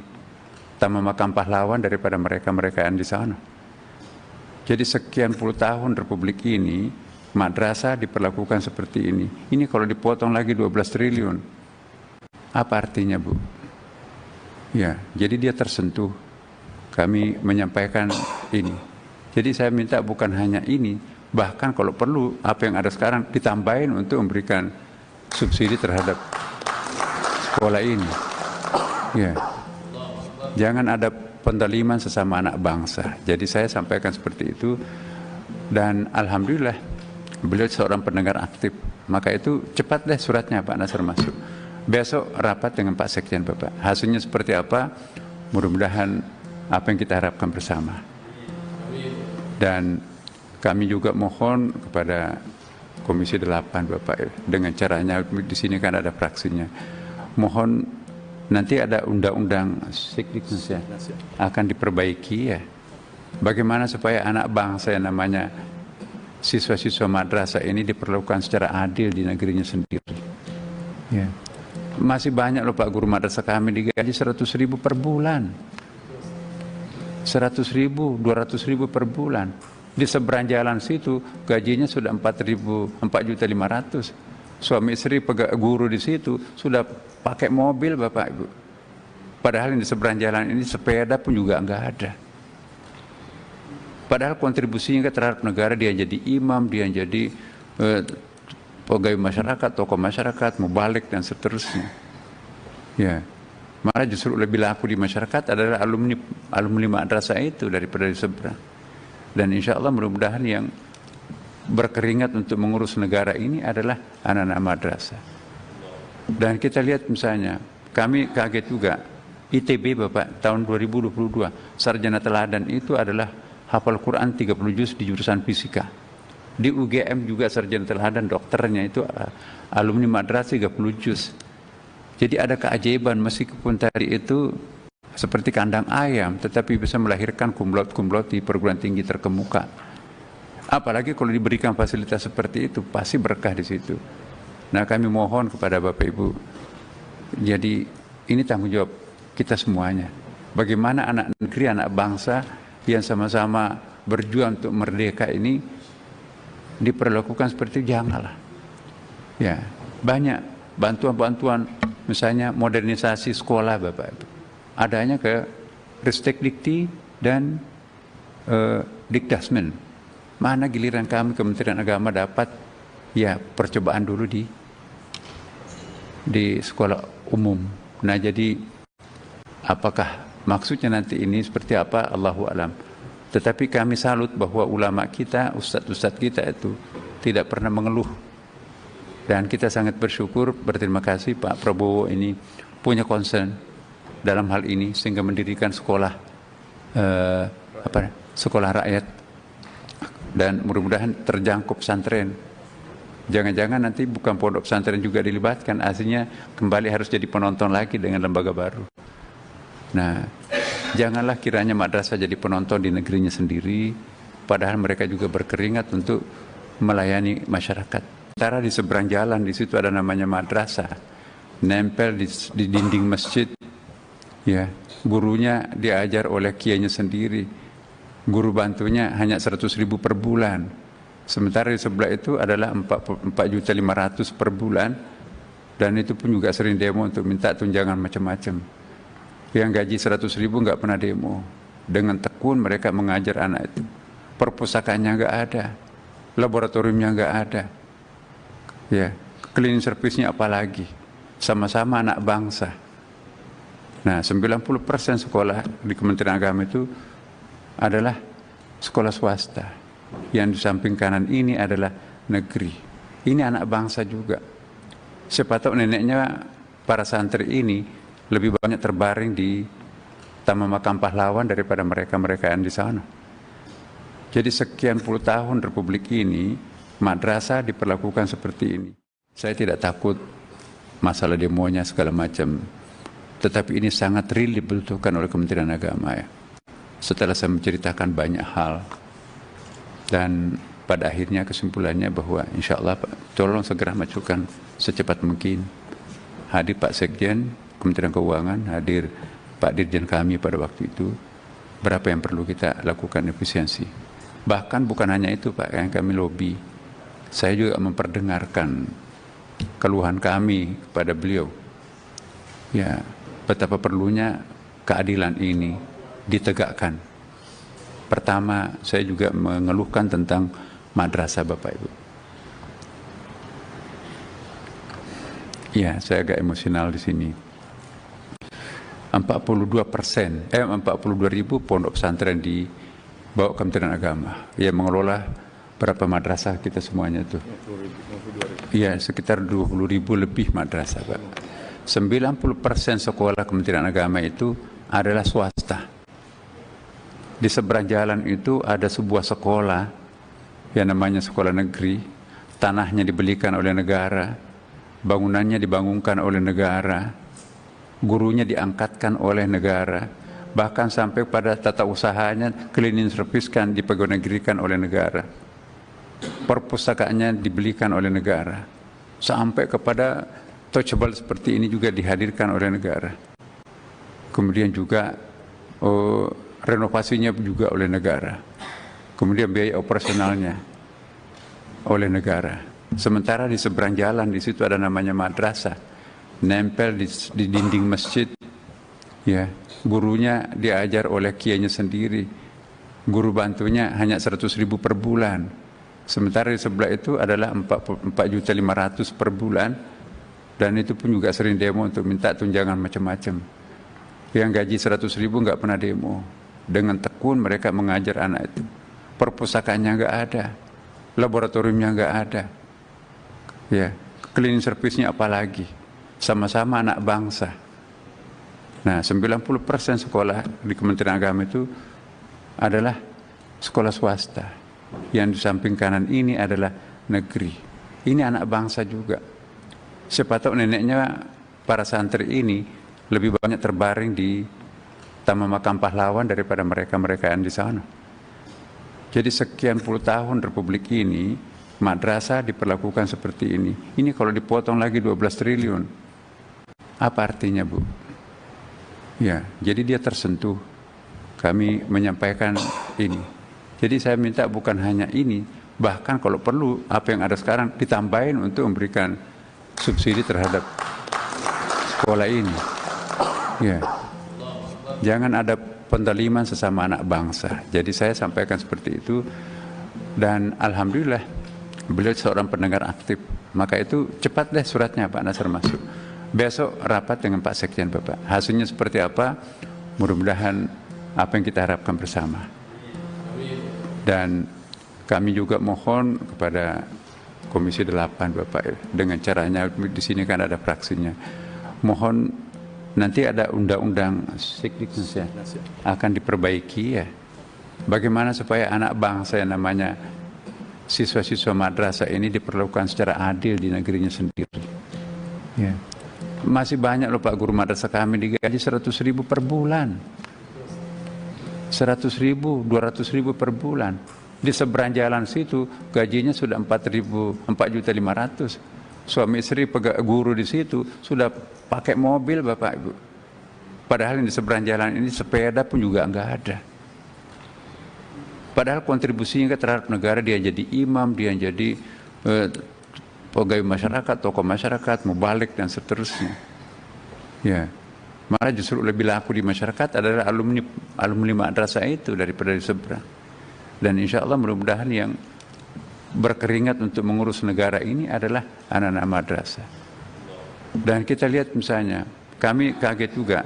Taman Makam Pahlawan daripada mereka-mereka yang di sana. Jadi sekian puluh tahun Republik ini, madrasah diperlakukan seperti ini. Ini kalau dipotong lagi 12 triliun, apa artinya, Bu? Ya, jadi dia tersentuh. Kami menyampaikan ini. Jadi saya minta bukan hanya ini, bahkan kalau perlu apa yang ada sekarang ditambahin untuk memberikan subsidi terhadap sekolah ini. Ya, jangan ada pendaliman sesama anak bangsa. Jadi saya sampaikan seperti itu, dan alhamdulillah beliau seorang pendengar aktif. Maka itu cepat deh suratnya Pak Nasr masuk. Besok rapat dengan Pak Sekjen Bapak. Hasilnya seperti apa? Mudah-mudahan apa yang kita harapkan bersama. Dan kami juga mohon kepada Komisi 8 Bapak, dengan caranya di sini kan ada fraksinya. Mohon nanti ada undang-undang Sikdiknas akan diperbaiki ya. Bagaimana supaya anak bangsa yang namanya siswa-siswa madrasah ini diperlakukan secara adil di negerinya sendiri. Ya. Masih banyak loh Pak guru madrasah kami digaji 100.000 per bulan. 100.000, 200.000 per bulan. Di seberang jalan situ gajinya sudah 4.500.000. Suami istri guru di situ sudah pakai mobil Bapak Ibu. Padahal di seberang jalan ini sepeda pun juga enggak ada. Padahal kontribusinya terhadap negara, dia jadi imam, dia jadi pegawai masyarakat, tokoh masyarakat, mubalik dan seterusnya. Ya, malah justru lebih laku di masyarakat adalah alumni madrasah itu daripada di seberang. Dan insya Allah mudah-mudahan yang berkeringat untuk mengurus negara ini adalah anak-anak madrasah. Dan kita lihat misalnya, kami kaget juga, ITB Bapak tahun 2022 sarjana teladan itu adalah hafal Quran 30 juz di jurusan fisika. Di UGM juga sarjana teladan dokternya itu alumni madrasah 30 juz. Jadi ada keajaiban meskipun tadi itu seperti kandang ayam tetapi bisa melahirkan kumlot-kumlot di perguruan tinggi terkemuka. Apalagi kalau diberikan fasilitas seperti itu pasti berkah di situ. Nah, kami mohon kepada Bapak Ibu. Jadi ini tanggung jawab kita semuanya. Bagaimana anak negeri, anak bangsa yang sama-sama berjuang untuk merdeka ini diperlakukan seperti itu, janganlah. Ya, banyak bantuan-bantuan, misalnya modernisasi sekolah Bapak Ibu. Adanya ke Ristekdikti dan Dikdasmen. Mana giliran kami Kementerian Agama dapat ya percobaan dulu di sekolah umum. Nah, jadi apakah maksudnya nanti ini seperti apa, Allahu a'lam. Tetapi kami salut bahwa ulama kita, ustadz-ustadz kita itu tidak pernah mengeluh. Dan kita sangat bersyukur, berterima kasih Pak Prabowo ini punya concern dalam hal ini sehingga mendirikan sekolah sekolah rakyat, dan mudah-mudahan terjangkau pesantren. Jangan-jangan nanti bukan pondok pesantren juga dilibatkan, aslinya kembali harus jadi penonton lagi dengan lembaga baru. Nah, janganlah kiranya madrasah jadi penonton di negerinya sendiri, padahal mereka juga berkeringat untuk melayani masyarakat. Sementara di seberang jalan di situ ada namanya madrasah, nempel di dinding masjid. Ya, gurunya diajar oleh kiainya sendiri. Guru bantunya hanya 100.000 per bulan. Sementara di sebelah itu adalah 4.500.000 per bulan, dan itu pun juga sering demo untuk minta tunjangan macam-macam. Yang gaji 100.000 nggak pernah demo. Dengan tekun mereka mengajar anak itu. Perpustakaannya nggak ada, laboratoriumnya nggak ada. Ya, cleaning service-nya apalagi, sama-sama anak bangsa. Nah, 90% sekolah di Kementerian Agama itu adalah sekolah swasta. Yang di samping kanan ini adalah negeri. Ini anak bangsa juga. Siapa tahu neneknya para santri ini lebih banyak terbaring di Taman Makam Pahlawan daripada mereka-mereka yang di sana. Jadi sekian puluh tahun Republik ini, madrasah diperlakukan seperti ini. Saya tidak takut masalah demonya segala macam, tetapi ini sangat real dibutuhkan oleh Kementerian Agama ya. Setelah saya menceritakan banyak hal, dan pada akhirnya kesimpulannya bahwa insya Allah Pak, tolong segera majukan secepat mungkin. Hadir Pak Sekjen Kementerian Keuangan, hadir Pak Dirjen kami pada waktu itu, berapa yang perlu kita lakukan efisiensi. Bahkan bukan hanya itu Pak, yang kami lobby, saya juga memperdengarkan keluhan kami kepada beliau. Ya, betapa perlunya keadilan ini ditegakkan. Pertama, saya juga mengeluhkan tentang madrasah Bapak Ibu. Ya, saya agak emosional di sini. 42% ribu pondok pesantren di bawah Kementerian Agama yang mengelola berapa madrasah kita semuanya tuh. Iya, sekitar 20.000 lebih madrasah Pak. 90% sekolah Kementerian Agama itu adalah swasta. Di seberang jalan itu ada sebuah sekolah yang namanya sekolah negeri, tanahnya dibelikan oleh negara, bangunannya dibangunkan oleh negara, gurunya diangkatkan oleh negara, bahkan sampai pada tata usahanya cleaning service kan dipegawai-negerikan oleh negara, perpustakaannya dibelikan oleh negara, sampai kepada touchable seperti ini juga dihadirkan oleh negara. Kemudian juga renovasinya juga oleh negara, kemudian biaya operasionalnya oleh negara. Sementara di seberang jalan di situ ada namanya madrasah, nempel di dinding masjid, ya, gurunya diajar oleh kiainya sendiri, guru bantunya hanya 100.000 per bulan. Sementara di sebelah itu adalah 4.500.000 per bulan, dan itu pun juga sering demo untuk minta tunjangan macam-macam. Yang gaji 100.000 nggak pernah demo. Dengan tekun mereka mengajar anak itu. Perpustakaannya nggak ada, laboratoriumnya nggak ada, ya, cleaning service-nya apalagi. Sama-sama anak bangsa. Nah, 90% sekolah di Kementerian Agama itu adalah sekolah swasta. Yang di samping kanan ini adalah negeri. Ini anak bangsa juga. Siapa tahu neneknya para santri ini lebih banyak terbaring di Taman Makam Pahlawan daripada mereka-mereka yang di sana. Jadi sekian puluh tahun Republik ini, madrasah diperlakukan seperti ini. Ini kalau dipotong lagi 12 triliun. Apa artinya, Bu? Ya, jadi dia tersentuh. Kami menyampaikan ini. Jadi saya minta bukan hanya ini, bahkan kalau perlu apa yang ada sekarang ditambahin untuk memberikan subsidi terhadap sekolah ini. Ya. Jangan ada pendaliman sesama anak bangsa. Jadi saya sampaikan seperti itu, dan alhamdulillah beliau seorang pendengar aktif. Maka itu cepat deh suratnya Pak Nasir masuk. Besok rapat dengan Pak Sekjen Bapak. Hasilnya seperti apa? Mudah-mudahan apa yang kita harapkan bersama. Dan kami juga mohon kepada Komisi 8 Bapak, dengan caranya di sini kan ada fraksinya. Mohon nanti ada undang-undang Sekdiknas akan diperbaiki ya. Bagaimana supaya anak bangsa yang namanya siswa-siswa madrasah ini diperlakukan secara adil di negerinya sendiri. Ya. Masih banyak loh Pak guru madrasah kami digaji 100.000 per bulan. 100.000, 200.000 per bulan. Di seberang jalan situ gajinya sudah 4.500.000. Suami istri guru di situ sudah pakai mobil Bapak Ibu. Padahal di seberang jalan ini sepeda pun juga enggak ada. Padahal kontribusinya terhadap negara, dia jadi imam, dia jadi pegawai masyarakat, tokoh masyarakat, mubalik dan seterusnya. Ya, malah justru lebih laku di masyarakat adalah alumni madrasah itu daripada di seberang. Dan insya Allah mudah-mudahan yang berkeringat untuk mengurus negara ini adalah anak-anak madrasah. Dan kita lihat misalnya, kami kaget juga,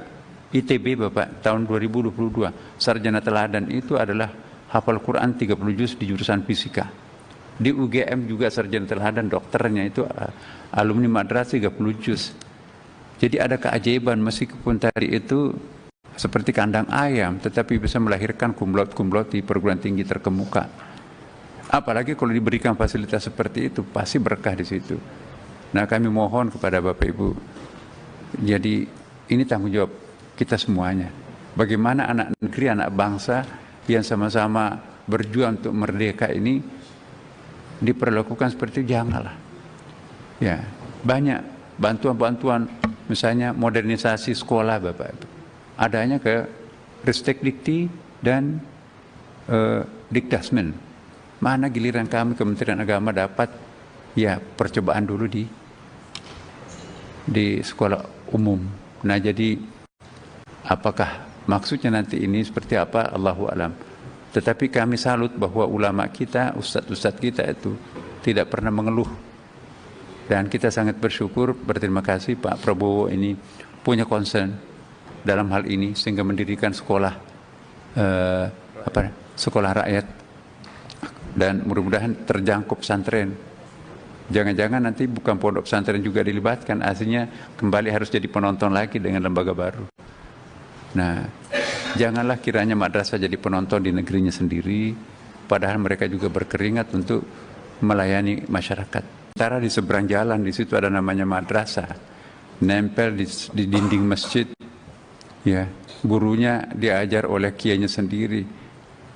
ITB Bapak tahun 2022, sarjana teladan itu adalah hafal Quran 30 juz di jurusan fisika. Di UGM juga sarjana teladan dokternya itu alumni madrasah 30 juz. Jadi ada keajaiban meskipun tadi itu seperti kandang ayam, tetapi bisa melahirkan kumlot-kumlot di perguruan tinggi terkemuka. Apalagi kalau diberikan fasilitas seperti itu, pasti berkah di situ. Nah, kami mohon kepada Bapak Ibu, jadi ini tanggung jawab kita semuanya. Bagaimana anak negeri, anak bangsa yang sama-sama berjuang untuk merdeka ini diperlakukan seperti itu, janganlah. Ya, banyak bantuan-bantuan, misalnya modernisasi sekolah Bapak Ibu. Adanya ke Ristek Dikti dan Dikdasmen. Mana giliran kami Kementerian Agama dapat ya percobaan dulu di sekolah umum. Nah, jadi apakah maksudnya nanti ini seperti apa, Allahu a'lam. Tetapi kami salut bahwa ulama kita, ustadz-ustadz kita itu tidak pernah mengeluh. Dan kita sangat bersyukur, berterima kasih Pak Prabowo ini punya concern dalam hal ini sehingga mendirikan sekolah sekolah rakyat, dan mudah-mudahan terjangkau pesantren. Jangan-jangan nanti bukan pondok pesantren juga dilibatkan, aslinya kembali harus jadi penonton lagi dengan lembaga baru. Nah, janganlah kiranya madrasah jadi penonton di negerinya sendiri, padahal mereka juga berkeringat untuk melayani masyarakat. Sementara di seberang jalan, di situ ada namanya madrasah, nempel di dinding masjid, ya, gurunya diajar oleh kiainya sendiri,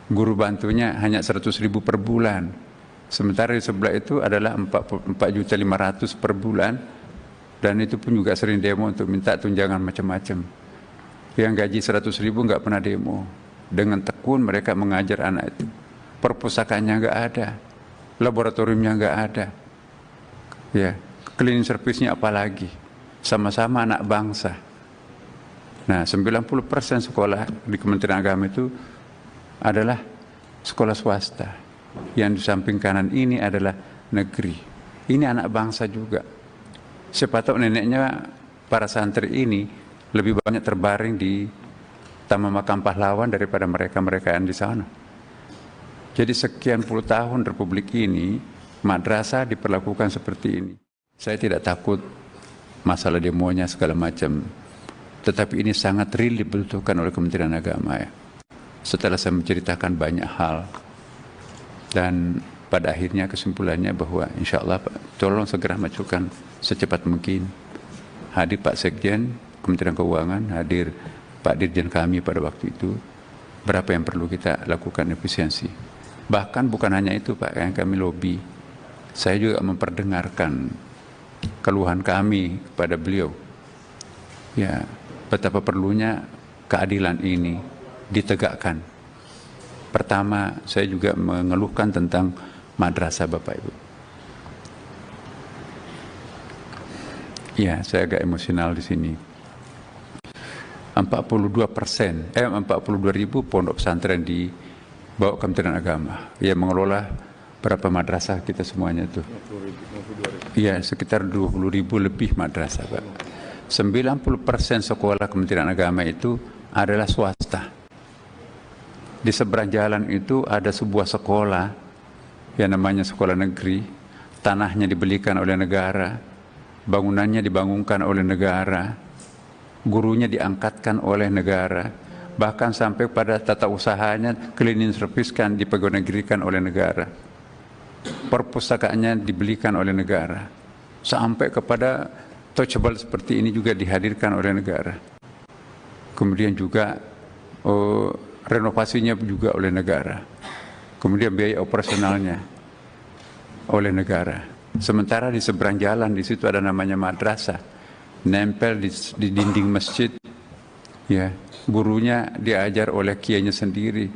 guru bantunya hanya 100.000 per bulan. Sementara di sebelah itu adalah 4.500.000 per bulan, dan itu pun juga sering demo untuk minta tunjangan macam-macam. Yang gaji 100.000 nggak pernah demo. Dengan tekun mereka mengajar anak itu. Perpustakaannya nggak ada, laboratoriumnya nggak ada, ya, cleaning service-nya apalagi. Sama-sama anak bangsa. Nah, 90% sekolah di Kementerian Agama itu adalah sekolah swasta. Yang di samping kanan ini adalah negeri. Ini anak bangsa juga. Siapa tahu neneknya para santri ini lebih banyak terbaring di Taman Makam Pahlawan daripada mereka-mereka yang di sana. Jadi sekian puluh tahun Republik ini, madrasah diperlakukan seperti ini. Saya tidak takut masalah demonya segala macam. Tetapi ini sangat real dibutuhkan oleh Kementerian Agama, ya. Setelah saya menceritakan banyak hal, dan pada akhirnya kesimpulannya bahwa insya Allah tolong segera majukan secepat mungkin. Hadir Pak Sekjen Kementerian Keuangan, hadir Pak Dirjen kami pada waktu itu, berapa yang perlu kita lakukan efisiensi. Bahkan bukan hanya itu Pak yang kami lobby, saya juga memperdengarkan keluhan kami kepada beliau. Ya, betapa perlunya keadilan ini ditegakkan. Pertama, saya juga mengeluhkan tentang madrasah Bapak Ibu. Ya, saya agak emosional di sini. 42.000 pondok pesantren di bawah Kementerian Agama yang mengelola berapa madrasah kita semuanya itu. Iya, sekitar 20.000 lebih madrasah, Pak. 90% sekolah Kementerian Agama itu adalah swasta. Di seberang jalan itu ada sebuah sekolah yang namanya sekolah negeri, tanahnya dibelikan oleh negara, bangunannya dibangunkan oleh negara, gurunya diangkatkan oleh negara, bahkan sampai pada tata usahanya cleaning service kan dipegawai-negerikan oleh negara, perpustakaannya dibelikan oleh negara, sampai kepada touchable seperti ini juga dihadirkan oleh negara. Kemudian juga renovasinya juga oleh negara, kemudian biaya operasionalnya oleh negara. Sementara di seberang jalan, di situ ada namanya madrasah, nempel di dinding masjid, ya, gurunya diajar oleh kiainya sendiri,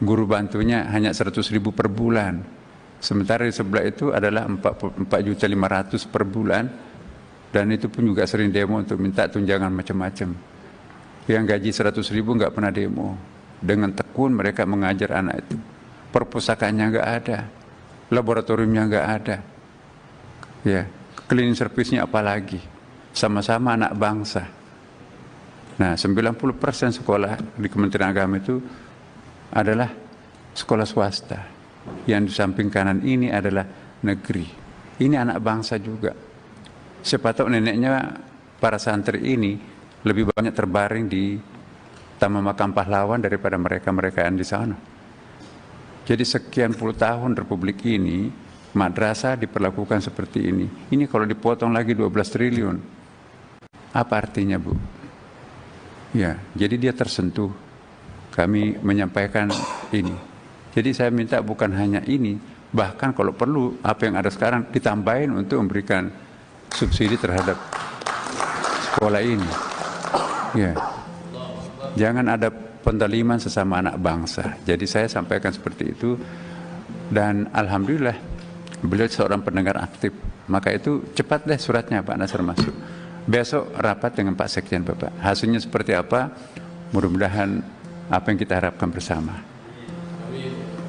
guru bantunya hanya 100.000 per bulan. Sementara di sebelah itu adalah 4.500.000 per bulan, dan itu pun juga sering demo untuk minta tunjangan macam-macam. Yang gaji 100.000 nggak pernah demo. Dengan tekun mereka mengajar anak itu. Perpustakaannya nggak ada, laboratoriumnya nggak ada, ya, cleaning service-nya apalagi. Sama-sama anak bangsa. Nah, 90% sekolah di Kementerian Agama itu adalah sekolah swasta. Yang di samping kanan ini adalah negeri. Ini anak bangsa juga. Siapa tahu neneknya para santri ini lebih banyak terbaring di Taman Makam Pahlawan daripada mereka-mereka yang di sana. Jadi sekian puluh tahun Republik ini, madrasah diperlakukan seperti ini. Ini kalau dipotong lagi 12 triliun, apa artinya, Bu? Ya, jadi dia tersentuh. Kami menyampaikan ini. Jadi saya minta bukan hanya ini, bahkan kalau perlu apa yang ada sekarang ditambahin untuk memberikan subsidi terhadap sekolah ini. Ya, jangan ada pendaliman sesama anak bangsa. Jadi saya sampaikan seperti itu, dan alhamdulillah beliau seorang pendengar aktif. Maka itu cepat deh suratnya Pak Nasr masuk. Besok rapat dengan Pak Sekjen Bapak. Hasilnya seperti apa? Mudah-mudahan apa yang kita harapkan bersama.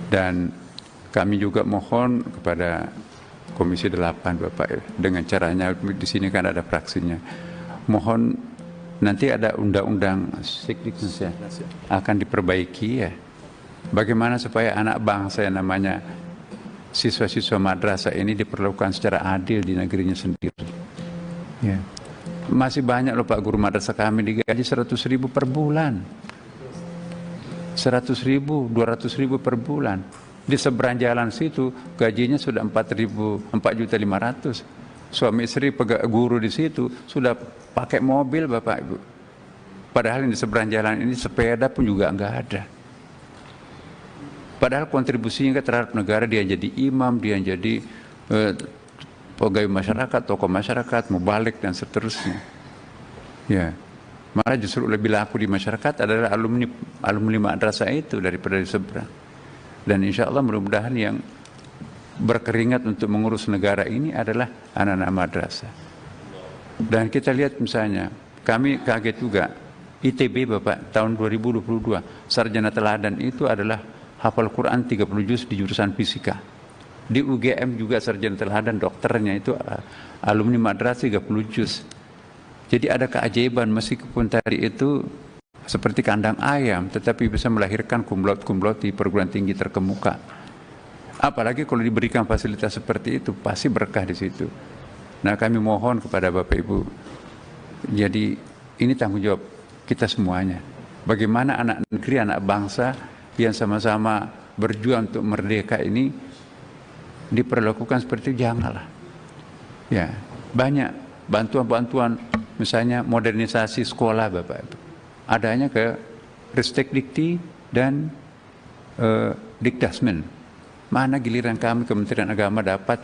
Dan kami juga mohon kepada Komisi 8 Bapak, dengan caranya di sini kan ada fraksinya. Mohon nanti ada undang-undang Sikdiknas akan diperbaiki ya. Bagaimana supaya anak bangsa yang namanya siswa-siswa madrasah ini diperlakukan secara adil di negerinya sendiri. Ya. Masih banyak loh Pak guru madrasah kami digaji 100.000 per bulan. 100.000, 200.000 per bulan. Di seberang jalan situ gajinya sudah 4.500. Suami istri guru di situ sudah pakai mobil Bapak Ibu. Padahal di seberang jalan ini sepeda pun juga enggak ada. Padahal kontribusinya terhadap negara, dia jadi imam, dia jadi pegawai masyarakat, tokoh masyarakat, mubalik dan seterusnya. Ya, malah justru lebih laku di masyarakat adalah alumni madrasah itu daripada di seberang. Dan insya Allah mudah-mudahan yang berkeringat untuk mengurus negara ini adalah anak-anak madrasah. Dan kita lihat misalnya, kami kaget juga, ITB Bapak tahun 2022 sarjana teladan itu adalah hafal Quran 30 juz di jurusan fisika. Di UGM juga sarjana teladan dokternya itu alumni madrasah 30 juz. Jadi ada keajaiban meskipun tadi itu seperti kandang ayam tetapi bisa melahirkan kumlot-kumlot di perguruan tinggi terkemuka. Apalagi kalau diberikan fasilitas seperti itu pasti berkah di situ. Nah, kami mohon kepada Bapak Ibu. Jadi ini tanggung jawab kita semuanya. Bagaimana anak negeri, anak bangsa yang sama-sama berjuang untuk merdeka ini diperlakukan seperti itu, janganlah. Ya, banyak bantuan-bantuan, misalnya modernisasi sekolah Bapak Ibu. Adanya ke Ristek Dikti dan Dikdasmen. Mana giliran kami Kementerian Agama dapat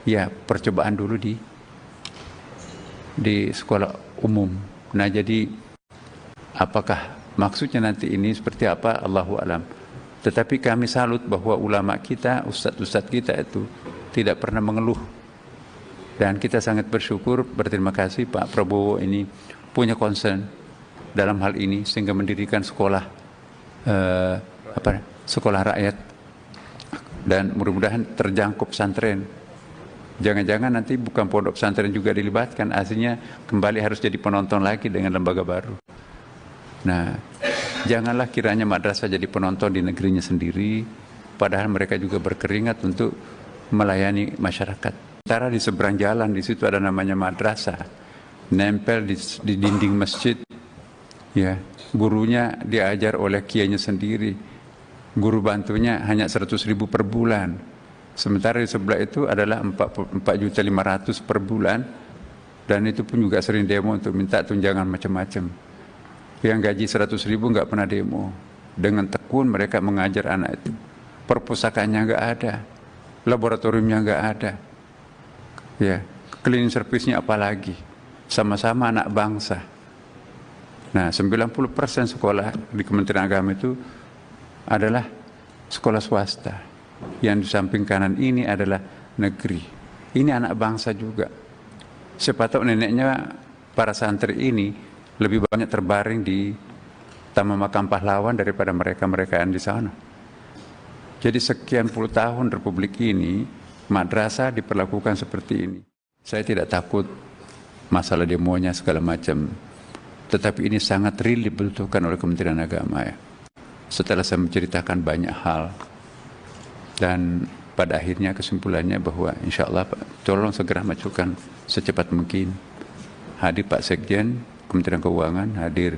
ya percobaan dulu di sekolah umum. Nah, jadi apakah maksudnya nanti ini seperti apa, Allahu alam. Tetapi kami salut bahwa ulama kita, ustadz-ustadz kita itu tidak pernah mengeluh. Dan kita sangat bersyukur, berterima kasih Pak Prabowo ini punya concern dalam hal ini sehingga mendirikan sekolah sekolah rakyat, dan mudah-mudahan terjangkau pesantren. Jangan-jangan nanti bukan pondok pesantren juga dilibatkan, aslinya kembali harus jadi penonton lagi dengan lembaga baru. Nah, janganlah kiranya madrasah jadi penonton di negerinya sendiri, padahal mereka juga berkeringat untuk melayani masyarakat. Sementara di seberang jalan di situ ada namanya madrasah, nempel di dinding masjid. Ya, gurunya diajar oleh kiainya sendiri. Guru bantunya hanya 100.000 per bulan. Sementara di sebelah itu adalah 4.500.000 per bulan, dan itu pun juga sering demo untuk minta tunjangan macam-macam. Yang gaji 100.000 nggak pernah demo. Dengan tekun mereka mengajar anak itu. Perpustakaannya nggak ada, laboratoriumnya nggak ada. Ya, cleaning service-nya apalagi. Sama-sama anak bangsa. Nah, 90% sekolah di Kementerian Agama itu adalah sekolah swasta. Yang di samping kanan ini adalah negeri. Ini anak bangsa juga. Siapa tahu neneknya para santri ini lebih banyak terbaring di Taman Makam Pahlawan daripada mereka-mereka yang di sana. Jadi sekian puluh tahun Republik ini, madrasah diperlakukan seperti ini. Saya tidak takut masalah demonya segala macam. Tetapi ini sangat real dibutuhkan oleh Kementerian Agama ya. Setelah saya menceritakan banyak hal, dan pada akhirnya kesimpulannya bahwa insya Allah tolong segera majukan secepat mungkin. Hadir Pak Sekjen Kementerian Keuangan, hadir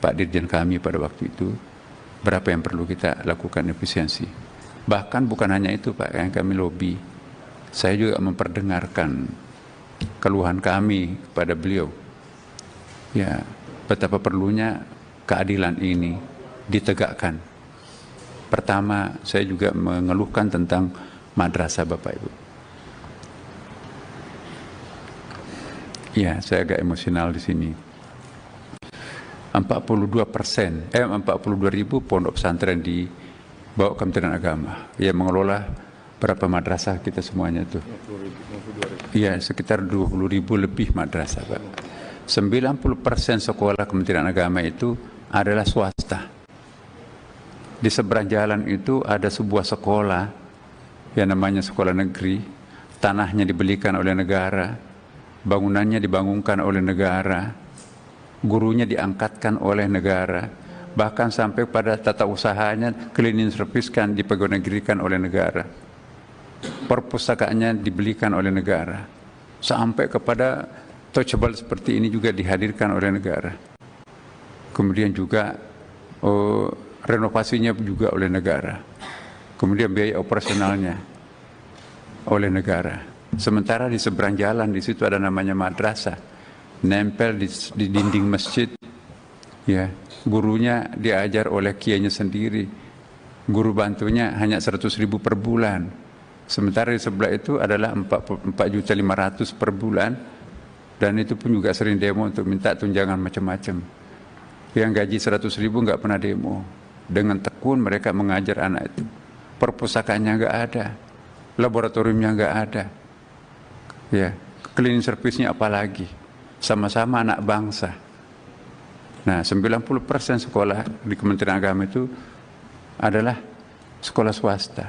Pak Dirjen kami pada waktu itu, berapa yang perlu kita lakukan efisiensi. Bahkan bukan hanya itu Pak, yang kami lobby, saya juga memperdengarkan keluhan kami kepada beliau. Ya, betapa perlunya keadilan ini ditegakkan. Pertama, saya juga mengeluhkan tentang madrasah Bapak Ibu. Ya, saya agak emosional di sini. 42% ribu pondok pesantren di bawah Kementerian Agama yang mengelola berapa madrasah kita semuanya tuh. Iya, sekitar 20.000 lebih madrasah, Pak. 90% sekolah Kementerian Agama itu adalah swasta. Di seberang jalan itu ada sebuah sekolah yang namanya sekolah negeri, tanahnya dibelikan oleh negara, bangunannya dibangunkan oleh negara, gurunya diangkatkan oleh negara, bahkan sampai pada tata usahanya cleaning service kan dipegawai-negerikan oleh negara, perpustakaannya dibelikan oleh negara, sampai kepada touchable seperti ini juga dihadirkan oleh negara. Kemudian juga renovasinya juga oleh negara, kemudian biaya operasionalnya oleh negara. Sementara di seberang jalan di situ ada namanya madrasah, nempel di dinding masjid, ya, gurunya diajar oleh kiainya sendiri, guru bantunya hanya 100.000 per bulan. Sementara di sebelah itu adalah 4.500.000 per bulan, dan itu pun juga sering demo untuk minta tunjangan macam-macam. Yang gaji 100.000 nggak pernah demo. Dengan tekun mereka mengajar anak itu. Perpustakaannya nggak ada, laboratoriumnya nggak ada, ya, cleaning service-nya apalagi. Sama-sama anak bangsa. Nah, 90% sekolah di Kementerian Agama itu adalah sekolah swasta.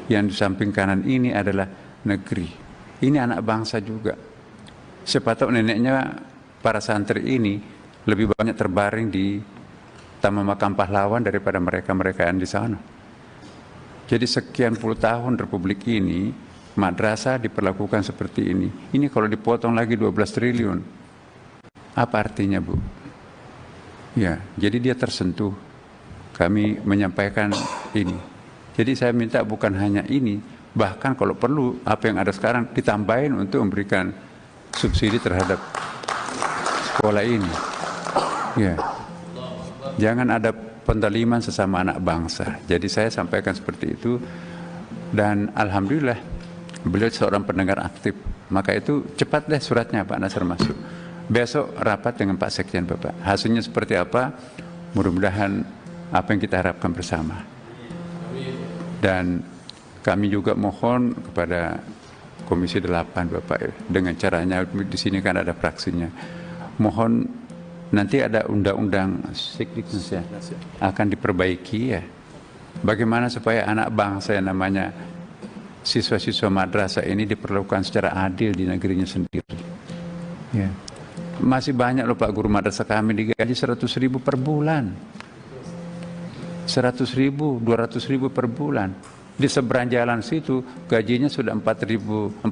Yang di samping kanan ini adalah negeri. Ini anak bangsa juga. Siapa tahu neneknya para santri ini lebih banyak terbaring di Taman Makam Pahlawan daripada mereka-mereka yang di sana. Jadi sekian puluh tahun Republik ini, madrasah diperlakukan seperti ini. Ini kalau dipotong lagi 12 triliun. Apa artinya, Bu? Ya, jadi dia tersentuh. Kami menyampaikan ini. Jadi saya minta bukan hanya ini, bahkan kalau perlu apa yang ada sekarang ditambahin untuk memberikan subsidi terhadap sekolah ini. Ya. Jangan ada pendaliman sesama anak bangsa. Jadi saya sampaikan seperti itu, dan alhamdulillah beliau seorang pendengar aktif. Maka itu cepat deh suratnya Pak Nasir masuk. Besok rapat dengan Pak Sekjen Bapak. Hasilnya seperti apa? Mudah-mudahan apa yang kita harapkan bersama. Dan kami juga mohon kepada Komisi 8 Bapak, dengan caranya di sini kan ada fraksinya. Mohon nanti ada undang-undang Sekdiknas ya, akan diperbaiki ya. Bagaimana supaya anak bangsa yang namanya siswa-siswa madrasah ini diperlakukan secara adil di negerinya sendiri. Ya. Masih banyak loh Pak guru madrasah kami digaji 100.000 per bulan. 100.000, 200.000 per bulan. Di seberang jalan situ gajinya sudah 4.500.000.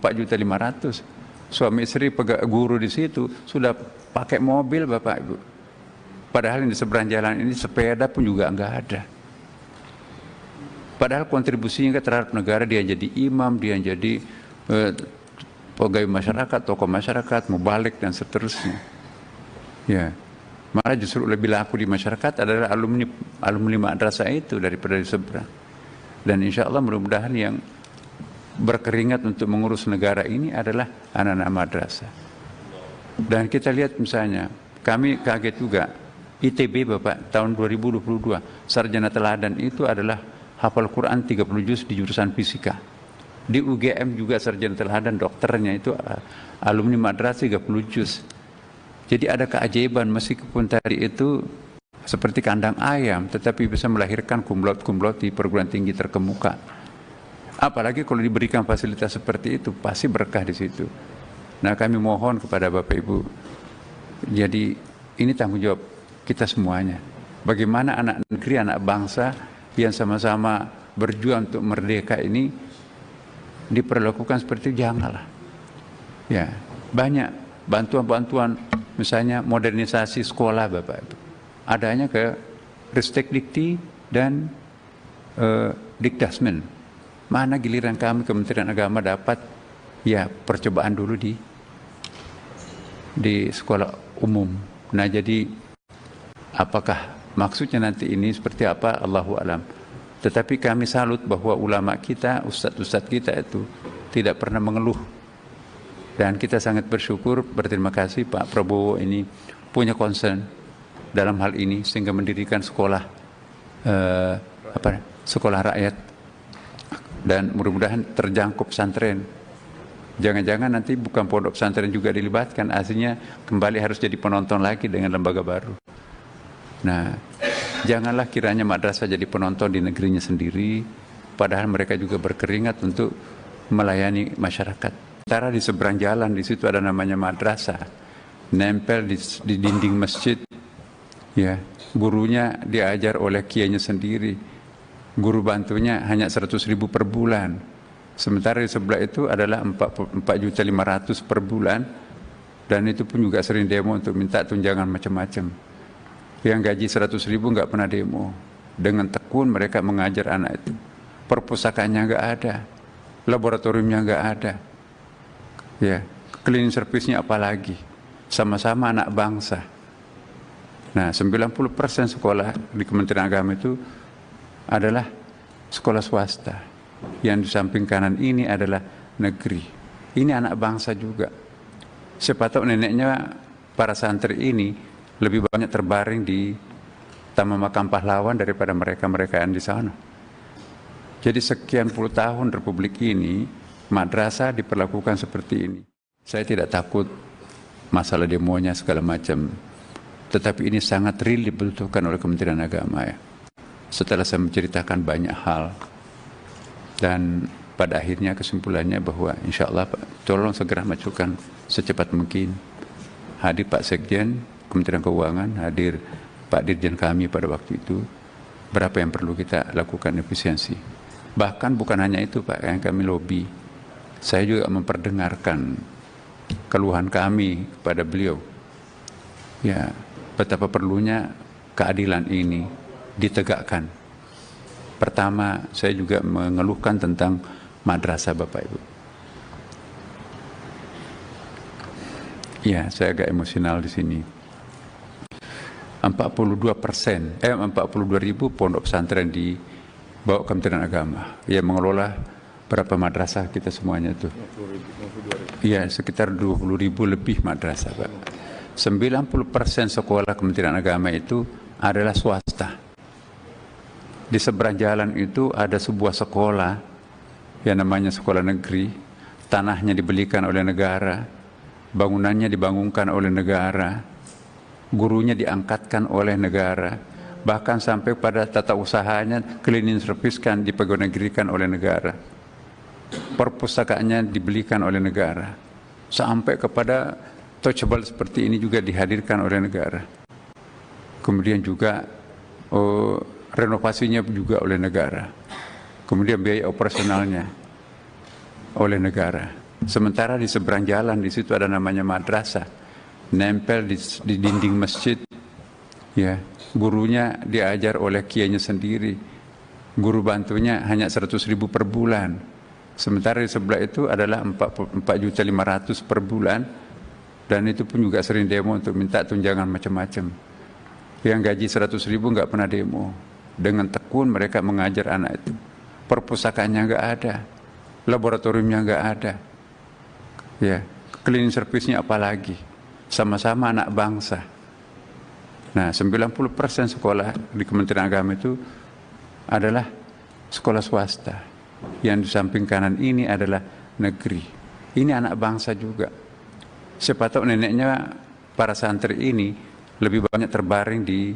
Suami istri guru di situ sudah pakai mobil Bapak Ibu. Padahal di seberang jalan ini sepeda pun juga enggak ada. Padahal kontribusinya terhadap negara, dia jadi imam, dia jadi pegawai masyarakat, tokoh masyarakat, mubalik dan seterusnya. Ya, malah justru lebih laku di masyarakat adalah alumni madrasah itu daripada di seberang. Dan insya Allah mudah-mudahan yang berkeringat untuk mengurus negara ini adalah anak-anak madrasah. Dan kita lihat misalnya, kami kaget juga, ITB Bapak tahun 2022, sarjana teladan itu adalah hafal Quran 30 juz di jurusan fisika. Di UGM juga sarjana teladan dokternya itu alumni madrasah 30 juz. Jadi ada keajaiban, meskipun tadi itu seperti kandang ayam, tetapi bisa melahirkan kumlot-kumlot di perguruan tinggi terkemuka. Apalagi kalau diberikan fasilitas seperti itu, pasti berkah di situ. Nah, kami mohon kepada Bapak Ibu, jadi ini tanggung jawab kita semuanya. Bagaimana anak negeri, anak bangsa yang sama-sama berjuang untuk merdeka ini diperlakukan seperti itu, janganlah. Ya, banyak bantuan-bantuan, misalnya modernisasi sekolah Bapak Ibu. adanya ke Ristek Dikti dan Dikdasmen. Mana giliran kami Kementerian Agama dapat ya percobaan dulu di sekolah umum. Nah jadi apakah maksudnya nanti ini seperti apa, Allahu alam. Tetapi kami salut bahwa ulama kita, ustadz-ustadz kita itu tidak pernah mengeluh. Dan kita sangat bersyukur, berterima kasih Pak Prabowo ini punya concern dalam hal ini sehingga mendirikan sekolah sekolah rakyat, dan mudah-mudahan terjangkau pesantren. Jangan-jangan nanti bukan pondok pesantren juga dilibatkan, aslinya kembali harus jadi penonton lagi dengan lembaga baru. Nah, janganlah kiranya madrasah jadi penonton di negerinya sendiri, padahal mereka juga berkeringat untuk melayani masyarakat. Sementara di seberang jalan, di situ ada namanya madrasah, nempel di dinding masjid, ya, gurunya diajar oleh kiainya sendiri, guru bantunya hanya 100.000 per bulan. Sementara di sebelah itu adalah 4.500.000 per bulan, dan itu pun juga sering demo untuk minta tunjangan macam-macam. Yang gaji 100.000 nggak pernah demo. Dengan tekun mereka mengajar anak itu. Perpustakaannya nggak ada, laboratoriumnya nggak ada, ya, cleaning service-nya apalagi. Sama-sama anak bangsa. Nah, 90% sekolah di Kementerian Agama itu adalah sekolah swasta. Yang di samping kanan ini adalah negeri. Ini anak bangsa juga. Siapa tahu neneknya para santri ini lebih banyak terbaring di Taman Makam Pahlawan daripada mereka-mereka yang di sana. Jadi sekian puluh tahun Republik ini, madrasah diperlakukan seperti ini. Saya tidak takut masalah demonya segala macam. Tetapi ini sangat real dibutuhkan oleh Kementerian Agama, ya. Setelah saya menceritakan banyak hal, dan pada akhirnya kesimpulannya bahwa insya Allah tolong segera majukan secepat mungkin. Hadir Pak Sekjen Kementerian Keuangan, hadir Pak Dirjen kami pada waktu itu, berapa yang perlu kita lakukan efisiensi. Bahkan bukan hanya itu Pak, yang kami lobby, saya juga memperdengarkan keluhan kami kepada beliau, ya, betapa perlunya keadilan ini ditegakkan. Pertama, saya juga mengeluhkan tentang madrasah Bapak Ibu. Ya, saya agak emosional di sini. 42.000 pondok pesantren di bawah Kementerian Agama yang mengelola berapa madrasah kita semuanya itu. Iya, sekitar 20.000 lebih madrasah, Pak. 90% sekolah Kementerian Agama itu adalah swasta. Di seberang jalan itu ada sebuah sekolah yang namanya sekolah negeri, tanahnya dibelikan oleh negara, bangunannya dibangunkan oleh negara, gurunya diangkatkan oleh negara, bahkan sampai pada tata usahanya cleaning service kan dipegawai-negerikan oleh negara, perpustakaannya dibelikan oleh negara, sampai kepada touchable seperti ini juga dihadirkan oleh negara. Kemudian juga renovasinya juga oleh negara. Kemudian biaya operasionalnya oleh negara. Sementara di seberang jalan, di situ ada namanya madrasah, nempel di dinding masjid, ya, gurunya diajar oleh kiainya sendiri, guru bantunya hanya 100.000 per bulan. Sementara di sebelah itu adalah 4.500.000 per bulan, dan itu pun juga sering demo untuk minta tunjangan macam-macam. Yang gaji 100.000 nggak pernah demo. Dengan tekun mereka mengajar anak itu. Perpustakaannya nggak ada, laboratoriumnya nggak ada, ya, cleaning service-nya apalagi. Sama-sama anak bangsa. Nah, 90% sekolah di Kementerian Agama itu adalah sekolah swasta. Yang di samping kanan ini adalah negeri. Ini anak bangsa juga. Siapa tahu neneknya para santri ini lebih banyak terbaring di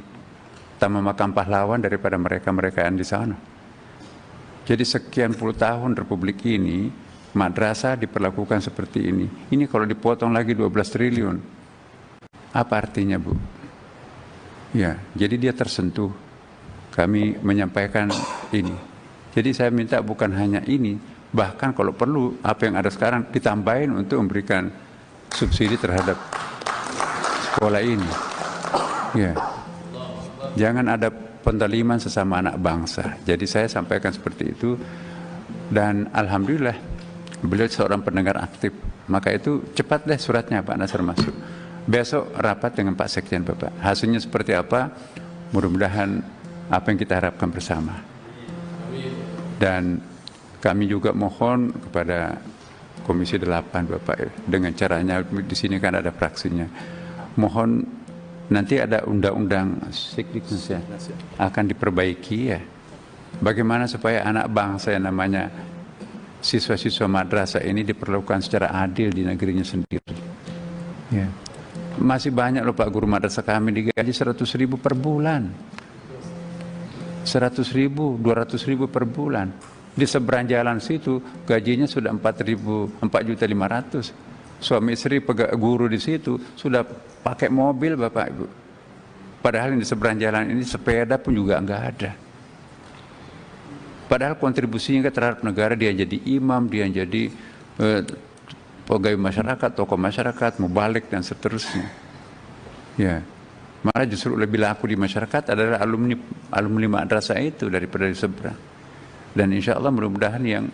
Taman Makam Pahlawan daripada mereka-mereka yang di sana. Jadi sekian puluh tahun Republik ini, madrasah diperlakukan seperti ini. Ini kalau dipotong lagi 12 triliun, apa artinya, Bu? Ya, jadi dia tersentuh. Kami menyampaikan ini. Jadi saya minta bukan hanya ini, bahkan kalau perlu apa yang ada sekarang ditambahin untuk memberikan subsidi terhadap sekolah ini. Ya. Jangan ada pentaliman sesama anak bangsa. Jadi saya sampaikan seperti itu, dan alhamdulillah beliau seorang pendengar aktif. Maka itu cepat deh suratnya Pak Nasr masuk. Besok rapat dengan Pak Sekjen Bapak. Hasilnya seperti apa? Mudah-mudahan apa yang kita harapkan bersama. Dan kami juga mohon kepada Komisi 8 Bapak, dengan caranya di sini kan ada fraksinya. Mohon nanti ada undang-undang Sikdiknas ya, akan diperbaiki ya. Bagaimana supaya anak bangsa yang namanya siswa-siswa madrasah ini diperlakukan secara adil di negerinya sendiri. Ya. Masih banyak loh Pak guru madrasah kami digaji 100.000 per bulan. 100.000, 200.000 per bulan. Di seberang jalan situ gajinya sudah 4.500.000. Suami istri guru di situ sudah pakai mobil Bapak Ibu. Padahal di seberang jalan ini sepeda pun juga enggak ada. Padahal kontribusinya terhadap negara, dia jadi imam, dia jadi pegawai masyarakat, tokoh masyarakat, mubalik dan seterusnya. Ya, malah justru lebih laku di masyarakat adalah alumni madrasah itu daripada di seberang. Dan insya Allah mudah-mudahan yang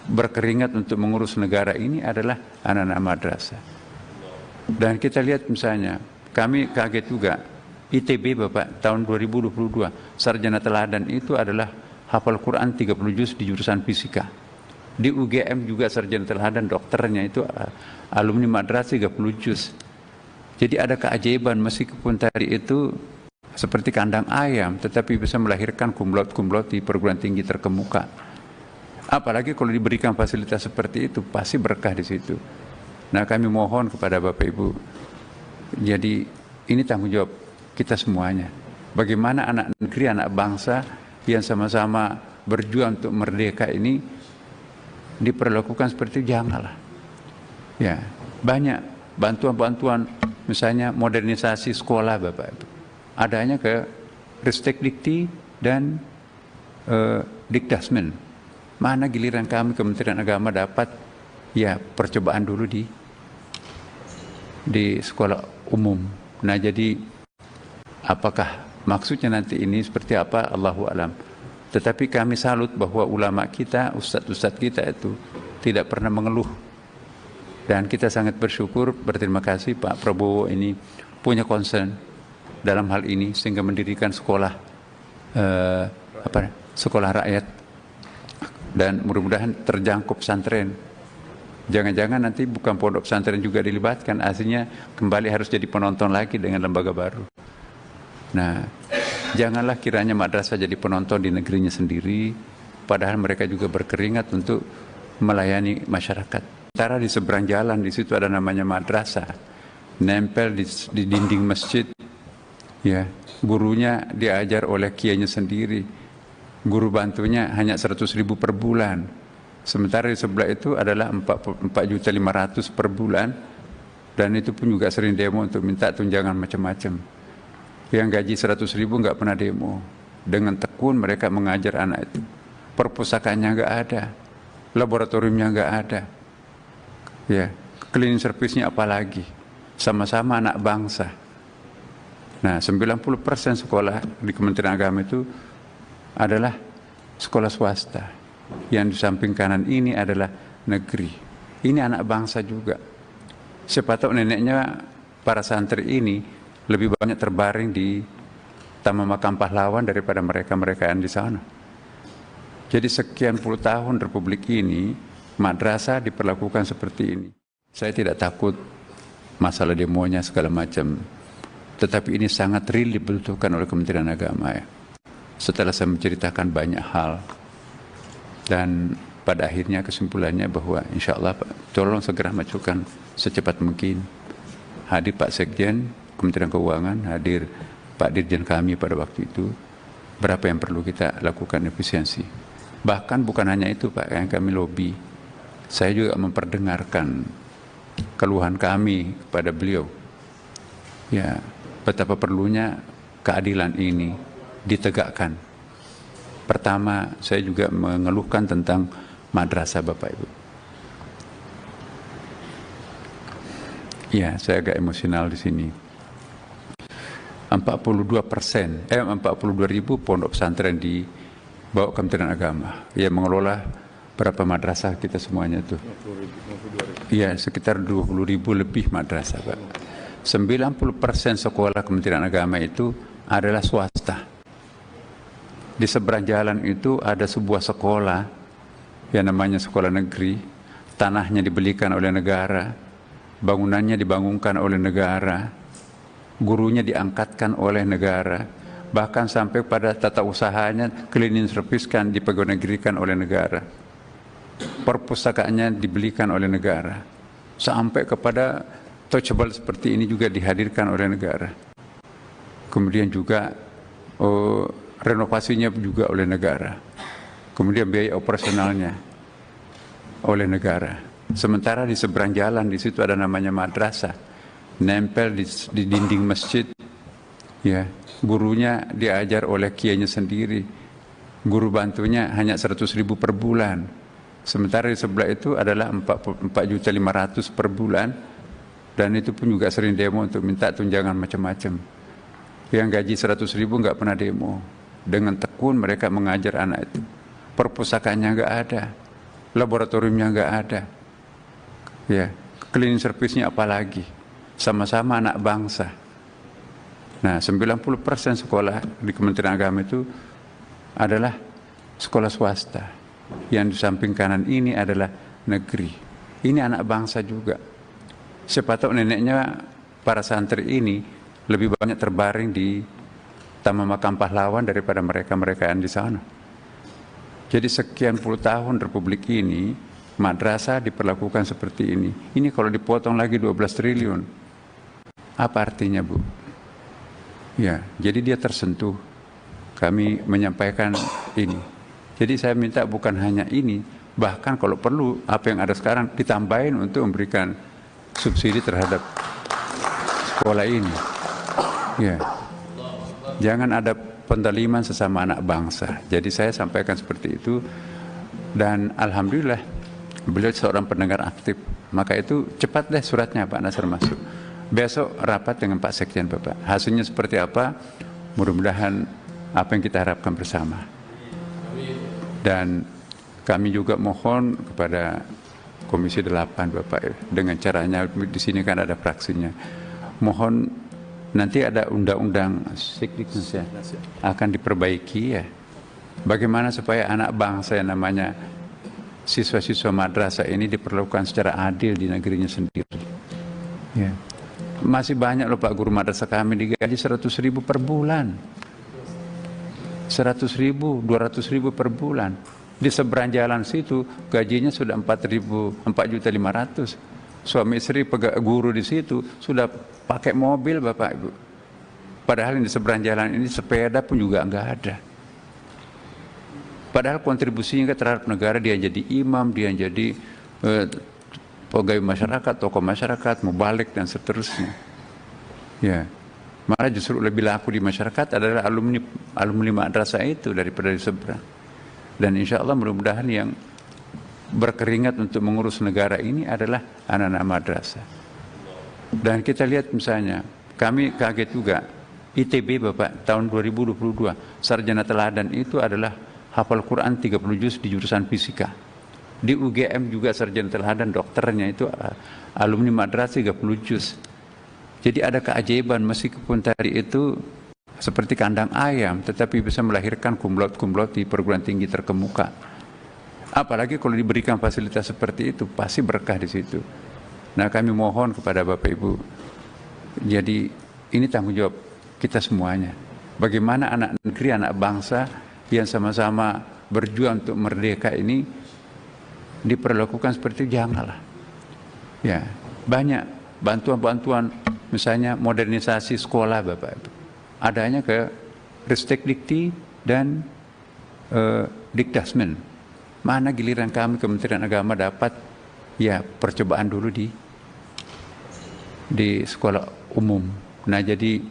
berkeringat untuk mengurus negara ini adalah anak-anak madrasah. Dan kita lihat misalnya, kami kaget juga, ITB Bapak tahun 2022, sarjana teladan itu adalah hafal Quran 30 juz di jurusan fisika. Di UGM juga sarjana teladan dokternya itu alumni madrasah 30 juz. Jadi ada keajaiban meskipun tadi itu seperti kandang ayam, tetapi bisa melahirkan kumlot-kumlot di perguruan tinggi terkemuka. Apalagi kalau diberikan fasilitas seperti itu, pasti berkah di situ. Nah, kami mohon kepada Bapak Ibu, jadi ini tanggung jawab kita semuanya. Bagaimana anak negeri, anak bangsa yang sama-sama berjuang untuk merdeka ini diperlakukan seperti itu, janganlah. Ya, banyak bantuan-bantuan, misalnya modernisasi sekolah Bapak Ibu. Adanya ke Ristek Dikti dan Dikdasmen. Mana giliran kami Kementerian Agama dapat ya percobaan dulu di sekolah umum. Nah, jadi apakah maksudnya nanti ini seperti apa, Allahu alam. Tetapi kami salut bahwa ulama kita, ustadz-ustadz kita itu tidak pernah mengeluh. Dan kita sangat bersyukur, berterima kasih Pak Prabowo ini punya concern dalam hal ini sehingga mendirikan sekolah sekolah rakyat, dan mudah-mudahan terjangkau pesantren. Jangan-jangan nanti bukan pondok pesantren juga dilibatkan, aslinya kembali harus jadi penonton lagi dengan lembaga baru. Nah, janganlah kiranya madrasah jadi penonton di negerinya sendiri, padahal mereka juga berkeringat untuk melayani masyarakat. Sementara di seberang jalan di situ ada namanya madrasah, nempel di dinding masjid. Ya, gurunya diajar oleh kiainya sendiri. Guru bantunya hanya 100.000 per bulan. Sementara di sebelah itu adalah 4.500.000 per bulan, dan itu pun juga sering demo untuk minta tunjangan macam-macam. Yang gaji 100.000 nggak pernah demo. Dengan tekun mereka mengajar anak itu. Perpustakaannya nggak ada, laboratoriumnya nggak ada. Ya, cleaning service-nya apalagi. Sama-sama anak bangsa. Nah, 90% sekolah di Kementerian Agama itu adalah sekolah swasta. Yang di samping kanan ini adalah negeri. Ini anak bangsa juga. Siapa tahu neneknya para santri ini lebih banyak terbaring di Taman Makam Pahlawan daripada mereka-mereka yang di sana. Jadi sekian puluh tahun Republik ini, madrasah diperlakukan seperti ini. Saya tidak takut masalah demonya segala macam. Tetapi ini sangat real dibutuhkan oleh Kementerian Agama ya. Setelah saya menceritakan banyak hal, dan pada akhirnya kesimpulannya bahwa insya Allah Pak, tolong segera majukan secepat mungkin. Hadir Pak Sekjen Kementerian Keuangan, hadir Pak Dirjen kami pada waktu itu, berapa yang perlu kita lakukan efisiensi. Bahkan bukan hanya itu Pak yang kami lobby, saya juga memperdengarkan keluhan kami kepada beliau. Ya, betapa perlunya keadilan ini ditegakkan. Pertama, saya juga mengeluhkan tentang madrasah Bapak Ibu. Ya, saya agak emosional di sini. 42.000 pondok pesantren di bawah Kementerian Agama. Yang mengelola berapa madrasah kita semuanya tuh. Iya, sekitar 20.000 lebih madrasah, Pak. 90% sekolah Kementerian Agama itu adalah swasta. Di seberang jalan itu ada sebuah sekolah yang namanya sekolah negeri. Tanahnya dibelikan oleh negara, bangunannya dibangunkan oleh negara, gurunya diangkatkan oleh negara, bahkan sampai pada tata usahanya cleaning service kan dipegawai negerikan oleh negara, perpustakaannya dibelikan oleh negara, sampai kepada touchable seperti ini juga dihadirkan oleh negara. Kemudian juga renovasinya juga oleh negara, kemudian biaya operasionalnya oleh negara. Sementara di seberang jalan di situ ada namanya madrasah, nempel di dinding masjid, ya, gurunya diajar oleh kiainya sendiri, guru bantunya hanya 100.000 per bulan. Sementara di sebelah itu adalah 4.500.000 per bulan, dan itu pun juga sering demo untuk minta tunjangan macam-macam. Yang gaji 100.000 nggak pernah demo. Dengan tekun mereka mengajar anak itu. Perpustakaannya nggak ada, laboratoriumnya nggak ada, ya, cleaning service-nya apalagi. Sama-sama anak bangsa. Nah, 90% sekolah di Kementerian Agama itu adalah sekolah swasta. Yang di samping kanan ini adalah negeri. Ini anak bangsa juga. Siapa tahu neneknya para santri ini lebih banyak terbaring di Taman Makam Pahlawan daripada mereka-mereka yang di sana. Jadi sekian puluh tahun Republik ini, madrasah diperlakukan seperti ini. Ini kalau dipotong lagi 12 triliun. Apa artinya, Bu? Ya, jadi dia tersentuh. Kami menyampaikan ini. Jadi saya minta bukan hanya ini, bahkan kalau perlu apa yang ada sekarang ditambahin untuk memberikan subsidi terhadap sekolah ini. Ya. Jangan ada pendaliman sesama anak bangsa. Jadi saya sampaikan seperti itu, dan alhamdulillah beliau seorang pendengar aktif. Maka itu cepat deh suratnya Pak Nasir masuk. Besok rapat dengan Pak Sekjen Bapak. Hasilnya seperti apa? Mudah-mudahan apa yang kita harapkan bersama. Dan kami juga mohon kepada Komisi 8 Bapak, dengan caranya di sini kan ada fraksinya. Mohon nanti ada undang-undang Sekdiknas akan diperbaiki, ya. Bagaimana supaya anak bangsa yang namanya siswa-siswa madrasah ini diperlakukan secara adil di negerinya sendiri. Ya. Masih banyak loh Pak guru madrasah kami digaji 100.000 per bulan. 100.000, 200.000 per bulan. Di seberang jalan situ gajinya sudah 4.500.000. Suami istri guru di situ sudah pakai mobil Bapak Ibu. Padahal di seberang jalan ini sepeda pun juga enggak ada. Padahal kontribusinya terhadap negara, dia jadi imam, dia jadi pegawai masyarakat, tokoh masyarakat, mubalik dan seterusnya. Ya. Malah justru lebih laku di masyarakat adalah alumni madrasah itu daripada di seberang. Dan insya Allah mudah-mudahan yang berkeringat untuk mengurus negara ini adalah anak-anak madrasah. Dan kita lihat misalnya, kami kaget juga, ITB Bapak tahun 2022, sarjana teladan itu adalah hafal Quran 30 juz di jurusan fisika. Di UGM juga sarjana teladan dokternya itu alumni madrasah 30 juz. Jadi ada keajaiban, meskipun tadi itu seperti kandang ayam, tetapi bisa melahirkan kumlot-kumlot di perguruan tinggi terkemuka. Apalagi kalau diberikan fasilitas seperti itu, pasti berkah di situ. Nah, kami mohon kepada Bapak Ibu, jadi ini tanggung jawab kita semuanya. Bagaimana anak negeri, anak bangsa yang sama-sama berjuang untuk merdeka ini diperlakukan seperti itu, janganlah. Ya, banyak bantuan-bantuan, misalnya modernisasi sekolah Bapak Ibu. Adanya ke Ristek Dikti dan Dikdasmen. Mana giliran kami Kementerian Agama dapat ya percobaan dulu di sekolah umum. Nah, jadi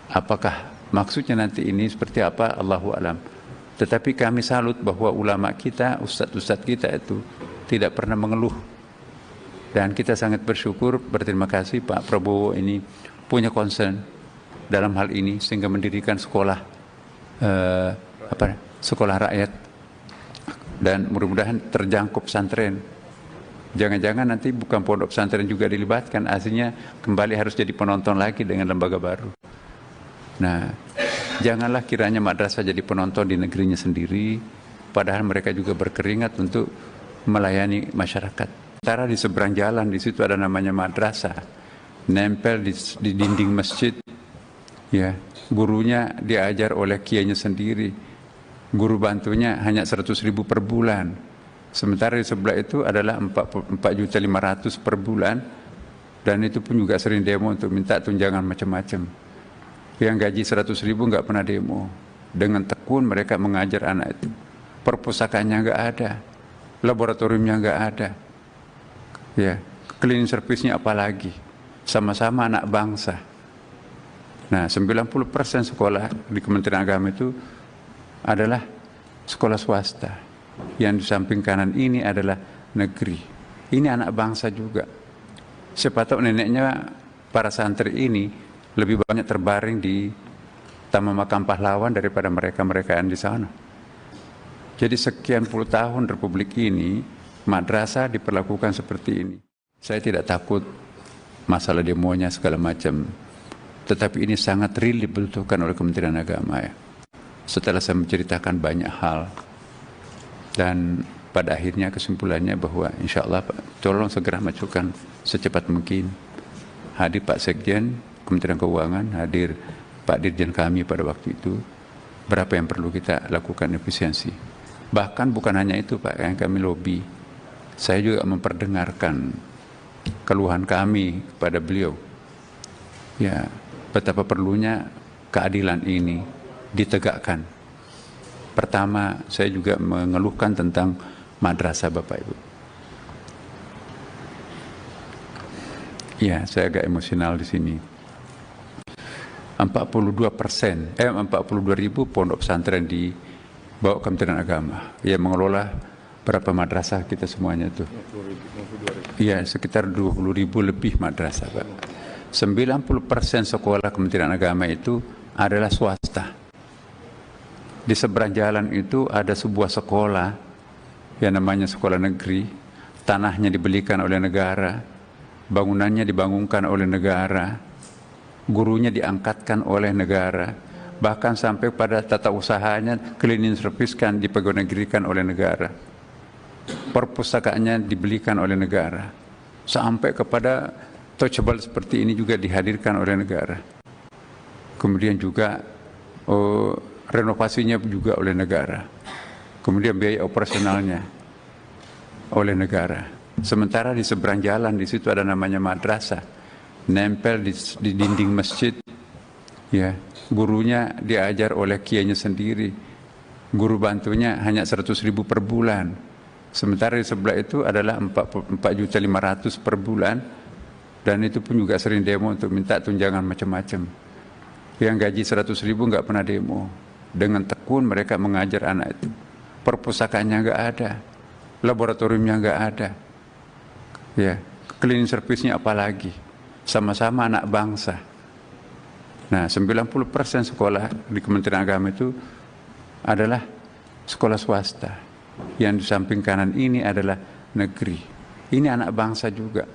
apakah maksudnya nanti ini seperti apa, Allahu a'lam. Tetapi kami salut bahwa ulama kita, ustadz-ustadz kita itu tidak pernah mengeluh. Dan kita sangat bersyukur, berterima kasih Pak Prabowo ini punya concern. dalam hal ini sehingga mendirikan sekolah sekolah rakyat, dan mudah-mudahan terjangkau pesantren. Jangan-jangan nanti bukan pondok pesantren juga dilibatkan, aslinya kembali harus jadi penonton lagi dengan lembaga baru. Nah, janganlah kiranya madrasah jadi penonton di negerinya sendiri, padahal mereka juga berkeringat untuk melayani masyarakat. Sementara di seberang jalan di situ ada namanya madrasah, nempel di dinding masjid, ya, gurunya diajar oleh kiainya sendiri, guru bantunya hanya 100.000 per bulan. Sementara di sebelah itu adalah 4.500.000 per bulan, dan itu pun juga sering demo untuk minta tunjangan macam-macam. Yang gaji 100.000 nggak pernah demo. Dengan tekun mereka mengajar anak itu. Perpustakaannya nggak ada, laboratoriumnya nggak ada, ya, cleaning service-nya apalagi. Sama-sama anak bangsa. Nah, 90% sekolah di Kementerian Agama itu adalah sekolah swasta. Yang di samping kanan ini adalah negeri. Ini anak bangsa juga. Siapa tahu neneknya para santri ini lebih banyak terbaring di Taman Makam Pahlawan daripada mereka-mereka yang di sana. Jadi sekian puluh tahun Republik ini, madrasah diperlakukan seperti ini. Saya tidak takut masalah demonya segala macam. Tetapi ini sangat real dibutuhkan oleh Kementerian Agama, ya. Setelah saya menceritakan banyak hal, dan pada akhirnya kesimpulannya bahwa insya Allah tolong segera majukan secepat mungkin. Hadir Pak Sekjen Kementerian Keuangan, hadir Pak Dirjen kami pada waktu itu, berapa yang perlu kita lakukan efisiensi. Bahkan bukan hanya itu Pak, yang kami lobby, saya juga memperdengarkan keluhan kami kepada beliau, ya, betapa perlunya keadilan ini ditegakkan. Pertama, saya juga mengeluhkan tentang madrasah Bapak Ibu. Ya, saya agak emosional di sini. 42.000 pondok pesantren di bawah Kementerian Agama yang mengelola berapa madrasah kita semuanya itu. Iya, sekitar 20.000 lebih madrasah, Pak. 90% sekolah Kementerian Agama itu adalah swasta. Di seberang jalan itu ada sebuah sekolah yang namanya sekolah negeri, tanahnya dibelikan oleh negara, bangunannya dibangunkan oleh negara, gurunya diangkatkan oleh negara, bahkan sampai pada tata usahanya cleaning service kan dipegawai-negerikan oleh negara, perpustakaannya dibelikan oleh negara, sampai kepada touchable seperti ini juga dihadirkan oleh negara. Kemudian juga renovasinya juga oleh negara. Kemudian biaya operasionalnya oleh negara. Sementara di seberang jalan di situ ada namanya madrasah, nempel di dinding masjid, ya, gurunya diajar oleh kiainya sendiri, guru bantunya hanya 100.000 per bulan. Sementara di sebelah itu adalah 4.500.000 per bulan, dan itu pun juga sering demo untuk minta tunjangan macam-macam. Yang gaji 100.000 nggak pernah demo. Dengan tekun mereka mengajar anak itu. Perpustakaannya nggak ada, laboratoriumnya nggak ada, ya, cleaning service-nya apalagi. Sama-sama anak bangsa. Nah, 90% sekolah di Kementerian Agama itu adalah sekolah swasta. Yang di samping kanan ini adalah negeri. Ini anak bangsa juga.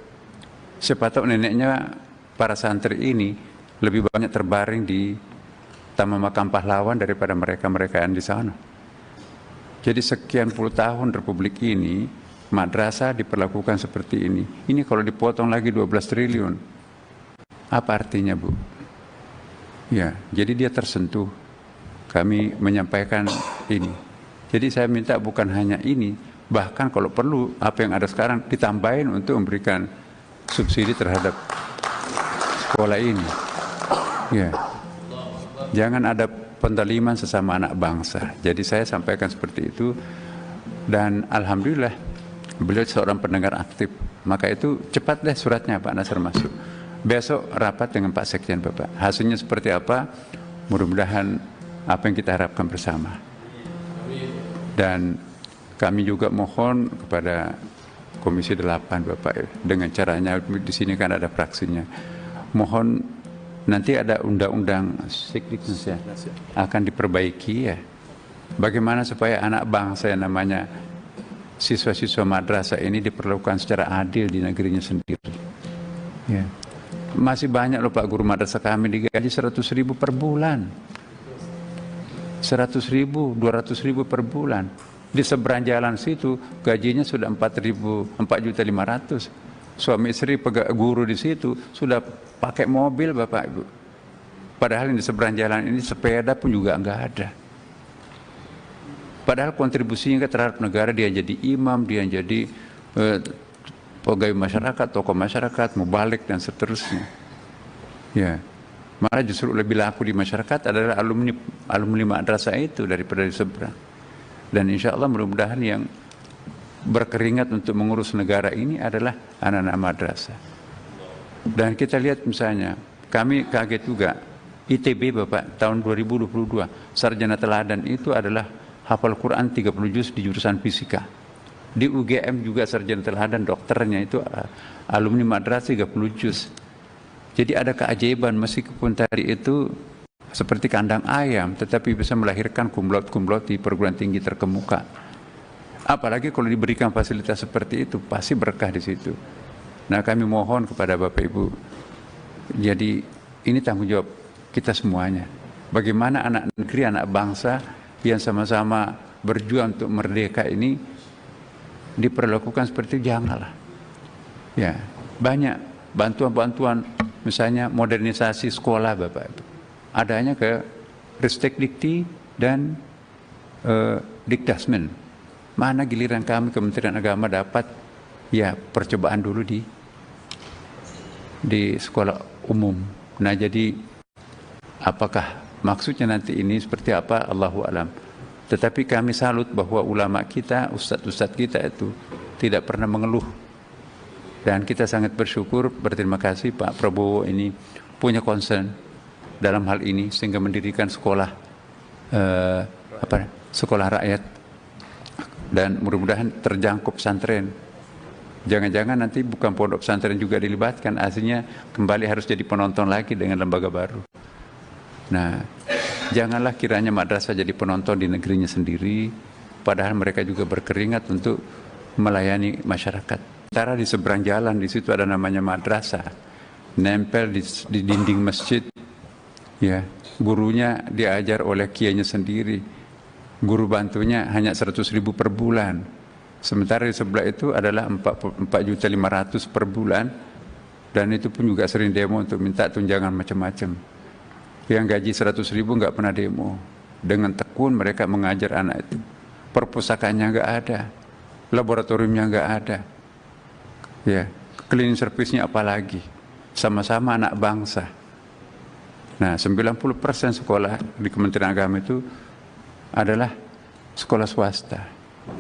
Siapa tahu neneknya para santri ini lebih banyak terbaring di Taman Makam Pahlawan daripada mereka-mereka yang di sana. Jadi sekian puluh tahun Republik ini, madrasah diperlakukan seperti ini. Ini kalau dipotong lagi 12 triliun, apa artinya, Bu? Ya, jadi dia tersentuh. Kami menyampaikan ini. Jadi saya minta bukan hanya ini, bahkan kalau perlu apa yang ada sekarang ditambahin untuk memberikan subsidi terhadap sekolah ini. Ya, jangan ada pendaliman sesama anak bangsa. Jadi saya sampaikan seperti itu, dan alhamdulillah beliau seorang pendengar aktif. Maka itu cepat deh suratnya Pak Nasr masuk. Besok rapat dengan Pak Sekjen Bapak. Hasilnya seperti apa? Mudah-mudahan apa yang kita harapkan bersama. Dan kami juga mohon kepada Komisi 8 Bapak, dengan caranya di sini kan ada fraksinya. Mohon Nanti ada undang-undang Sikdiknas akan diperbaiki ya. Bagaimana supaya anak bangsa yang namanya siswa-siswa madrasah ini diperlakukan secara adil di negerinya sendiri. Ya. Masih banyak loh Pak guru madrasah kami digaji 100.000 per bulan. 100.000, 200.000 per bulan. Di seberang jalan situ gajinya sudah 4.500. Suami istri guru di situ sudah pakai mobil Bapak Ibu. Padahal di seberang jalan ini sepeda pun juga enggak ada. Padahal kontribusinya terhadap negara, dia jadi imam, dia jadi pegawai masyarakat, tokoh masyarakat, mubalik dan seterusnya. Ya, malah justru lebih laku di masyarakat adalah alumni madrasah itu daripada di seberang. Dan insya Allah mudah-mudahan yang berkeringat untuk mengurus negara ini adalah anak-anak madrasah. Dan kita lihat misalnya, kami kaget juga, ITB Bapak tahun 2022 sarjana teladan itu adalah hafal Quran 30 juz di jurusan fisika. Di UGM juga sarjana teladan dokternya itu alumni madrasah 30 juz. Jadi ada keajaiban meskipun tadi itu seperti kandang ayam tetapi bisa melahirkan kumlot-kumlot di perguruan tinggi terkemuka. Apalagi kalau diberikan fasilitas seperti itu pasti berkah di situ. Nah, kami mohon kepada Bapak Ibu. Jadi ini tanggung jawab kita semuanya. Bagaimana anak negeri, anak bangsa yang sama-sama berjuang untuk merdeka ini diperlakukan seperti itu, janganlah. Ya, banyak bantuan-bantuan misalnya modernisasi sekolah Bapak Ibu. Adanya ke Ristek Dikti dan Dikdasmen. Mana giliran kami Kementerian Agama dapat ya percobaan dulu di sekolah umum. Nah, jadi apakah maksudnya nanti ini seperti apa, Allahu alam. Tetapi kami salut bahwa ulama kita, ustadz-ustadz kita itu tidak pernah mengeluh. Dan kita sangat bersyukur, berterima kasih Pak Prabowo ini punya concern dalam hal ini sehingga mendirikan sekolah sekolah rakyat dan mudah-mudahan terjangkau pesantren. Jangan-jangan nanti bukan pondok pesantren juga dilibatkan, aslinya kembali harus jadi penonton lagi dengan lembaga baru. Nah, janganlah kiranya madrasah jadi penonton di negerinya sendiri, padahal mereka juga berkeringat untuk melayani masyarakat. Sementara di seberang jalan di situ ada namanya madrasah, nempel di dinding masjid, ya gurunya diajar oleh kiainya sendiri, guru bantunya hanya 100.000 per bulan. Sementara di sebelah itu adalah 4.500.000 per bulan, dan itu pun juga sering demo untuk minta tunjangan macam-macam. Yang gaji 100.000 nggak pernah demo. Dengan tekun mereka mengajar anak itu. Perpustakaannya nggak ada, laboratoriumnya nggak ada, ya cleaning service-nya apalagi. Sama-sama anak bangsa. Nah, 90% sekolah di Kementerian Agama itu adalah sekolah swasta.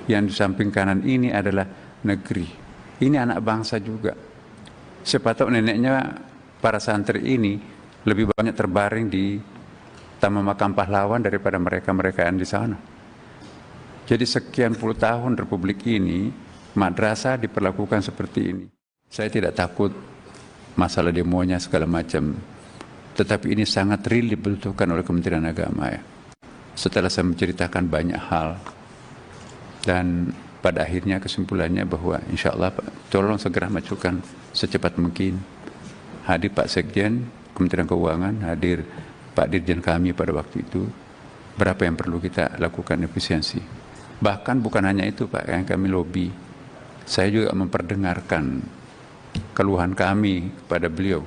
Yang di samping kanan ini adalah negeri. Ini anak bangsa juga. Siapa tahu neneknya para santri ini lebih banyak terbaring di Taman Makam Pahlawan daripada mereka-mereka yang di sana. Jadi sekian puluh tahun Republik ini, madrasah diperlakukan seperti ini. Saya tidak takut masalah demonya segala macam. Tetapi ini sangat real dibutuhkan oleh Kementerian Agama ya. Setelah saya menceritakan banyak hal, dan pada akhirnya kesimpulannya bahwa insya Allah tolong segera majukan secepat mungkin. Hadir Pak Sekjen Kementerian Keuangan, hadir Pak Dirjen kami pada waktu itu, berapa yang perlu kita lakukan efisiensi. Bahkan bukan hanya itu Pak yang kami lobby, saya juga memperdengarkan keluhan kami kepada beliau.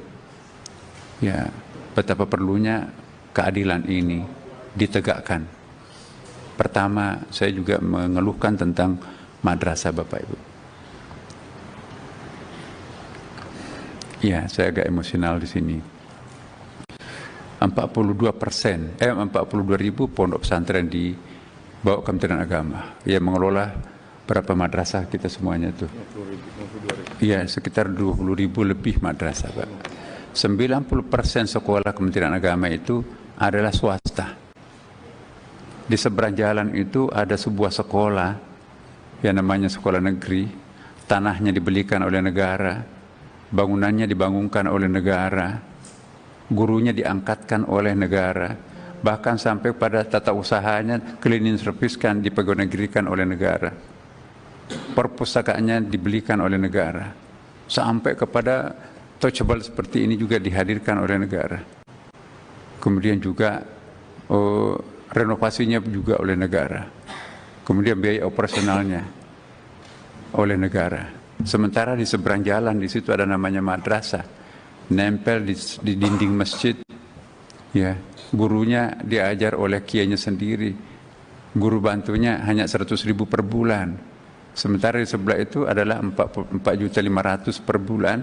Ya, betapa perlunya keadilan ini ditegakkan. Pertama, saya juga mengeluhkan tentang madrasah Bapak Ibu. Ya, saya agak emosional di sini. 42% ribu pondok pesantren di bawah Kementerian Agama yang mengelola berapa madrasah kita semuanya tuh. Iya, sekitar 20.000 lebih madrasah, Pak. 90% sekolah Kementerian Agama itu adalah swasta. Di seberang jalan itu ada sebuah sekolah yang namanya sekolah negeri, tanahnya dibelikan oleh negara, bangunannya dibangunkan oleh negara, gurunya diangkatkan oleh negara, bahkan sampai pada tata usahanya cleaning service kan dipegawai-negerikan oleh negara, perpustakaannya dibelikan oleh negara, sampai kepada touchable seperti ini juga dihadirkan oleh negara. Kemudian juga renovasinya juga oleh negara, kemudian biaya operasionalnya oleh negara. Sementara di seberang jalan di situ ada namanya madrasah, nempel di dinding masjid, ya, gurunya diajar oleh kiainya sendiri, guru bantunya hanya 100.000 per bulan. Sementara di sebelah itu adalah 4.500.000 per bulan,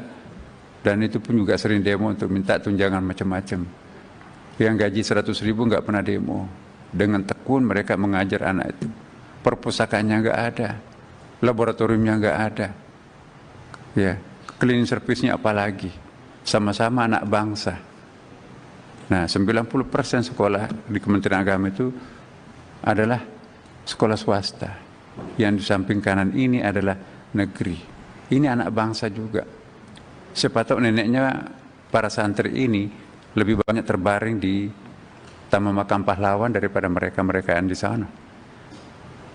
dan itu pun juga sering demo untuk minta tunjangan macam-macam. Yang gaji 100.000 nggak pernah demo. Dengan tekun mereka mengajar anak itu. Perpustakaannya nggak ada, laboratoriumnya nggak ada, ya, cleaning service-nya apalagi. Sama-sama anak bangsa. Nah, 90% sekolah di Kementerian Agama itu adalah sekolah swasta. Yang di samping kanan ini adalah negeri. Ini anak bangsa juga. Siapa tahu neneknya para santri ini lebih banyak terbaring di Taman Makam Pahlawan daripada mereka-mereka yang di sana.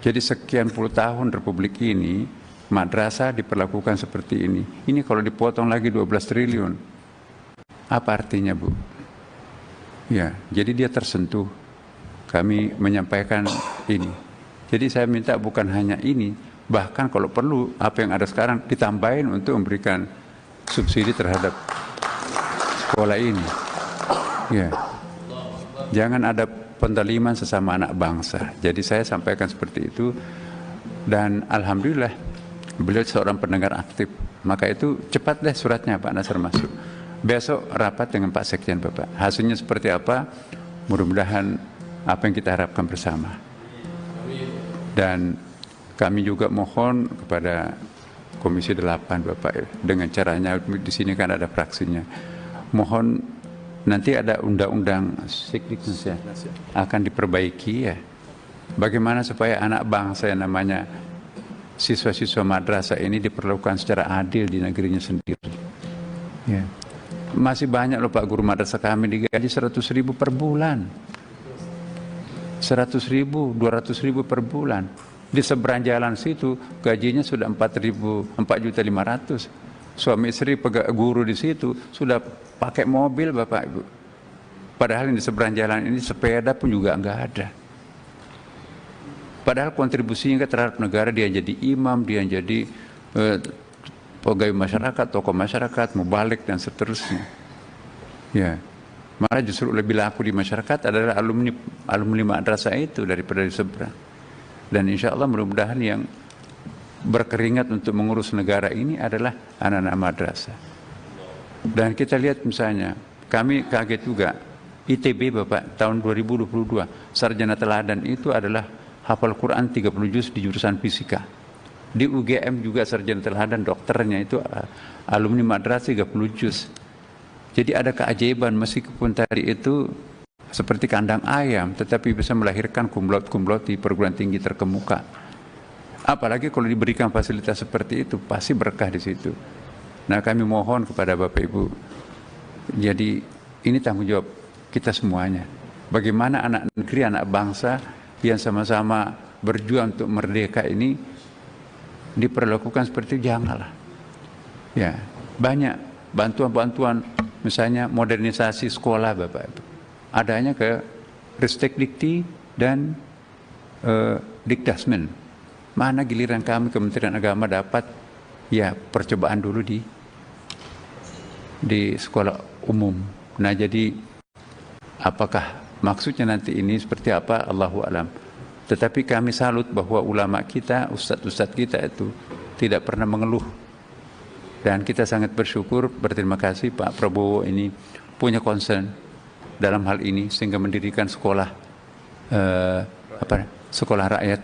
Jadi sekian puluh tahun Republik ini, madrasah diperlakukan seperti ini. Ini kalau dipotong lagi 12 triliun. Apa artinya, Bu? Ya, jadi dia tersentuh. Kami menyampaikan ini. Jadi saya minta bukan hanya ini, bahkan kalau perlu apa yang ada sekarang ditambahin untuk memberikan subsidi terhadap sekolah ini. Ya. Jangan ada pendaliman sesama anak bangsa. Jadi saya sampaikan seperti itu, dan alhamdulillah beliau seorang pendengar aktif. Maka itu cepat deh suratnya Pak Nasir masuk. Besok rapat dengan Pak Sekjen Bapak. Hasilnya seperti apa? Mudah-mudahan apa yang kita harapkan bersama. Dan kami juga mohon kepada Komisi 8 Bapak, dengan caranya di sini kan ada fraksinya. Mohon nanti ada undang-undang Sekdiknas akan diperbaiki, ya. Bagaimana supaya anak bangsa yang namanya siswa-siswa madrasah ini diperlakukan secara adil di negerinya sendiri. Ya. Masih banyak loh Pak guru madrasah kami digaji 100.000 per bulan. 100.000, 200.000 per bulan. Di seberang jalan situ gajinya sudah 4.500.000. Suami istri guru di situ sudah pakai mobil Bapak Ibu. Padahal di seberang jalan ini sepeda pun juga enggak ada. Padahal kontribusinya terhadap negara, dia jadi imam, dia jadi pegawai masyarakat, tokoh masyarakat, mubalik dan seterusnya. Ya. Malah justru lebih laku di masyarakat adalah alumni madrasah itu daripada di seberang. Dan insya Allah mudah-mudahan yang berkeringat untuk mengurus negara ini adalah anak-anak madrasah. Dan kita lihat misalnya, kami kaget juga, ITB Bapak tahun 2022, sarjana teladan itu adalah hafal Quran 30 juz di jurusan fisika. Di UGM juga sarjana teladan dokternya itu alumni madrasah 30 juz. Jadi ada keajaiban, meskipun tadi itu seperti kandang ayam, tetapi bisa melahirkan kumlot-kumlot di perguruan tinggi terkemuka. Apalagi kalau diberikan fasilitas seperti itu, pasti berkah di situ. Nah, kami mohon kepada Bapak Ibu, jadi ini tanggung jawab kita semuanya. Bagaimana anak negeri, anak bangsa yang sama-sama berjuang untuk merdeka ini diperlakukan seperti itu, janganlah. Ya, banyak bantuan-bantuan, misalnya modernisasi sekolah Bapak Ibu. Adanya ke Ristek Dikti dan Dikdasmen. Mana giliran kami Kementerian Agama dapat ya percobaan dulu di sekolah umum. Nah, jadi apakah maksudnya nanti ini seperti apa, Allahu a'lam. Tetapi kami salut bahwa ulama kita, ustadz-ustadz kita itu tidak pernah mengeluh. Dan kita sangat bersyukur, berterima kasih Pak Prabowo ini punya concern dalam hal ini sehingga mendirikan sekolah sekolah rakyat,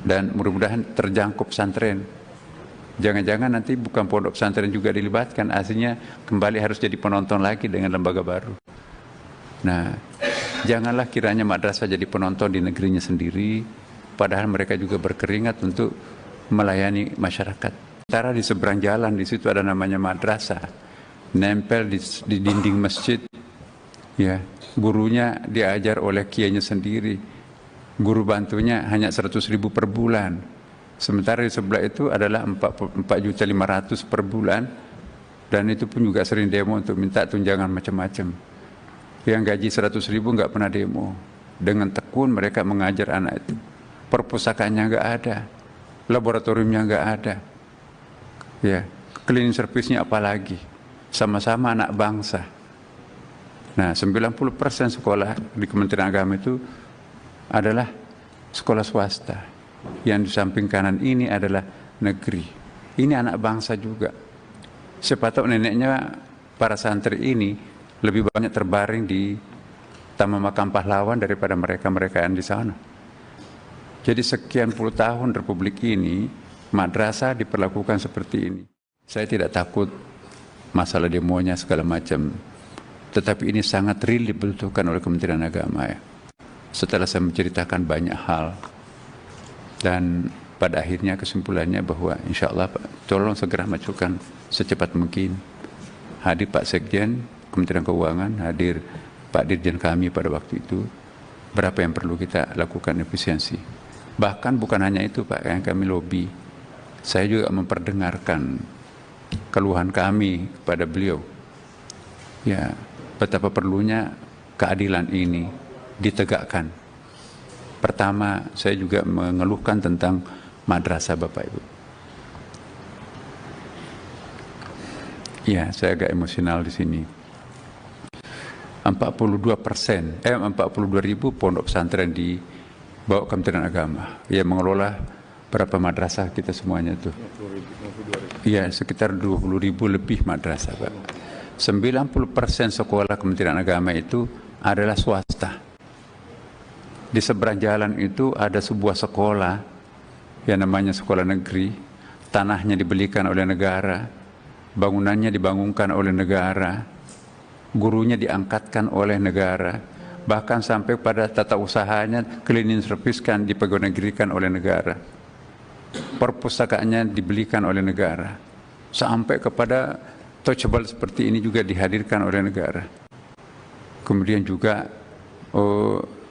dan mudah-mudahan terjangkau pesantren. Jangan-jangan nanti bukan pondok pesantren juga dilibatkan, aslinya kembali harus jadi penonton lagi dengan lembaga baru. Nah, janganlah kiranya madrasah jadi penonton di negerinya sendiri, padahal mereka juga berkeringat untuk melayani masyarakat. Sementara di seberang jalan di situ ada namanya madrasah, nempel di dinding masjid. Ya, gurunya diajar oleh kiainya sendiri. Guru bantunya hanya 100.000 per bulan. Sementara di sebelah itu adalah 4.500.000 per bulan, dan itu pun juga sering demo untuk minta tunjangan macam-macam. Yang gaji 100.000 nggak pernah demo. Dengan tekun mereka mengajar anak itu. Perpustakaannya nggak ada, laboratoriumnya nggak ada, ya, cleaning service-nya apalagi. Sama-sama anak bangsa. Nah, 90% sekolah di Kementerian Agama itu adalah sekolah swasta. Yang di samping kanan ini adalah negeri. Ini anak bangsa juga. Siapa tahu neneknya para santri ini lebih banyak terbaring di Taman Makam Pahlawan daripada mereka-mereka yang di sana. Jadi sekian puluh tahun Republik ini, madrasah diperlakukan seperti ini. Saya tidak takut masalah demonya segala macam. Tetapi ini sangat real dibutuhkan oleh Kementerian Agama, ya. Setelah saya menceritakan banyak hal, dan pada akhirnya kesimpulannya bahwa insya Allah tolong segera majukan secepat mungkin. Hadir Pak Sekjen Kementerian Keuangan, hadir Pak Dirjen kami pada waktu itu, berapa yang perlu kita lakukan efisiensi. Bahkan bukan hanya itu Pak yang kami lobby, saya juga memperdengarkan keluhan kami kepada beliau. Ya, betapa perlunya keadilan ini ditegakkan. Pertama, saya juga mengeluhkan tentang madrasah Bapak Ibu. Ya, saya agak emosional di sini. 42.000 pondok pesantren di bawah Kementerian Agama yang mengelola berapa madrasah kita semuanya itu. Iya, sekitar 20.000 lebih madrasah, Pak. 90% sekolah Kementerian Agama itu adalah swasta. Di seberang jalan itu ada sebuah sekolah yang namanya sekolah negeri, tanahnya dibelikan oleh negara, bangunannya dibangunkan oleh negara, gurunya diangkatkan oleh negara, bahkan sampai pada tata usahanya cleaning service kan dipegawai-negerikan oleh negara, perpustakaannya dibelikan oleh negara, sampai kepada touchable seperti ini juga dihadirkan oleh negara. Kemudian juga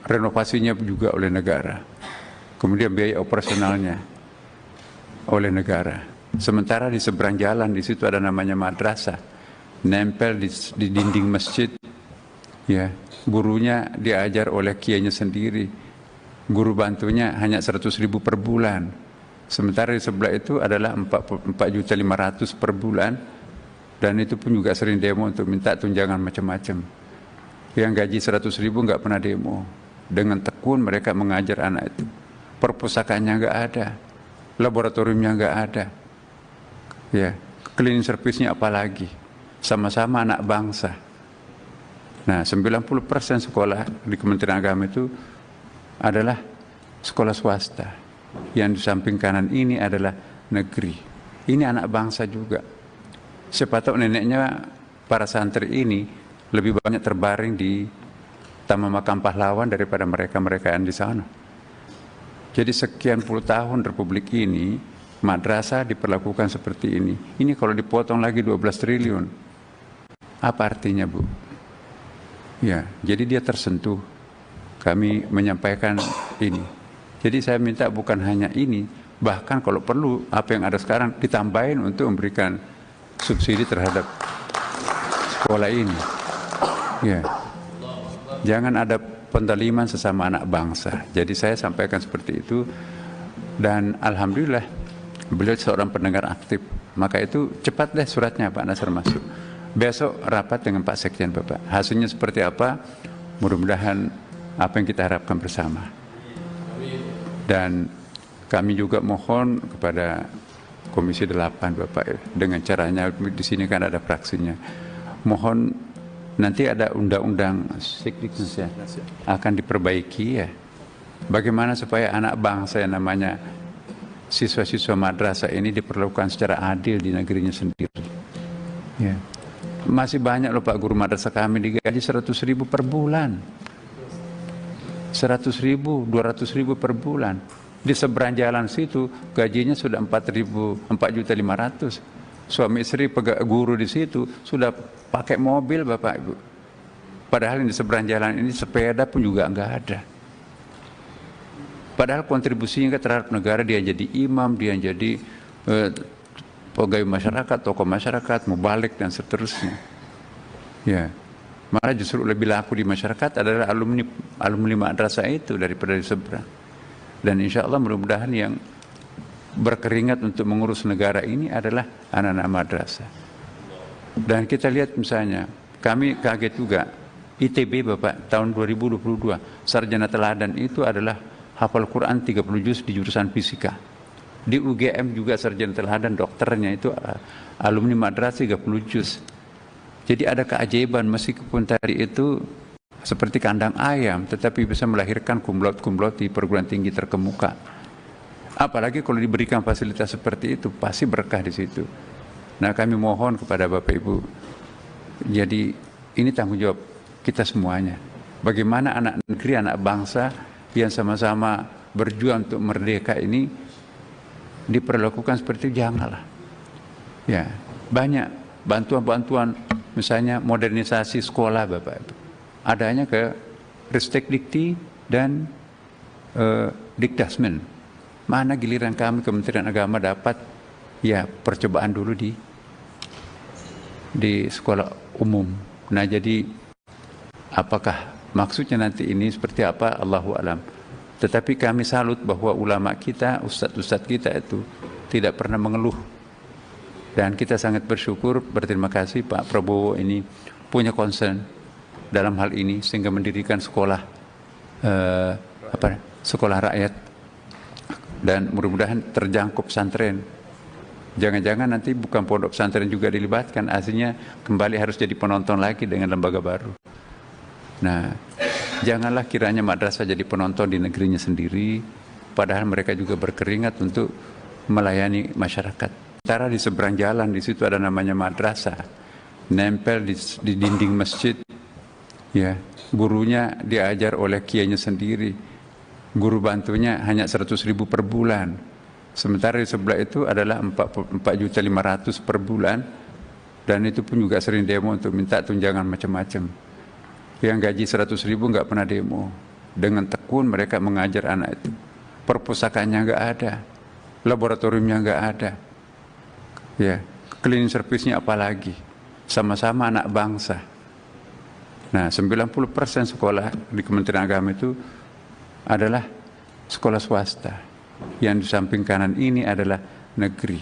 renovasinya juga oleh negara, kemudian biaya operasionalnya oleh negara. Sementara di seberang jalan di situ ada namanya madrasah, nempel di dinding masjid, ya, gurunya diajar oleh kiainya sendiri, guru bantunya hanya 100.000 per bulan. Sementara di sebelah itu adalah 4.500.000 per bulan, dan itu pun juga sering demo untuk minta tunjangan macam-macam. Yang gaji 100.000 nggak pernah demo. Dengan tekun mereka mengajar anak itu. Perpustakaannya nggak ada, laboratoriumnya nggak ada, ya, cleaning service-nya apalagi. Sama-sama anak bangsa. Nah, 90% sekolah di Kementerian Agama itu adalah sekolah swasta. Yang di samping kanan ini adalah negeri. Ini anak bangsa juga. Siapa tahu neneknya para santri ini lebih banyak terbaring di Taman Makam Pahlawan daripada mereka-mereka yang di sana. Jadi sekian puluh tahun Republik ini, madrasah diperlakukan seperti ini. Ini kalau dipotong lagi 12 triliun. Apa artinya, Bu? Ya, jadi dia tersentuh. Kami menyampaikan ini. Jadi saya minta bukan hanya ini, bahkan kalau perlu apa yang ada sekarang ditambahin untuk memberikan subsidi terhadap sekolah ini. Ya. Jangan ada pendaliman sesama anak bangsa. Jadi saya sampaikan seperti itu, dan alhamdulillah beliau seorang pendengar aktif. Maka itu cepat deh suratnya Pak Nasr masuk. Besok rapat dengan Pak Sekjen Bapak. Hasilnya seperti apa? Mudah-mudahan apa yang kita harapkan bersama. Dan kami juga mohon kepada Komisi 8 Bapak, dengan caranya di sini kan ada fraksinya. Mohon nanti ada undang-undang Sikdiknas ya, akan diperbaiki ya. Bagaimana supaya anak bangsa yang namanya siswa-siswa madrasah ini diperlakukan secara adil di negerinya sendiri. Ya. Masih banyak loh Pak guru madrasah kami digaji 100.000 per bulan. 100.000, 200.000 per bulan. Di seberang jalan situ gajinya sudah 4.500.000. suami istri guru di situ sudah pakai mobil Bapak Ibu. Padahal di seberang jalan ini sepeda pun juga nggak ada. Padahal kontribusinya terhadap negara, dia jadi imam, dia jadi pegawai masyarakat, tokoh masyarakat, mubalik dan seterusnya. Ya, malah justru lebih laku di masyarakat adalah alumni madrasah itu daripada di seberang. Dan insya Allah mudah-mudahan yang berkeringat untuk mengurus negara ini adalah anak-anak madrasah. Dan kita lihat misalnya, kami kaget juga, ITB Bapak tahun 2022, sarjana teladan itu adalah hafal Quran 30 juz di jurusan fisika. Di UGM juga sarjana teladan dokternya itu alumni madrasah 30 juz. Jadi ada keajaiban meskipun tadi itu seperti kandang ayam, tetapi bisa melahirkan kumlot-kumlot di perguruan tinggi terkemuka. Apalagi kalau diberikan fasilitas seperti itu, pasti berkah di situ. Nah, kami mohon kepada Bapak Ibu, jadi ini tanggung jawab kita semuanya. Bagaimana anak negeri, anak bangsa yang sama-sama berjuang untuk merdeka ini diperlakukan seperti itu, janganlah. Ya, banyak bantuan-bantuan, misalnya modernisasi sekolah Bapak Ibu. Adanya ke Ristek Dikti dan Dikdasmen. Mana giliran kami Kementerian Agama dapat ya percobaan dulu di sekolah umum. Nah, jadi apakah maksudnya nanti ini seperti apa, Allahu alam. Tetapi kami salut bahwa ulama kita, ustadz-ustadz kita itu tidak pernah mengeluh. Dan kita sangat bersyukur, berterima kasih Pak Prabowo ini punya concern dalam hal ini sehingga mendirikan sekolah sekolah rakyat. Dan mudah-mudahan terjangkau pesantren. Jangan-jangan nanti bukan pondok pesantren juga dilibatkan, aslinya kembali harus jadi penonton lagi dengan lembaga baru. Nah, janganlah kiranya madrasah jadi penonton di negerinya sendiri, padahal mereka juga berkeringat untuk melayani masyarakat. Sementara di seberang jalan, di situ ada namanya madrasah, nempel di dinding masjid, ya, gurunya diajar oleh kiainya sendiri. Guru bantunya hanya 100.000 per bulan. Sementara di sebelah itu adalah 4.500.000 per bulan. Dan itu pun juga sering demo untuk minta tunjangan macam-macam. Yang gaji 100.000 nggak pernah demo. Dengan tekun mereka mengajar anak itu. Perpustakaannya nggak ada. Laboratoriumnya nggak ada. Ya, cleaning service-nya apalagi. Sama-sama anak bangsa. Nah, 90% sekolah di Kementerian Agama itu adalah sekolah swasta. Yang di samping kanan ini adalah negeri.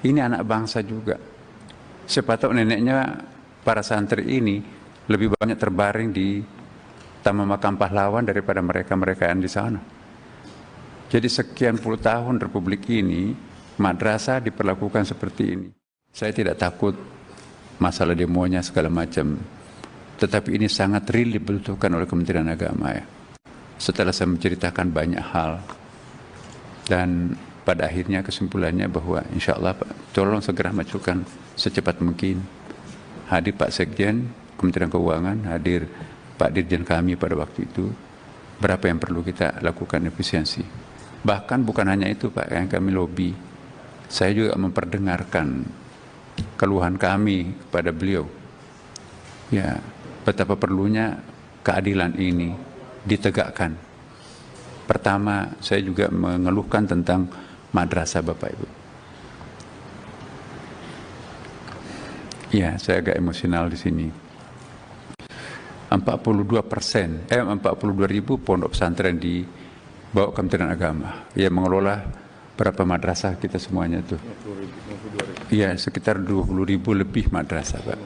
Ini anak bangsa juga. Siapa tahu neneknya para santri ini lebih banyak terbaring di Taman Makam Pahlawan daripada mereka-mereka yang di sana. Jadi sekian puluh tahun Republik ini, madrasah diperlakukan seperti ini. Saya tidak takut masalah demonya segala macam. Tetapi ini sangat real dibutuhkan oleh Kementerian Agama, ya. Setelah saya menceritakan banyak hal, dan pada akhirnya kesimpulannya bahwa insya Allah Pak, tolong segera majukan secepat mungkin. Hadir Pak Sekjen Kementerian Keuangan, hadir Pak Dirjen kami pada waktu itu, berapa yang perlu kita lakukan efisiensi. Bahkan bukan hanya itu Pak yang kami lobby, saya juga memperdengarkan keluhan kami kepada beliau. Ya, betapa perlunya keadilan ini ditegakkan. Pertama, saya juga mengeluhkan tentang madrasah Bapak Ibu. Ya, saya agak emosional di sini. 42% 42.000 pondok pesantren di bawah Kementerian Agama yang mengelola berapa madrasah kita semuanya itu. Iya, sekitar 20.000 lebih madrasah, Pak.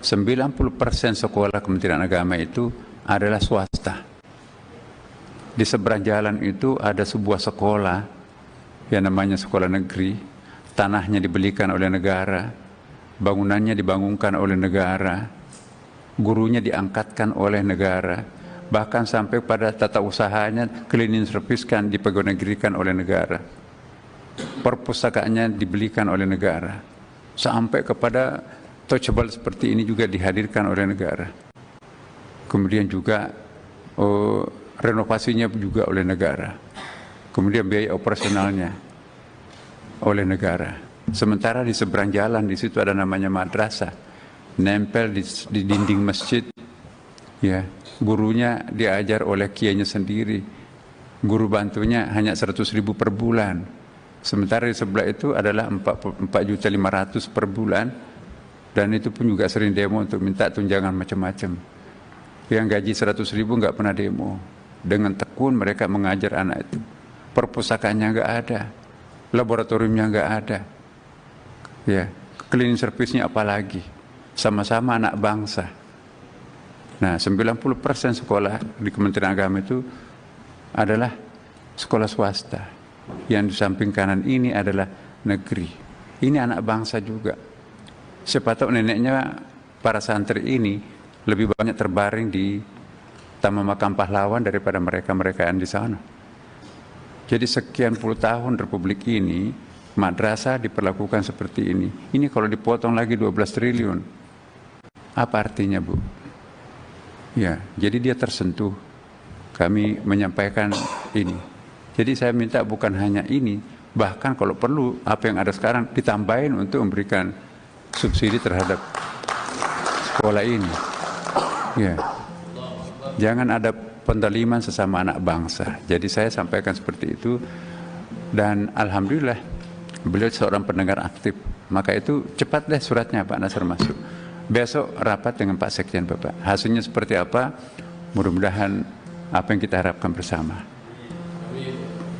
90% sekolah Kementerian Agama itu adalah swasta. Di seberang jalan itu ada sebuah sekolah yang namanya sekolah negeri, tanahnya dibelikan oleh negara, bangunannya dibangunkan oleh negara, gurunya diangkatkan oleh negara, bahkan sampai pada tata usahanya cleaning service kan dipegawai negerikan oleh negara, perpustakaannya dibelikan oleh negara, sampai kepada touchable seperti ini juga dihadirkan oleh negara. Kemudian juga renovasinya juga oleh negara. Kemudian biaya operasionalnya oleh negara. Sementara di seberang jalan di situ ada namanya madrasah, nempel di dinding masjid. Ya, gurunya diajar oleh kiainya sendiri. Guru bantunya hanya 100.000 per bulan. Sementara di sebelah itu adalah 4.500.000 per bulan. Dan itu pun juga sering demo untuk minta tunjangan macam-macam. Yang gaji 100.000 nggak pernah demo. Dengan tekun mereka mengajar anak itu. Perpustakaannya nggak ada, laboratoriumnya nggak ada. Ya, cleaning service-nya apalagi. Sama-sama anak bangsa. Nah, 90% sekolah di Kementerian Agama itu adalah sekolah swasta. Yang di samping kanan ini adalah negeri. Ini anak bangsa juga. Siapa tahu neneknya para santri ini lebih banyak terbaring di Taman Makam Pahlawan daripada mereka-mereka yang di sana. Jadi sekian puluh tahun Republik ini, madrasah diperlakukan seperti ini. Ini kalau dipotong lagi 12 triliun, apa artinya, Bu? Ya, jadi dia tersentuh. Kami menyampaikan ini. Jadi saya minta bukan hanya ini, bahkan kalau perlu apa yang ada sekarang ditambahin untuk memberikan subsidi terhadap sekolah ini. Ya, jangan ada pendaliman sesama anak bangsa. Jadi saya sampaikan seperti itu, dan alhamdulillah beliau seorang pendengar aktif. Maka itu cepat deh suratnya Pak Nasr masuk. Besok rapat dengan Pak Sekjen Bapak. Hasilnya seperti apa? Mudah-mudahan apa yang kita harapkan bersama.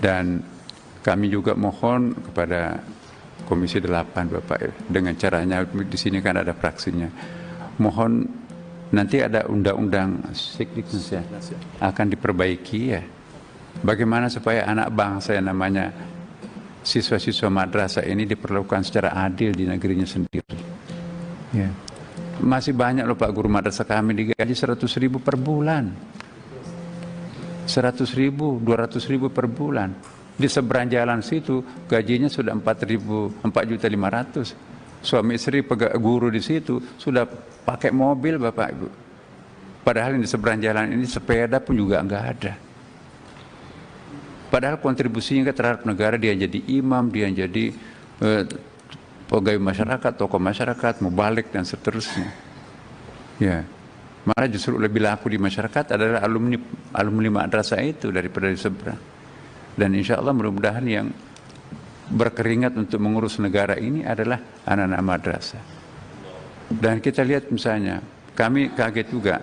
Dan kami juga mohon kepada Komisi 8 Bapak, dengan caranya di sini kan ada fraksinya. Mohon nanti ada undang-undang Sekdiknas ya, akan diperbaiki ya. Bagaimana supaya anak bangsa yang namanya siswa-siswa madrasah ini diperlakukan secara adil di negerinya sendiri. Ya. Masih banyak loh Pak guru madrasah kami digaji 100.000 per bulan. 100.000, 200.000 per bulan. Di seberang jalan situ gajinya sudah 4.500.000. Suami istri guru di situ sudah pakai mobil Bapak Ibu. Padahal di seberang jalan ini sepeda pun juga enggak ada. Padahal kontribusinya terhadap negara, dia jadi imam, dia jadi pegawai masyarakat, tokoh masyarakat, mubalik dan seterusnya. Ya, malah justru lebih laku di masyarakat adalah alumni madrasah itu daripada di seberang. Dan insya Allah mudah-mudahan yang berkeringat untuk mengurus negara ini adalah anak-anak madrasah. Dan kita lihat misalnya, kami kaget juga,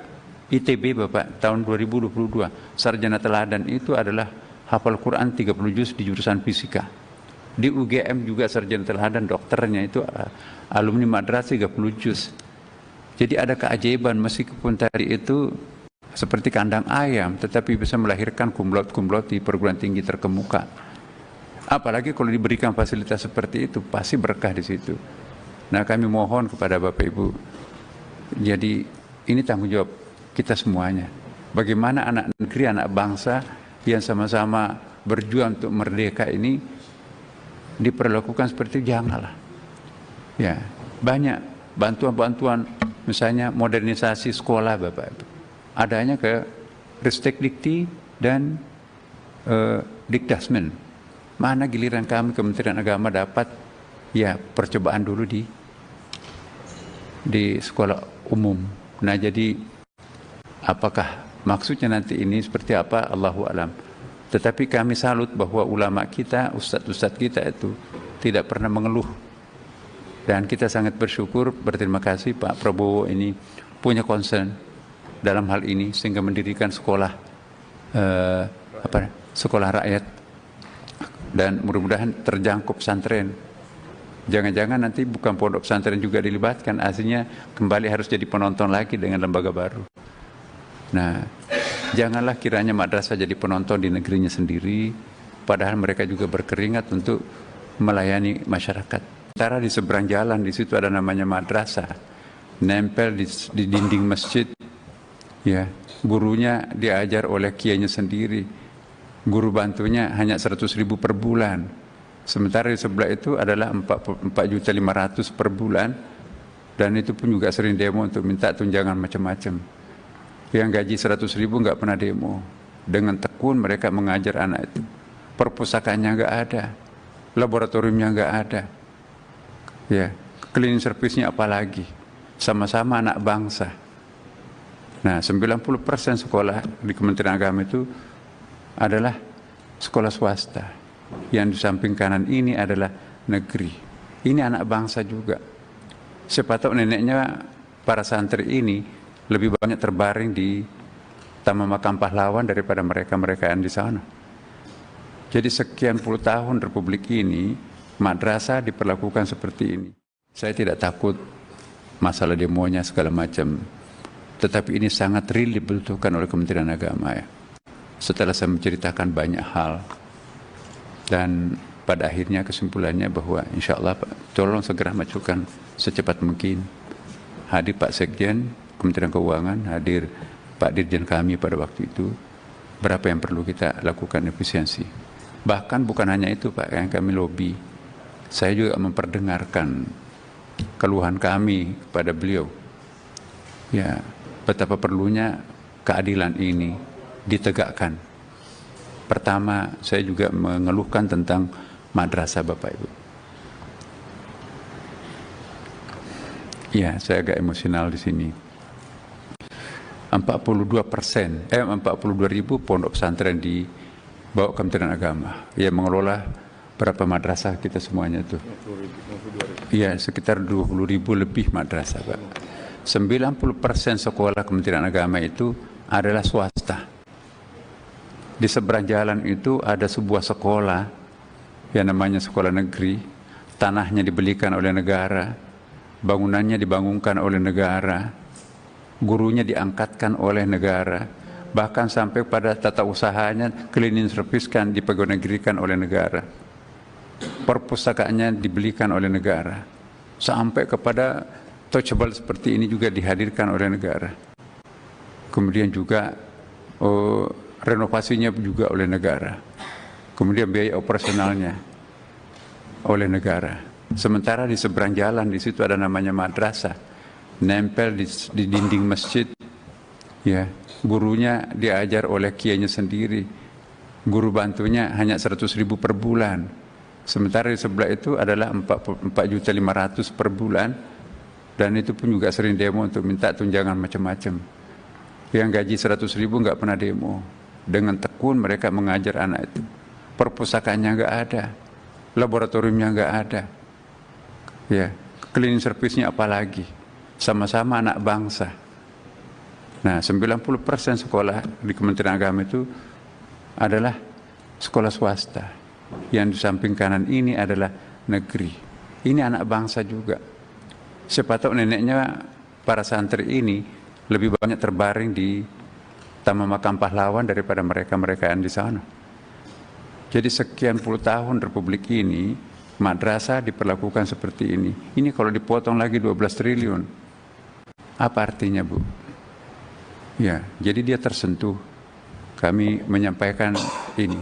ITB Bapak tahun 2022, sarjana teladan itu adalah hafal Quran 30 juz di jurusan fisika. Di UGM juga sarjana teladan dokternya itu alumni madrasah 30 juz. Jadi ada keajaiban meskipun tadi itu seperti kandang ayam, tetapi bisa melahirkan kumlot-kumlot di perguruan tinggi terkemuka. Apalagi kalau diberikan fasilitas seperti itu, pasti berkah di situ. Nah, kami mohon kepada Bapak Ibu, jadi ini tanggung jawab kita semuanya. Bagaimana anak negeri, anak bangsa yang sama-sama berjuang untuk merdeka ini diperlakukan seperti itu, janganlah. Ya, banyak bantuan-bantuan, misalnya modernisasi sekolah Bapak Ibu. Adanya ke Ristekdikti dan Dikdasmen. Mana giliran kami Kementerian Agama dapat ya percobaan dulu di sekolah umum. Nah, jadi apakah maksudnya nanti ini seperti apa, Allahu a'lam. Tetapi kami salut bahwa ulama kita, ustadz-ustadz kita itu tidak pernah mengeluh. Dan kita sangat bersyukur, berterima kasih Pak Prabowo ini punya concern dalam hal ini sehingga mendirikan sekolah sekolah rakyat, dan mudah-mudahan terjangkau pesantren. Jangan-jangan nanti bukan pondok pesantren juga dilibatkan, aslinya kembali harus jadi penonton lagi dengan lembaga baru. Nah, janganlah kiranya madrasah jadi penonton di negerinya sendiri, padahal mereka juga berkeringat untuk melayani masyarakat. Sementara di seberang jalan di situ ada namanya madrasah, nempel di dinding masjid. Ya, gurunya diajar oleh kiainya sendiri. Guru bantunya hanya 100.000 per bulan. Sementara di sebelah itu adalah 4.500.000 per bulan, dan itu pun juga sering demo untuk minta tunjangan macam-macam. Yang gaji 100.000 nggak pernah demo. Dengan tekun mereka mengajar anak itu. Perpustakaannya nggak ada, laboratoriumnya nggak ada. Ya, cleaning service-nya apalagi, sama-sama anak bangsa. Nah, 90% sekolah di Kementerian Agama itu adalah sekolah swasta. Yang di samping kanan ini adalah negeri. Ini anak bangsa juga. Siapa tahu neneknya para santri ini lebih banyak terbaring di Taman Makam Pahlawan daripada mereka-mereka yang di sana. Jadi sekian puluh tahun Republik ini, madrasah diperlakukan seperti ini. Saya tidak takut masalah demonya segala macam. Tetapi ini sangat real dibutuhkan oleh Kementerian Agama ya. Setelah saya menceritakan banyak hal, dan pada akhirnya kesimpulannya bahwa insya Allah tolong segera majukan secepat mungkin. Hadir Pak Sekjen Kementerian Keuangan, hadir Pak Dirjen kami pada waktu itu, berapa yang perlu kita lakukan efisiensi. Bahkan bukan hanya itu Pak yang kami lobby, saya juga memperdengarkan keluhan kami kepada beliau. Ya, betapa perlunya keadilan ini ditegakkan. Pertama, saya juga mengeluhkan tentang madrasah Bapak Ibu. Ya, saya agak emosional di sini. 42% ribu pondok pesantren di bawah Kementerian Agama. Ya, mengelola berapa madrasah kita semuanya tuh. Iya, sekitar 20.000 lebih madrasah, Pak. 90% sekolah Kementerian Agama itu adalah swasta. Di seberang jalan itu ada sebuah sekolah yang namanya sekolah negeri. Tanahnya dibelikan oleh negara, bangunannya dibangunkan oleh negara, gurunya diangkatkan oleh negara, bahkan sampai pada tata usahanya cleaning service kan dipegawai-negerikan oleh negara, perpustakaannya dibelikan oleh negara, sampai kepada touchable seperti ini juga dihadirkan oleh negara. Kemudian juga renovasinya juga oleh negara, kemudian biaya operasionalnya oleh negara. Sementara di seberang jalan di situ ada namanya madrasah, nempel di dinding masjid. Ya, gurunya diajar oleh kiainya sendiri, guru bantunya hanya 100.000 per bulan. Sementara di sebelah itu adalah 4.500.000 per bulan, dan itu pun juga sering demo untuk minta tunjangan macam-macam. Yang gaji 100.000 nggak pernah demo. Dengan tekun mereka mengajar anak itu. Perpustakaannya nggak ada, laboratoriumnya nggak ada. Ya, cleaning service-nya apalagi, sama-sama anak bangsa. Nah, 90% sekolah di Kementerian Agama itu adalah sekolah swasta. Yang di samping kanan ini adalah negeri. Ini anak bangsa juga. Siapa tahu neneknya para santri ini lebih banyak terbaring di Taman Makam Pahlawan daripada mereka-mereka yang di sana. Jadi sekian puluh tahun Republik ini, madrasah diperlakukan seperti ini. Ini kalau dipotong lagi 12 triliun. Apa artinya, Bu? Ya, jadi dia tersentuh. Kami menyampaikan ini.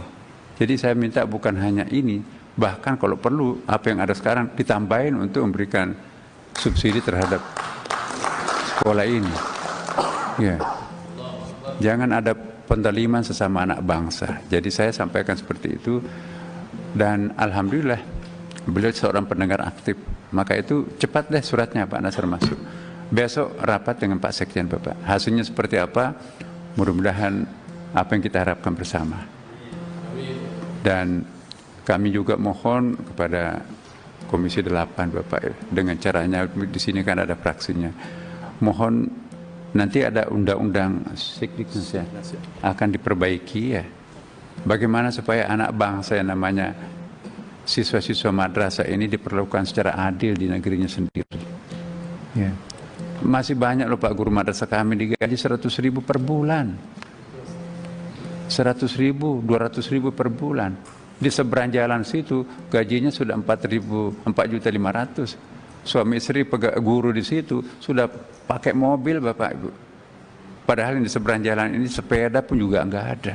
Jadi saya minta bukan hanya ini, bahkan kalau perlu apa yang ada sekarang ditambahin untuk memberikan subsidi terhadap sekolah ini. Ya. Jangan ada pendaliman sesama anak bangsa. Jadi saya sampaikan seperti itu, dan alhamdulillah beliau seorang pendengar aktif. Maka itu cepat deh suratnya Pak Nasr masuk. Besok rapat dengan Pak Sekjen Bapak. Hasilnya seperti apa? Mudah-mudahan apa yang kita harapkan bersama. Dan kami juga mohon kepada Komisi 8 Bapak, dengan caranya di sini kan ada fraksinya. Mohon nanti ada undang-undang Sekdiknas ya, akan diperbaiki ya. Bagaimana supaya anak bangsa yang namanya siswa-siswa madrasah ini diperlakukan secara adil di negerinya sendiri. Ya. Masih banyak loh Pak guru madrasah kami digaji 100.000 per bulan. 100.000, 200.000 per bulan. Di seberang jalan situ gajinya sudah 4.500.000. Suami istri guru di situ sudah pakai mobil Bapak Ibu. Padahal di seberang jalan ini sepeda pun juga enggak ada.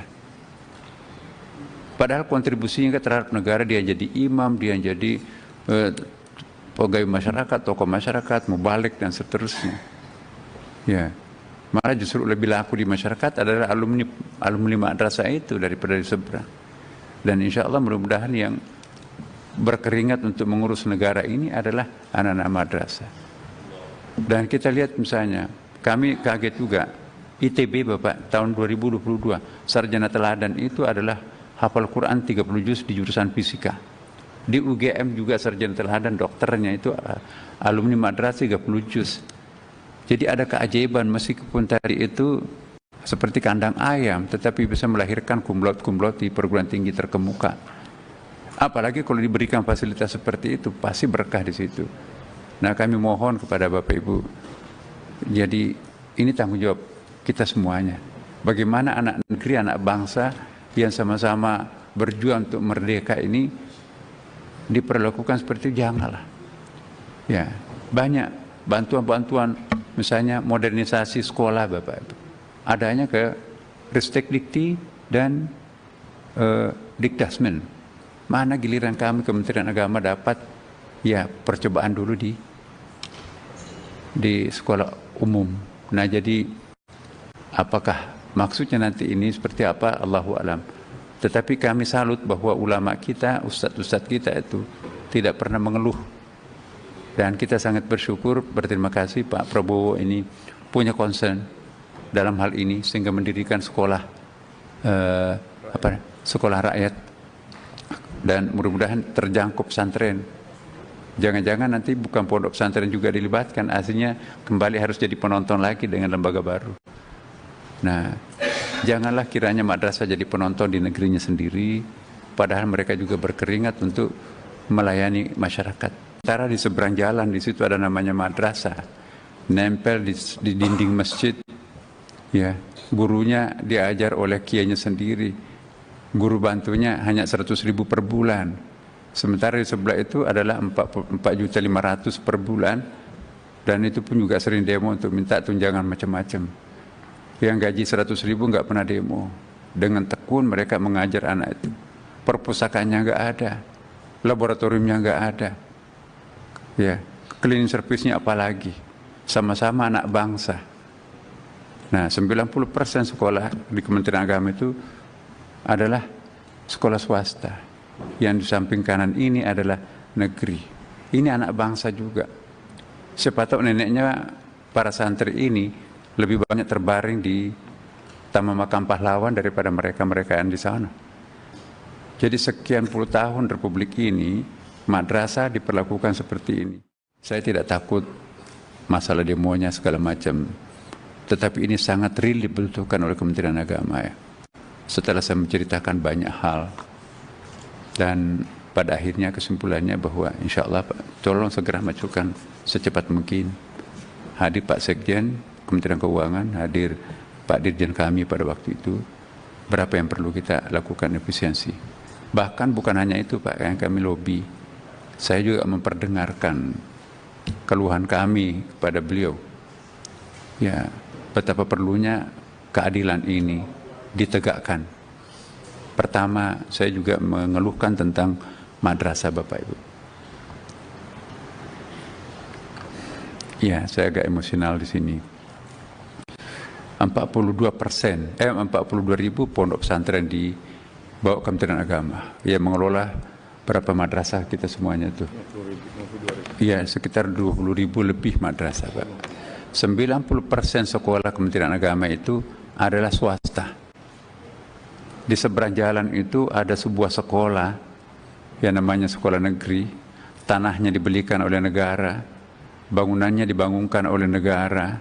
Padahal kontribusinya terhadap negara, dia jadi imam, dia jadi pegawai masyarakat, tokoh masyarakat, mubalik dan seterusnya. Ya. Malah justru lebih laku di masyarakat adalah alumni madrasah itu daripada di seberang. Dan insya Allah mudah-mudahan yang berkeringat untuk mengurus negara ini adalah anak-anak madrasah. Dan kita lihat misalnya, kami kaget juga, ITB Bapak tahun 2022, sarjana teladan itu adalah hafal Quran 30 juz di jurusan fisika. Di UGM juga sarjana teladan dokternya itu alumni madrasah 30 juz. Jadi ada keajaiban meskipun tadi itu seperti kandang ayam, tetapi bisa melahirkan kumlot-kumlot di perguruan tinggi terkemuka. Apalagi kalau diberikan fasilitas seperti itu, pasti berkah di situ. Nah, kami mohon kepada Bapak Ibu, jadi ini tanggung jawab kita semuanya. Bagaimana anak negeri, anak bangsa yang sama-sama berjuang untuk merdeka ini diperlakukan seperti itu, janganlah. Ya, banyak bantuan-bantuan, misalnya modernisasi sekolah Bapak Ibu. Adanya ke Ristek Dikti dan Dikdasmen. Mana giliran kami Kementerian Agama dapat ya percobaan dulu di sekolah umum. Nah, jadi apakah maksudnya nanti ini seperti apa, Allahu a'lam. Tetapi kami salut bahwa ulama kita, ustadz-ustadz kita itu tidak pernah mengeluh. Dan kita sangat bersyukur, berterima kasih Pak Prabowo ini punya concern dalam hal ini sehingga mendirikan sekolah sekolah rakyat, dan mudah-mudahan terjangkau pesantren. Jangan-jangan nanti bukan pondok pesantren juga dilibatkan, aslinya kembali harus jadi penonton lagi dengan lembaga baru. Nah, janganlah kiranya madrasah jadi penonton di negerinya sendiri, padahal mereka juga berkeringat untuk melayani masyarakat. Sementara di seberang jalan, di situ ada namanya madrasah, nempel di dinding masjid, ya, gurunya diajar oleh kiainya sendiri, guru bantunya hanya 100.000 per bulan. Sementara di sebelah itu adalah 4.500.000 per bulan, dan itu pun juga sering demo untuk minta tunjangan macam-macam. Yang gaji 100.000 nggak pernah demo. Dengan tekun mereka mengajar anak itu. Perpustakaannya nggak ada, laboratoriumnya nggak ada, ya, cleaning service-nya apalagi. Sama-sama anak bangsa. Nah, 90% sekolah di Kementerian Agama itu adalah sekolah swasta. Yang di samping kanan ini adalah negeri. Ini anak bangsa juga. Siapa tahu neneknya para santri ini lebih banyak terbaring di Taman Makam Pahlawan daripada mereka-mereka yang di sana. Jadi sekian puluh tahun Republik ini, madrasah diperlakukan seperti ini. Saya tidak takut masalah demonya segala macam, tetapi ini sangat real dibutuhkan oleh Kementerian Agama, ya. Setelah saya menceritakan banyak hal, dan pada akhirnya kesimpulannya bahwa insya Allah Pak, tolong segera majukan secepat mungkin. Hadir Pak Sekjen Kementerian Keuangan, hadir Pak Dirjen kami pada waktu itu, berapa yang perlu kita lakukan efisiensi. Bahkan bukan hanya itu Pak, yang kami lobby, saya juga memperdengarkan keluhan kami kepada beliau, ya, betapa perlunya keadilan ini ditegakkan. Pertama, saya juga mengeluhkan tentang madrasah Bapak Ibu. Ya, saya agak emosional di sini. 42.000 pondok pesantren di bawah Kementerian Agama yang mengelola berapa madrasah kita semuanya itu. Iya, sekitar 20.000 lebih madrasah, Pak. 90% sekolah Kementerian Agama itu adalah swasta. Di seberang jalan itu ada sebuah sekolah yang namanya sekolah negeri, tanahnya dibelikan oleh negara, bangunannya dibangunkan oleh negara,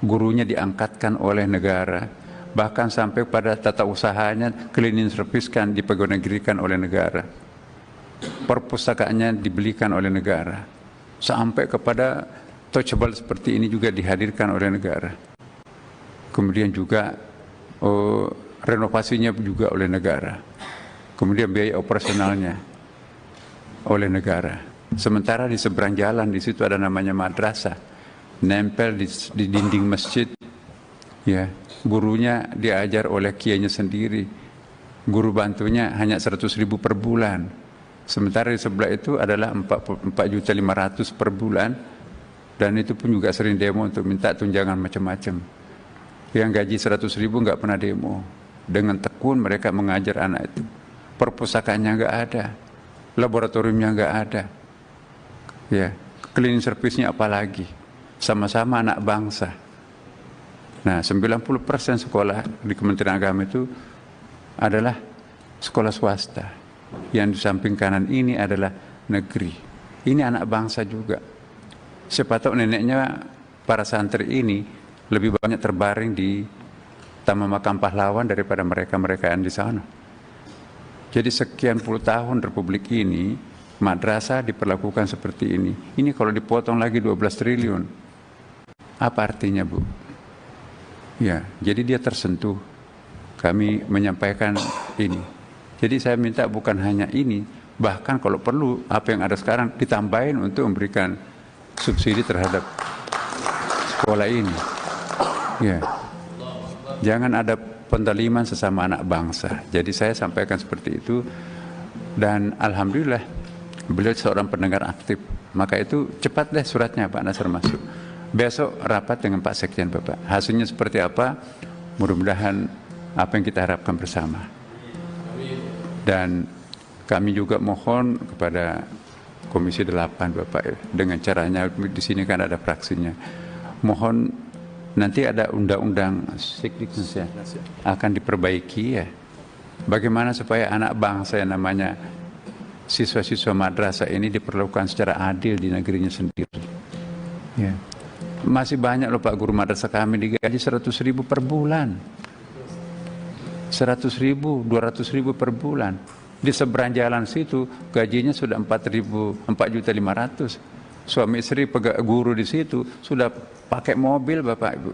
gurunya diangkatkan oleh negara, bahkan sampai pada tata usahanya cleaning service kan dipegawai-negerikan oleh negara, perpustakaannya dibelikan oleh negara, sampai kepada touchable seperti ini juga dihadirkan oleh negara. Kemudian juga renovasinya juga oleh negara, kemudian biaya operasionalnya oleh negara. Sementara di seberang jalan, di situ ada namanya madrasah, nempel di dinding masjid, ya, gurunya diajar oleh kiainya sendiri, guru bantunya hanya 100.000 per bulan. Sementara di sebelah itu adalah 4.500.000 per bulan, dan itu pun juga sering demo untuk minta tunjangan macam-macam. Yang gaji 100.000 nggak pernah demo. Dengan tekun mereka mengajar anak itu. Perpustakaannya nggak ada, laboratoriumnya nggak ada, ya, cleaning service-nya apalagi, sama-sama anak bangsa. Nah, 90% sekolah di Kementerian Agama itu adalah sekolah swasta. Yang di samping kanan ini adalah negeri. Ini anak bangsa juga. Siapa tahu neneknya para santri ini lebih banyak terbaring di Taman Makam Pahlawan daripada mereka-mereka yang di sana. Jadi sekian puluh tahun Republik ini, madrasah diperlakukan seperti ini. Ini kalau dipotong lagi 12 triliun, apa artinya, Bu? Ya, jadi dia tersentuh. Kami menyampaikan ini. Jadi saya minta bukan hanya ini, bahkan kalau perlu apa yang ada sekarang ditambahin untuk memberikan subsidi terhadap sekolah ini. Ya, jangan ada pendaliman sesama anak bangsa. Jadi saya sampaikan seperti itu, dan alhamdulillah beliau seorang pendengar aktif. Maka itu cepat deh suratnya Pak Nasr masuk. Besok rapat dengan Pak Sekjen Bapak. Hasilnya seperti apa? Mudah-mudahan apa yang kita harapkan bersama. Dan kami juga mohon kepada Komisi 8 Bapak, dengan caranya di sini kan ada fraksinya. Mohon nanti ada undang-undang Sekdiknas ya, akan diperbaiki ya. Bagaimana supaya anak bangsa yang namanya siswa-siswa madrasah ini diperlakukan secara adil di negerinya sendiri. Ya. Masih banyak loh Pak guru madrasah kami digaji 100.000 per bulan. 100.000, 200.000 per bulan. Di seberang jalan situ gajinya sudah 4.500.000. Suami istri guru di situ sudah pakai mobil Bapak Ibu.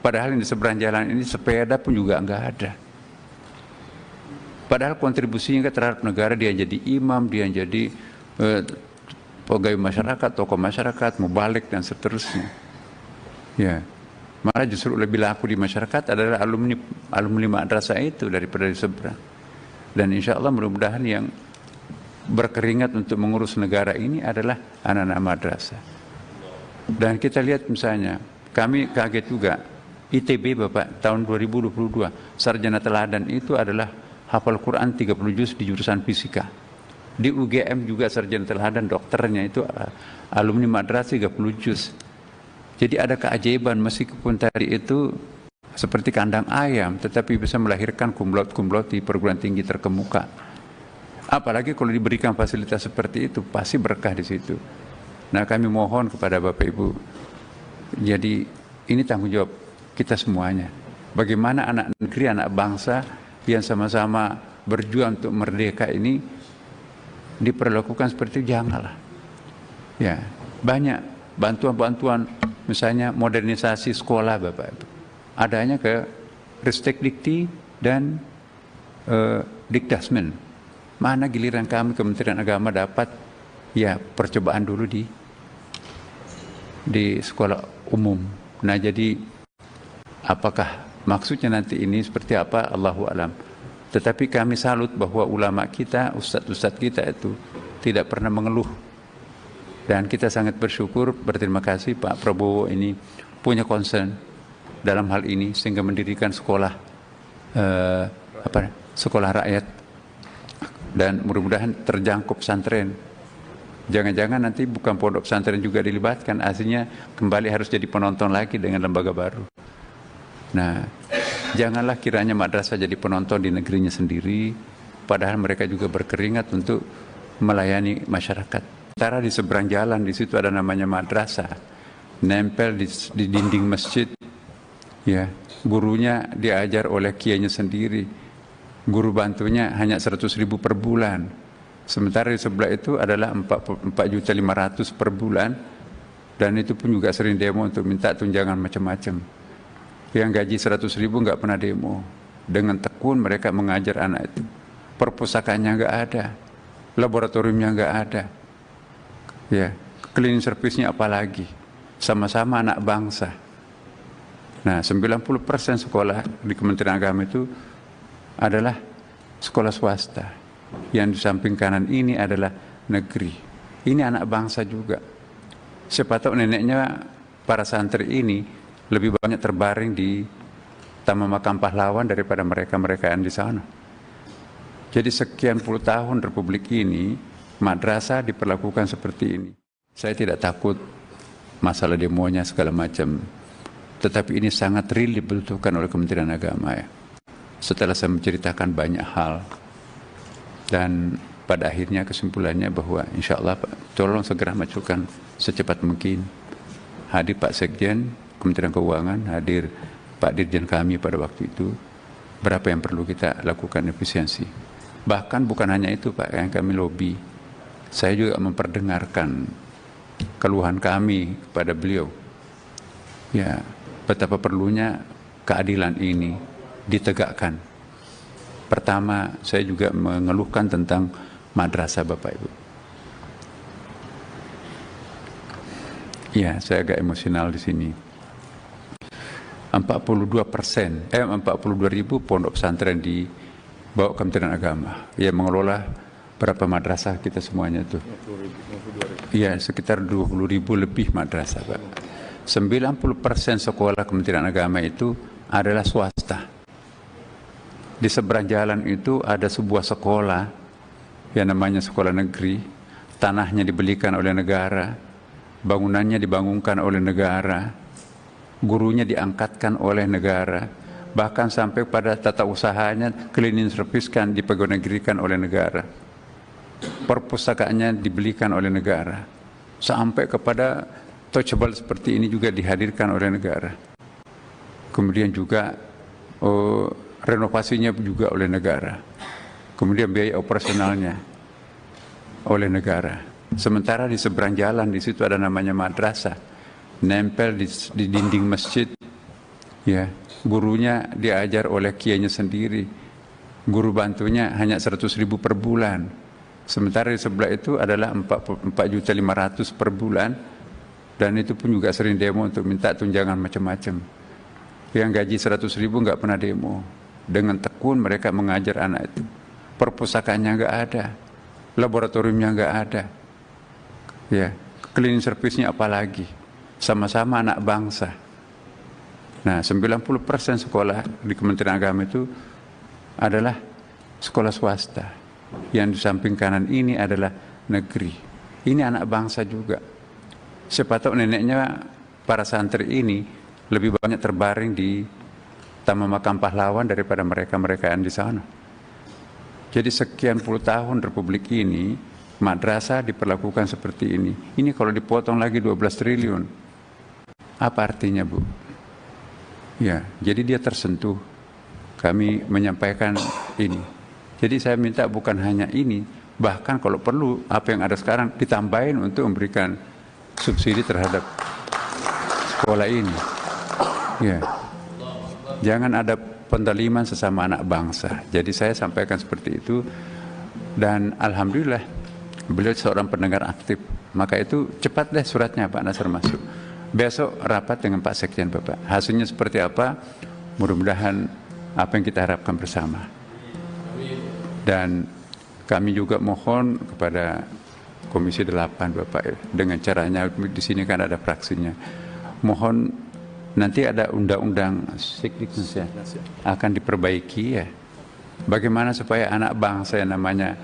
Padahal di seberang jalan ini sepeda pun juga enggak ada. Padahal kontribusinya terhadap negara, dia jadi imam, dia jadi pegawai masyarakat, tokoh masyarakat, mubalik dan seterusnya. Ya, malah justru lebih laku di masyarakat adalah alumni madrasah itu daripada di seberang. Dan insya Allah mudah-mudahan yang berkeringat untuk mengurus negara ini adalah anak-anak madrasah. Dan kita lihat misalnya, kami kaget juga, ITB Bapak tahun 2022 sarjana teladan itu adalah hafal Quran 30 juz di jurusan fisika. Di UGM juga sarjana teladan dokternya itu alumni madrasah 30 juz. Jadi ada keajaiban meskipun tadi itu seperti kandang ayam, tetapi bisa melahirkan kumlot-kumlot di perguruan tinggi terkemuka. Apalagi kalau diberikan fasilitas seperti itu, pasti berkah di situ. Nah, kami mohon kepada Bapak Ibu, jadi ini tanggung jawab kita semuanya. Bagaimana anak negeri, anak bangsa yang sama-sama berjuang untuk merdeka ini diperlakukan seperti itu, janganlah. Ya, banyak bantuan-bantuan, misalnya modernisasi sekolah Bapak Ibu. Adanya ke Ristekdikti dan Dikdasmen. Mana giliran kami Kementerian Agama dapat ya percobaan dulu di sekolah umum. Nah, jadi apakah maksudnya nanti ini seperti apa, Allahu alam. Tetapi kami salut bahwa ulama kita, ustadz-ustadz kita itu tidak pernah mengeluh. Dan kita sangat bersyukur, berterima kasih Pak Prabowo ini punya concern dalam hal ini sehingga mendirikan sekolah sekolah rakyat, dan mudah-mudahan terjangkau pesantren. Jangan-jangan nanti bukan pondok pesantren juga dilibatkan, aslinya kembali harus jadi penonton lagi dengan lembaga baru. Nah, janganlah kiranya madrasah jadi penonton di negerinya sendiri, padahal mereka juga berkeringat untuk melayani masyarakat. Sementara di seberang jalan di situ ada namanya madrasah, nempel di dinding masjid, ya, gurunya diajar oleh kiainya sendiri, guru bantunya hanya 100.000 per bulan. Sementara di sebelah itu adalah 4.500.000 per bulan, dan itu pun juga sering demo untuk minta tunjangan macam-macam. Yang gaji 100.000 nggak pernah demo. Dengan tekun mereka mengajar anak itu. Perpustakaannya nggak ada, laboratoriumnya nggak ada, ya, cleaning service-nya apalagi, sama-sama anak bangsa. Nah, 90% sekolah di Kementerian Agama itu adalah sekolah swasta. Yang di samping kanan ini adalah negeri. Ini anak bangsa juga. Siapa tahu neneknya para santri ini lebih banyak terbaring di Taman Makam Pahlawan daripada mereka-mereka yang di sana. Jadi sekian puluh tahun Republik ini, madrasah diperlakukan seperti ini. Saya tidak takut masalah demonya segala macam. Tetapi ini sangat real dibutuhkan oleh Kementerian Agama ya. Setelah saya menceritakan banyak hal. Dan pada akhirnya kesimpulannya bahwa insya Allah Pak, tolong segera majukan secepat mungkin. Hadir Pak Sekjen Kementerian Keuangan, hadir Pak Dirjen kami pada waktu itu. Berapa yang perlu kita lakukan efisiensi. Bahkan bukan hanya itu Pak yang kami lobby. Saya juga memperdengarkan keluhan kami kepada beliau. Ya, betapa perlunya keadilan ini ditegakkan. Pertama, saya juga mengeluhkan tentang madrasah Bapak Ibu. Ya, saya agak emosional di sini. 42% ribu pondok pesantren di bawah Kementerian Agama. Ya, mengelola berapa madrasah kita semuanya tuh. Iya, sekitar 20.000 lebih madrasah, Pak. 90% sekolah Kementerian Agama itu adalah swasta. Di seberang jalan itu ada sebuah sekolah yang namanya sekolah negeri. Tanahnya dibelikan oleh negara, bangunannya dibangunkan oleh negara, gurunya diangkatkan oleh negara, bahkan sampai pada tata usahanya cleaning service kan dipegawai-negerikan oleh negara. Perpustakaannya dibelikan oleh negara. Sampai kepada touchable seperti ini juga dihadirkan oleh negara. Kemudian juga renovasinya juga oleh negara. Kemudian biaya operasionalnya oleh negara. Sementara di seberang jalan di situ ada namanya madrasah, nempel di dinding masjid. Ya, gurunya diajar oleh kiainya sendiri. Guru bantunya hanya 100.000 per bulan. Sementara di sebelah itu adalah 4.500.000 per bulan. Dan itu pun juga sering demo untuk minta tunjangan macam-macam. Yang gaji 100.000 nggak pernah demo. Dengan tekun mereka mengajar anak itu. Perpustakaannya nggak ada. Laboratoriumnya nggak ada. Ya, cleaning service-nya apalagi. Sama-sama anak bangsa. Nah, 90% sekolah di Kementerian Agama itu adalah sekolah swasta. Yang di samping kanan ini adalah negeri. Ini anak bangsa juga. Siapa tahu neneknya para santri ini lebih banyak terbaring di Taman Makam Pahlawan daripada mereka-mereka yang di sana. Jadi sekian puluh tahun Republik ini, madrasah diperlakukan seperti ini. Ini kalau dipotong lagi 12 triliun. Apa artinya, Bu? Ya, jadi dia tersentuh. Kami menyampaikan ini. Jadi saya minta bukan hanya ini, bahkan kalau perlu apa yang ada sekarang ditambahin untuk memberikan subsidi terhadap sekolah ini. Ya. Jangan ada pendaliman sesama anak bangsa. Jadi saya sampaikan seperti itu dan alhamdulillah beliau seorang pendengar aktif. Maka itu cepat deh suratnya Pak Nasr masuk. Besok rapat dengan Pak Sekjen Bapak. Hasilnya seperti apa? Mudah-mudahan apa yang kita harapkan bersama. Dan kami juga mohon kepada Komisi 8 Bapak dengan caranya di sini kan ada fraksinya. Mohon nanti ada undang-undang ya, akan diperbaiki ya. Bagaimana supaya anak bangsa yang namanya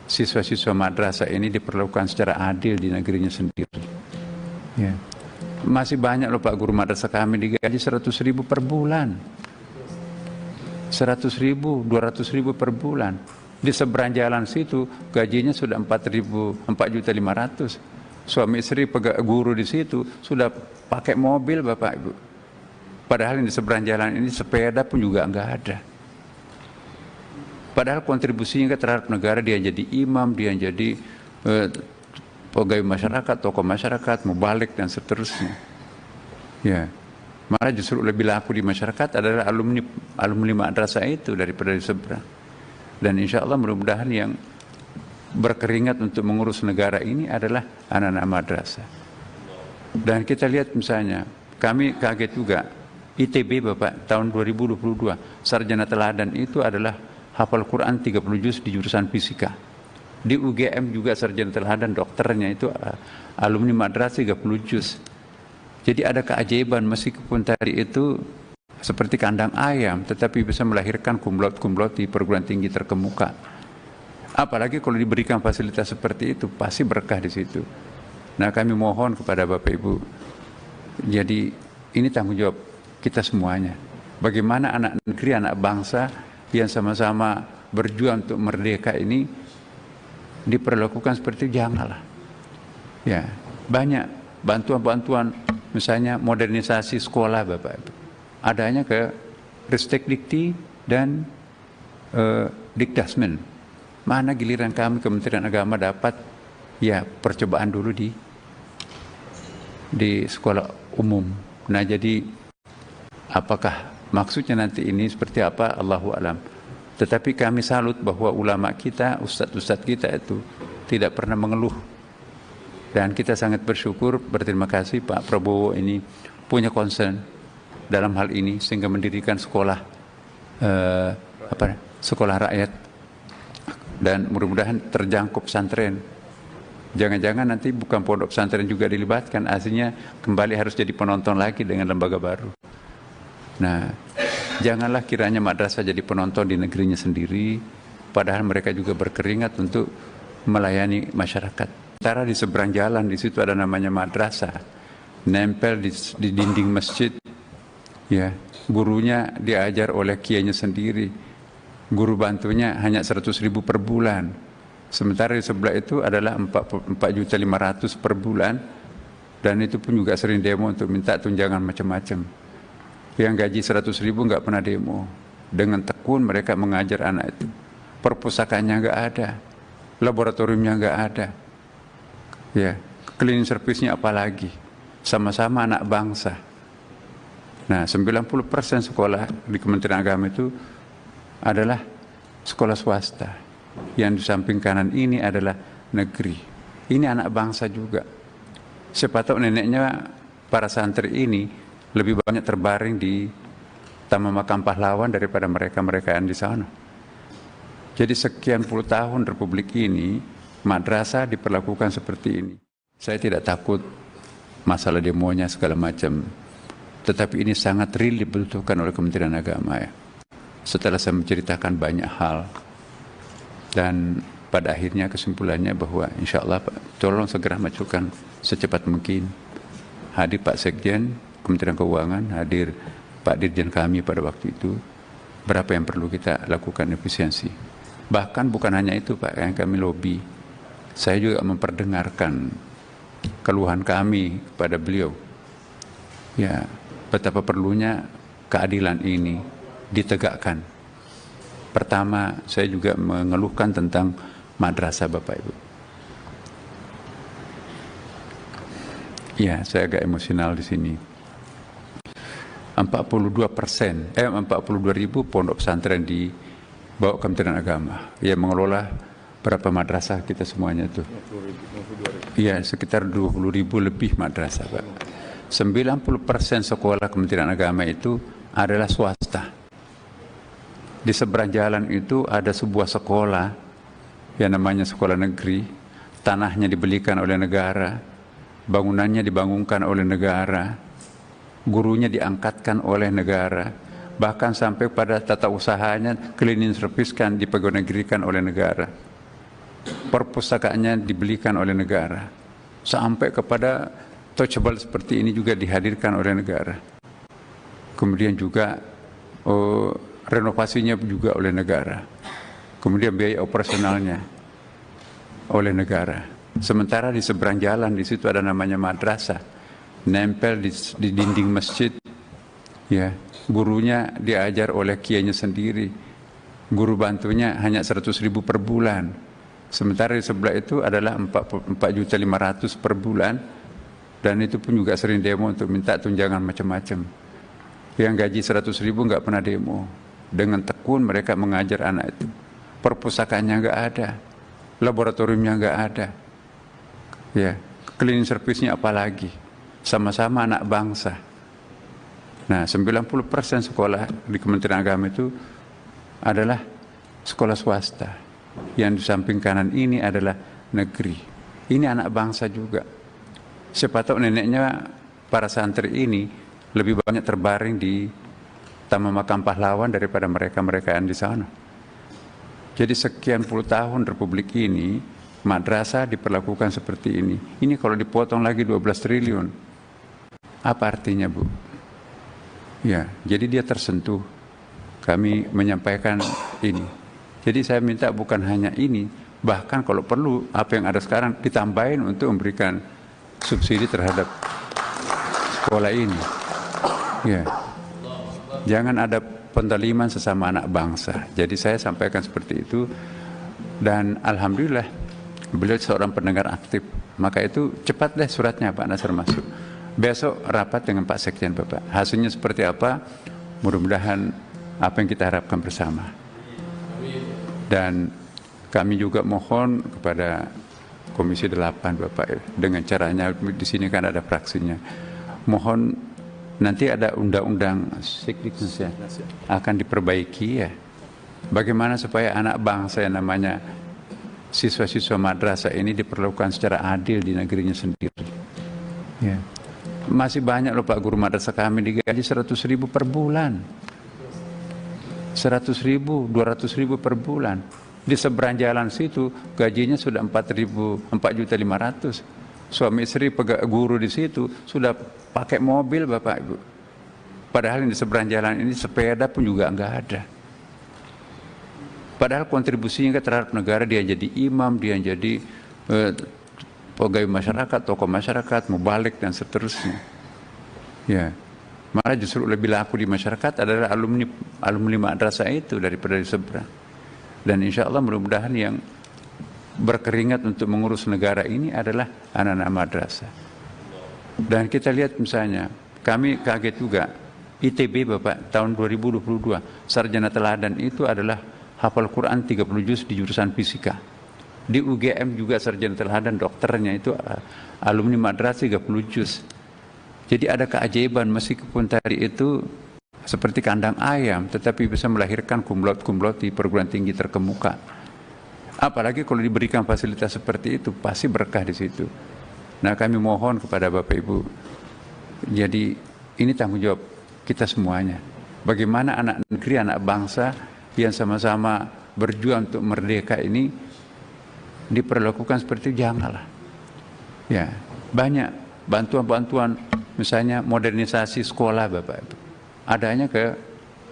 siswa-siswa madrasah ini diperlakukan secara adil di negerinya sendiri. Ya. Masih banyak loh Pak guru madrasah kami digaji 100.000 per bulan. 100.000, 200.000 per bulan. Di seberang jalan situ gajinya sudah 4.500.000. Suami istri guru di situ sudah pakai mobil Bapak Ibu. Padahal di seberang jalan ini sepeda pun juga enggak ada. Padahal kontribusinya terhadap negara, dia jadi imam, dia jadi pegawai masyarakat, tokoh masyarakat, mubalik dan seterusnya. Ya. Malah justru lebih laku di masyarakat adalah alumni madrasah itu daripada di seberang. Dan insya Allah mudah-mudahan yang berkeringat untuk mengurus negara ini adalah anak-anak madrasah. Dan kita lihat misalnya, kami kaget juga, ITB Bapak tahun 2022, sarjana teladan itu adalah hafal Quran 30 juz di jurusan fisika. Di UGM juga sarjana teladan dokternya itu alumni madrasah 30 juz. Jadi ada keajaiban meskipun tadi itu seperti kandang ayam, tetapi bisa melahirkan kumlot-kumlot di perguruan tinggi terkemuka. Apalagi kalau diberikan fasilitas seperti itu, pasti berkah di situ. Nah, kami mohon kepada Bapak Ibu, jadi ini tanggung jawab kita semuanya. Bagaimana anak negeri, anak bangsa yang sama-sama berjuang untuk merdeka ini diperlakukan seperti itu, janganlah. Ya, banyak bantuan-bantuan, misalnya modernisasi sekolah Bapak Ibu. Adanya ke Ristek Dikti dan Dikdasmen. Mana giliran kami Kementerian Agama dapat ya percobaan dulu di sekolah umum. Nah, jadi apakah maksudnya nanti ini seperti apa, Allahu a'lam. Tetapi kami salut bahwa ulama kita, ustadz-ustadz kita itu tidak pernah mengeluh. Dan kita sangat bersyukur, berterima kasih Pak Prabowo ini punya concern dalam hal ini sehingga mendirikan sekolah sekolah rakyat, dan mudah-mudahan terjangkau pesantren. Jangan-jangan nanti bukan pondok pesantren juga dilibatkan, aslinya kembali harus jadi penonton lagi dengan lembaga baru. Nah, janganlah kiranya madrasah jadi penonton di negerinya sendiri, padahal mereka juga berkeringat untuk melayani masyarakat. Sementara di seberang jalan di situ ada namanya madrasah, nempel di dinding masjid. Ya, gurunya diajar oleh kiainya sendiri. Guru bantunya hanya 100.000 per bulan. Sementara di sebelah itu adalah 4.500.000 per bulan, dan itu pun juga sering demo untuk minta tunjangan macam-macam. Yang gaji 100.000 nggak pernah demo. Dengan tekun mereka mengajar anak itu. Perpustakaannya nggak ada, laboratoriumnya nggak ada. Ya, cleaning service-nya apalagi. Sama-sama anak bangsa. Nah, 90% sekolah di Kementerian Agama itu adalah sekolah swasta. Yang di samping kanan ini adalah negeri. Ini anak bangsa juga. Siapa tahu neneknya para santri ini lebih banyak terbaring di Taman Makam Pahlawan daripada mereka-mereka yang di sana. Jadi sekian puluh tahun Republik ini, madrasah diperlakukan seperti ini. Saya tidak takut masalah demonya segala macam, tetapi ini sangat real dibutuhkan oleh Kementerian Agama ya. Setelah saya menceritakan banyak hal, dan pada akhirnya kesimpulannya bahwa insya Allah Pak, tolong segera majukan secepat mungkin. Hadir Pak Sekjen Kementerian Keuangan, hadir Pak Dirjen kami pada waktu itu, berapa yang perlu kita lakukan efisiensi. Bahkan bukan hanya itu Pak, yang kami lobby, saya juga memperdengarkan keluhan kami kepada beliau. Ya, betapa perlunya keadilan ini ditegakkan. Pertama, saya juga mengeluhkan tentang madrasah Bapak Ibu. Ya, saya agak emosional di sini. 42.000 pondok pesantren di bawah Kementerian Agama yang mengelola berapa madrasah kita semuanya itu. Iya, sekitar 20.000 lebih madrasah Pak. 90% sekolah Kementerian Agama itu adalah swasta. Di seberang jalan itu ada sebuah sekolah yang namanya sekolah negeri. Tanahnya dibelikan oleh negara, bangunannya dibangunkan oleh negara, gurunya diangkatkan oleh negara, bahkan sampai pada tata usahanya cleaning service kan dipegawai negerikan oleh negara, perpustakaannya dibelikan oleh negara, sampai kepada touchable seperti ini juga dihadirkan oleh negara. Kemudian juga renovasinya juga oleh negara, kemudian biaya operasionalnya oleh negara. Sementara di seberang jalan di situ ada namanya madrasah, nempel di dinding masjid. Ya, gurunya diajar oleh kiainya sendiri, guru bantunya hanya 100.000 per bulan. Sementara di sebelah itu adalah 4.500.000 per bulan, dan itu pun juga sering demo untuk minta tunjangan macam-macam. Yang gaji 100.000 nggak pernah demo. Dengan tekun mereka mengajar anak itu. Perpustakaannya nggak ada, laboratoriumnya nggak ada. Ya, cleaning service-nya apalagi. Sama-sama anak bangsa. Nah, 90% sekolah di Kementerian Agama itu adalah sekolah swasta. Yang di samping kanan ini adalah negeri. Ini anak bangsa juga. Siapa tahu neneknya para santri ini lebih banyak terbaring di Taman Makam Pahlawan daripada mereka-mereka yang di sana. Jadi sekian puluh tahun Republik ini, madrasah diperlakukan seperti ini. Ini kalau dipotong lagi 12 triliun, apa artinya, Bu? Ya, jadi dia tersentuh. Kami menyampaikan ini. Jadi saya minta bukan hanya ini, bahkan kalau perlu apa yang ada sekarang ditambahin untuk memberikan subsidi terhadap sekolah ini. Ya. Jangan ada pendaliman sesama anak bangsa. Jadi saya sampaikan seperti itu, dan alhamdulillah beliau seorang pendengar aktif. Maka itu cepat deh suratnya Pak Nasr masuk. Besok rapat dengan Pak Sekjen Bapak. Hasilnya seperti apa? Mudah-mudahan apa yang kita harapkan bersama. Dan kami juga mohon kepada Komisi 8 Bapak, dengan caranya di sini kan ada fraksinya. Mohon nanti ada undang-undang Sekdiknas ya, akan diperbaiki ya. Bagaimana supaya anak bangsa yang namanya siswa-siswa madrasah ini diperlakukan secara adil di negerinya sendiri. Ya. Masih banyak loh Pak guru madrasah kami digaji 100.000 per bulan. 100.000, 200.000 per bulan. Di seberang jalan situ gajinya sudah 4.500.000. Suami istri guru di situ sudah pakai mobil Bapak Ibu. Padahal di seberang jalan ini sepeda pun juga enggak ada. Padahal kontribusinya terhadap negara, dia jadi imam, dia jadi pegawai masyarakat, tokoh masyarakat, mubalik dan seterusnya. Ya, malah justru lebih laku di masyarakat adalah alumni madrasah itu daripada di seberang. Dan insya Allah mudah-mudahan yang berkeringat untuk mengurus negara ini adalah anak-anak madrasah. Dan kita lihat misalnya, kami kaget juga, ITB Bapak tahun 2022, sarjana teladan itu adalah hafal Quran 30 juz di jurusan fisika. Di UGM juga sarjana teladan dokternya itu alumni madrasah 30 juz. Jadi ada keajaiban meskipun tadi itu seperti kandang ayam, tetapi bisa melahirkan kumlot-kumlot di perguruan tinggi terkemuka. Apalagi kalau diberikan fasilitas seperti itu, pasti berkah di situ. Nah, kami mohon kepada Bapak Ibu, jadi ini tanggung jawab kita semuanya. Bagaimana anak negeri, anak bangsa yang sama-sama berjuang untuk merdeka ini diperlakukan seperti itu, janganlah. Ya, banyak bantuan-bantuan, misalnya modernisasi sekolah Bapak Ibu. Adanya ke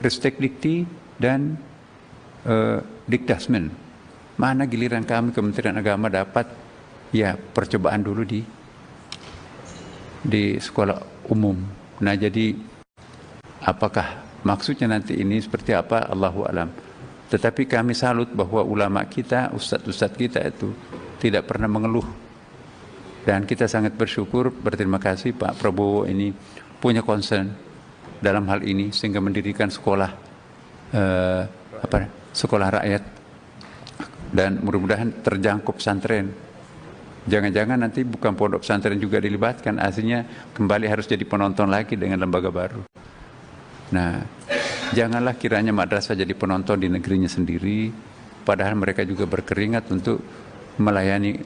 Ristekdikti dan Dikdasmen. Mana giliran kami Kementerian Agama dapat ya percobaan dulu di sekolah umum. Nah, jadi apakah maksudnya nanti ini seperti apa, Allahu alam. Tetapi kami salut bahwa ulama kita, ustadz-ustadz kita itu tidak pernah mengeluh. Dan kita sangat bersyukur, berterima kasih Pak Prabowo ini punya concern dalam hal ini sehingga mendirikan sekolah sekolah rakyat, dan mudah-mudahan terjangkau pesantren. Jangan-jangan nanti bukan pondok pesantren juga dilibatkan, aslinya kembali harus jadi penonton lagi dengan lembaga baru. Nah, janganlah kiranya madrasah jadi penonton di negerinya sendiri, padahal mereka juga berkeringat untuk melayani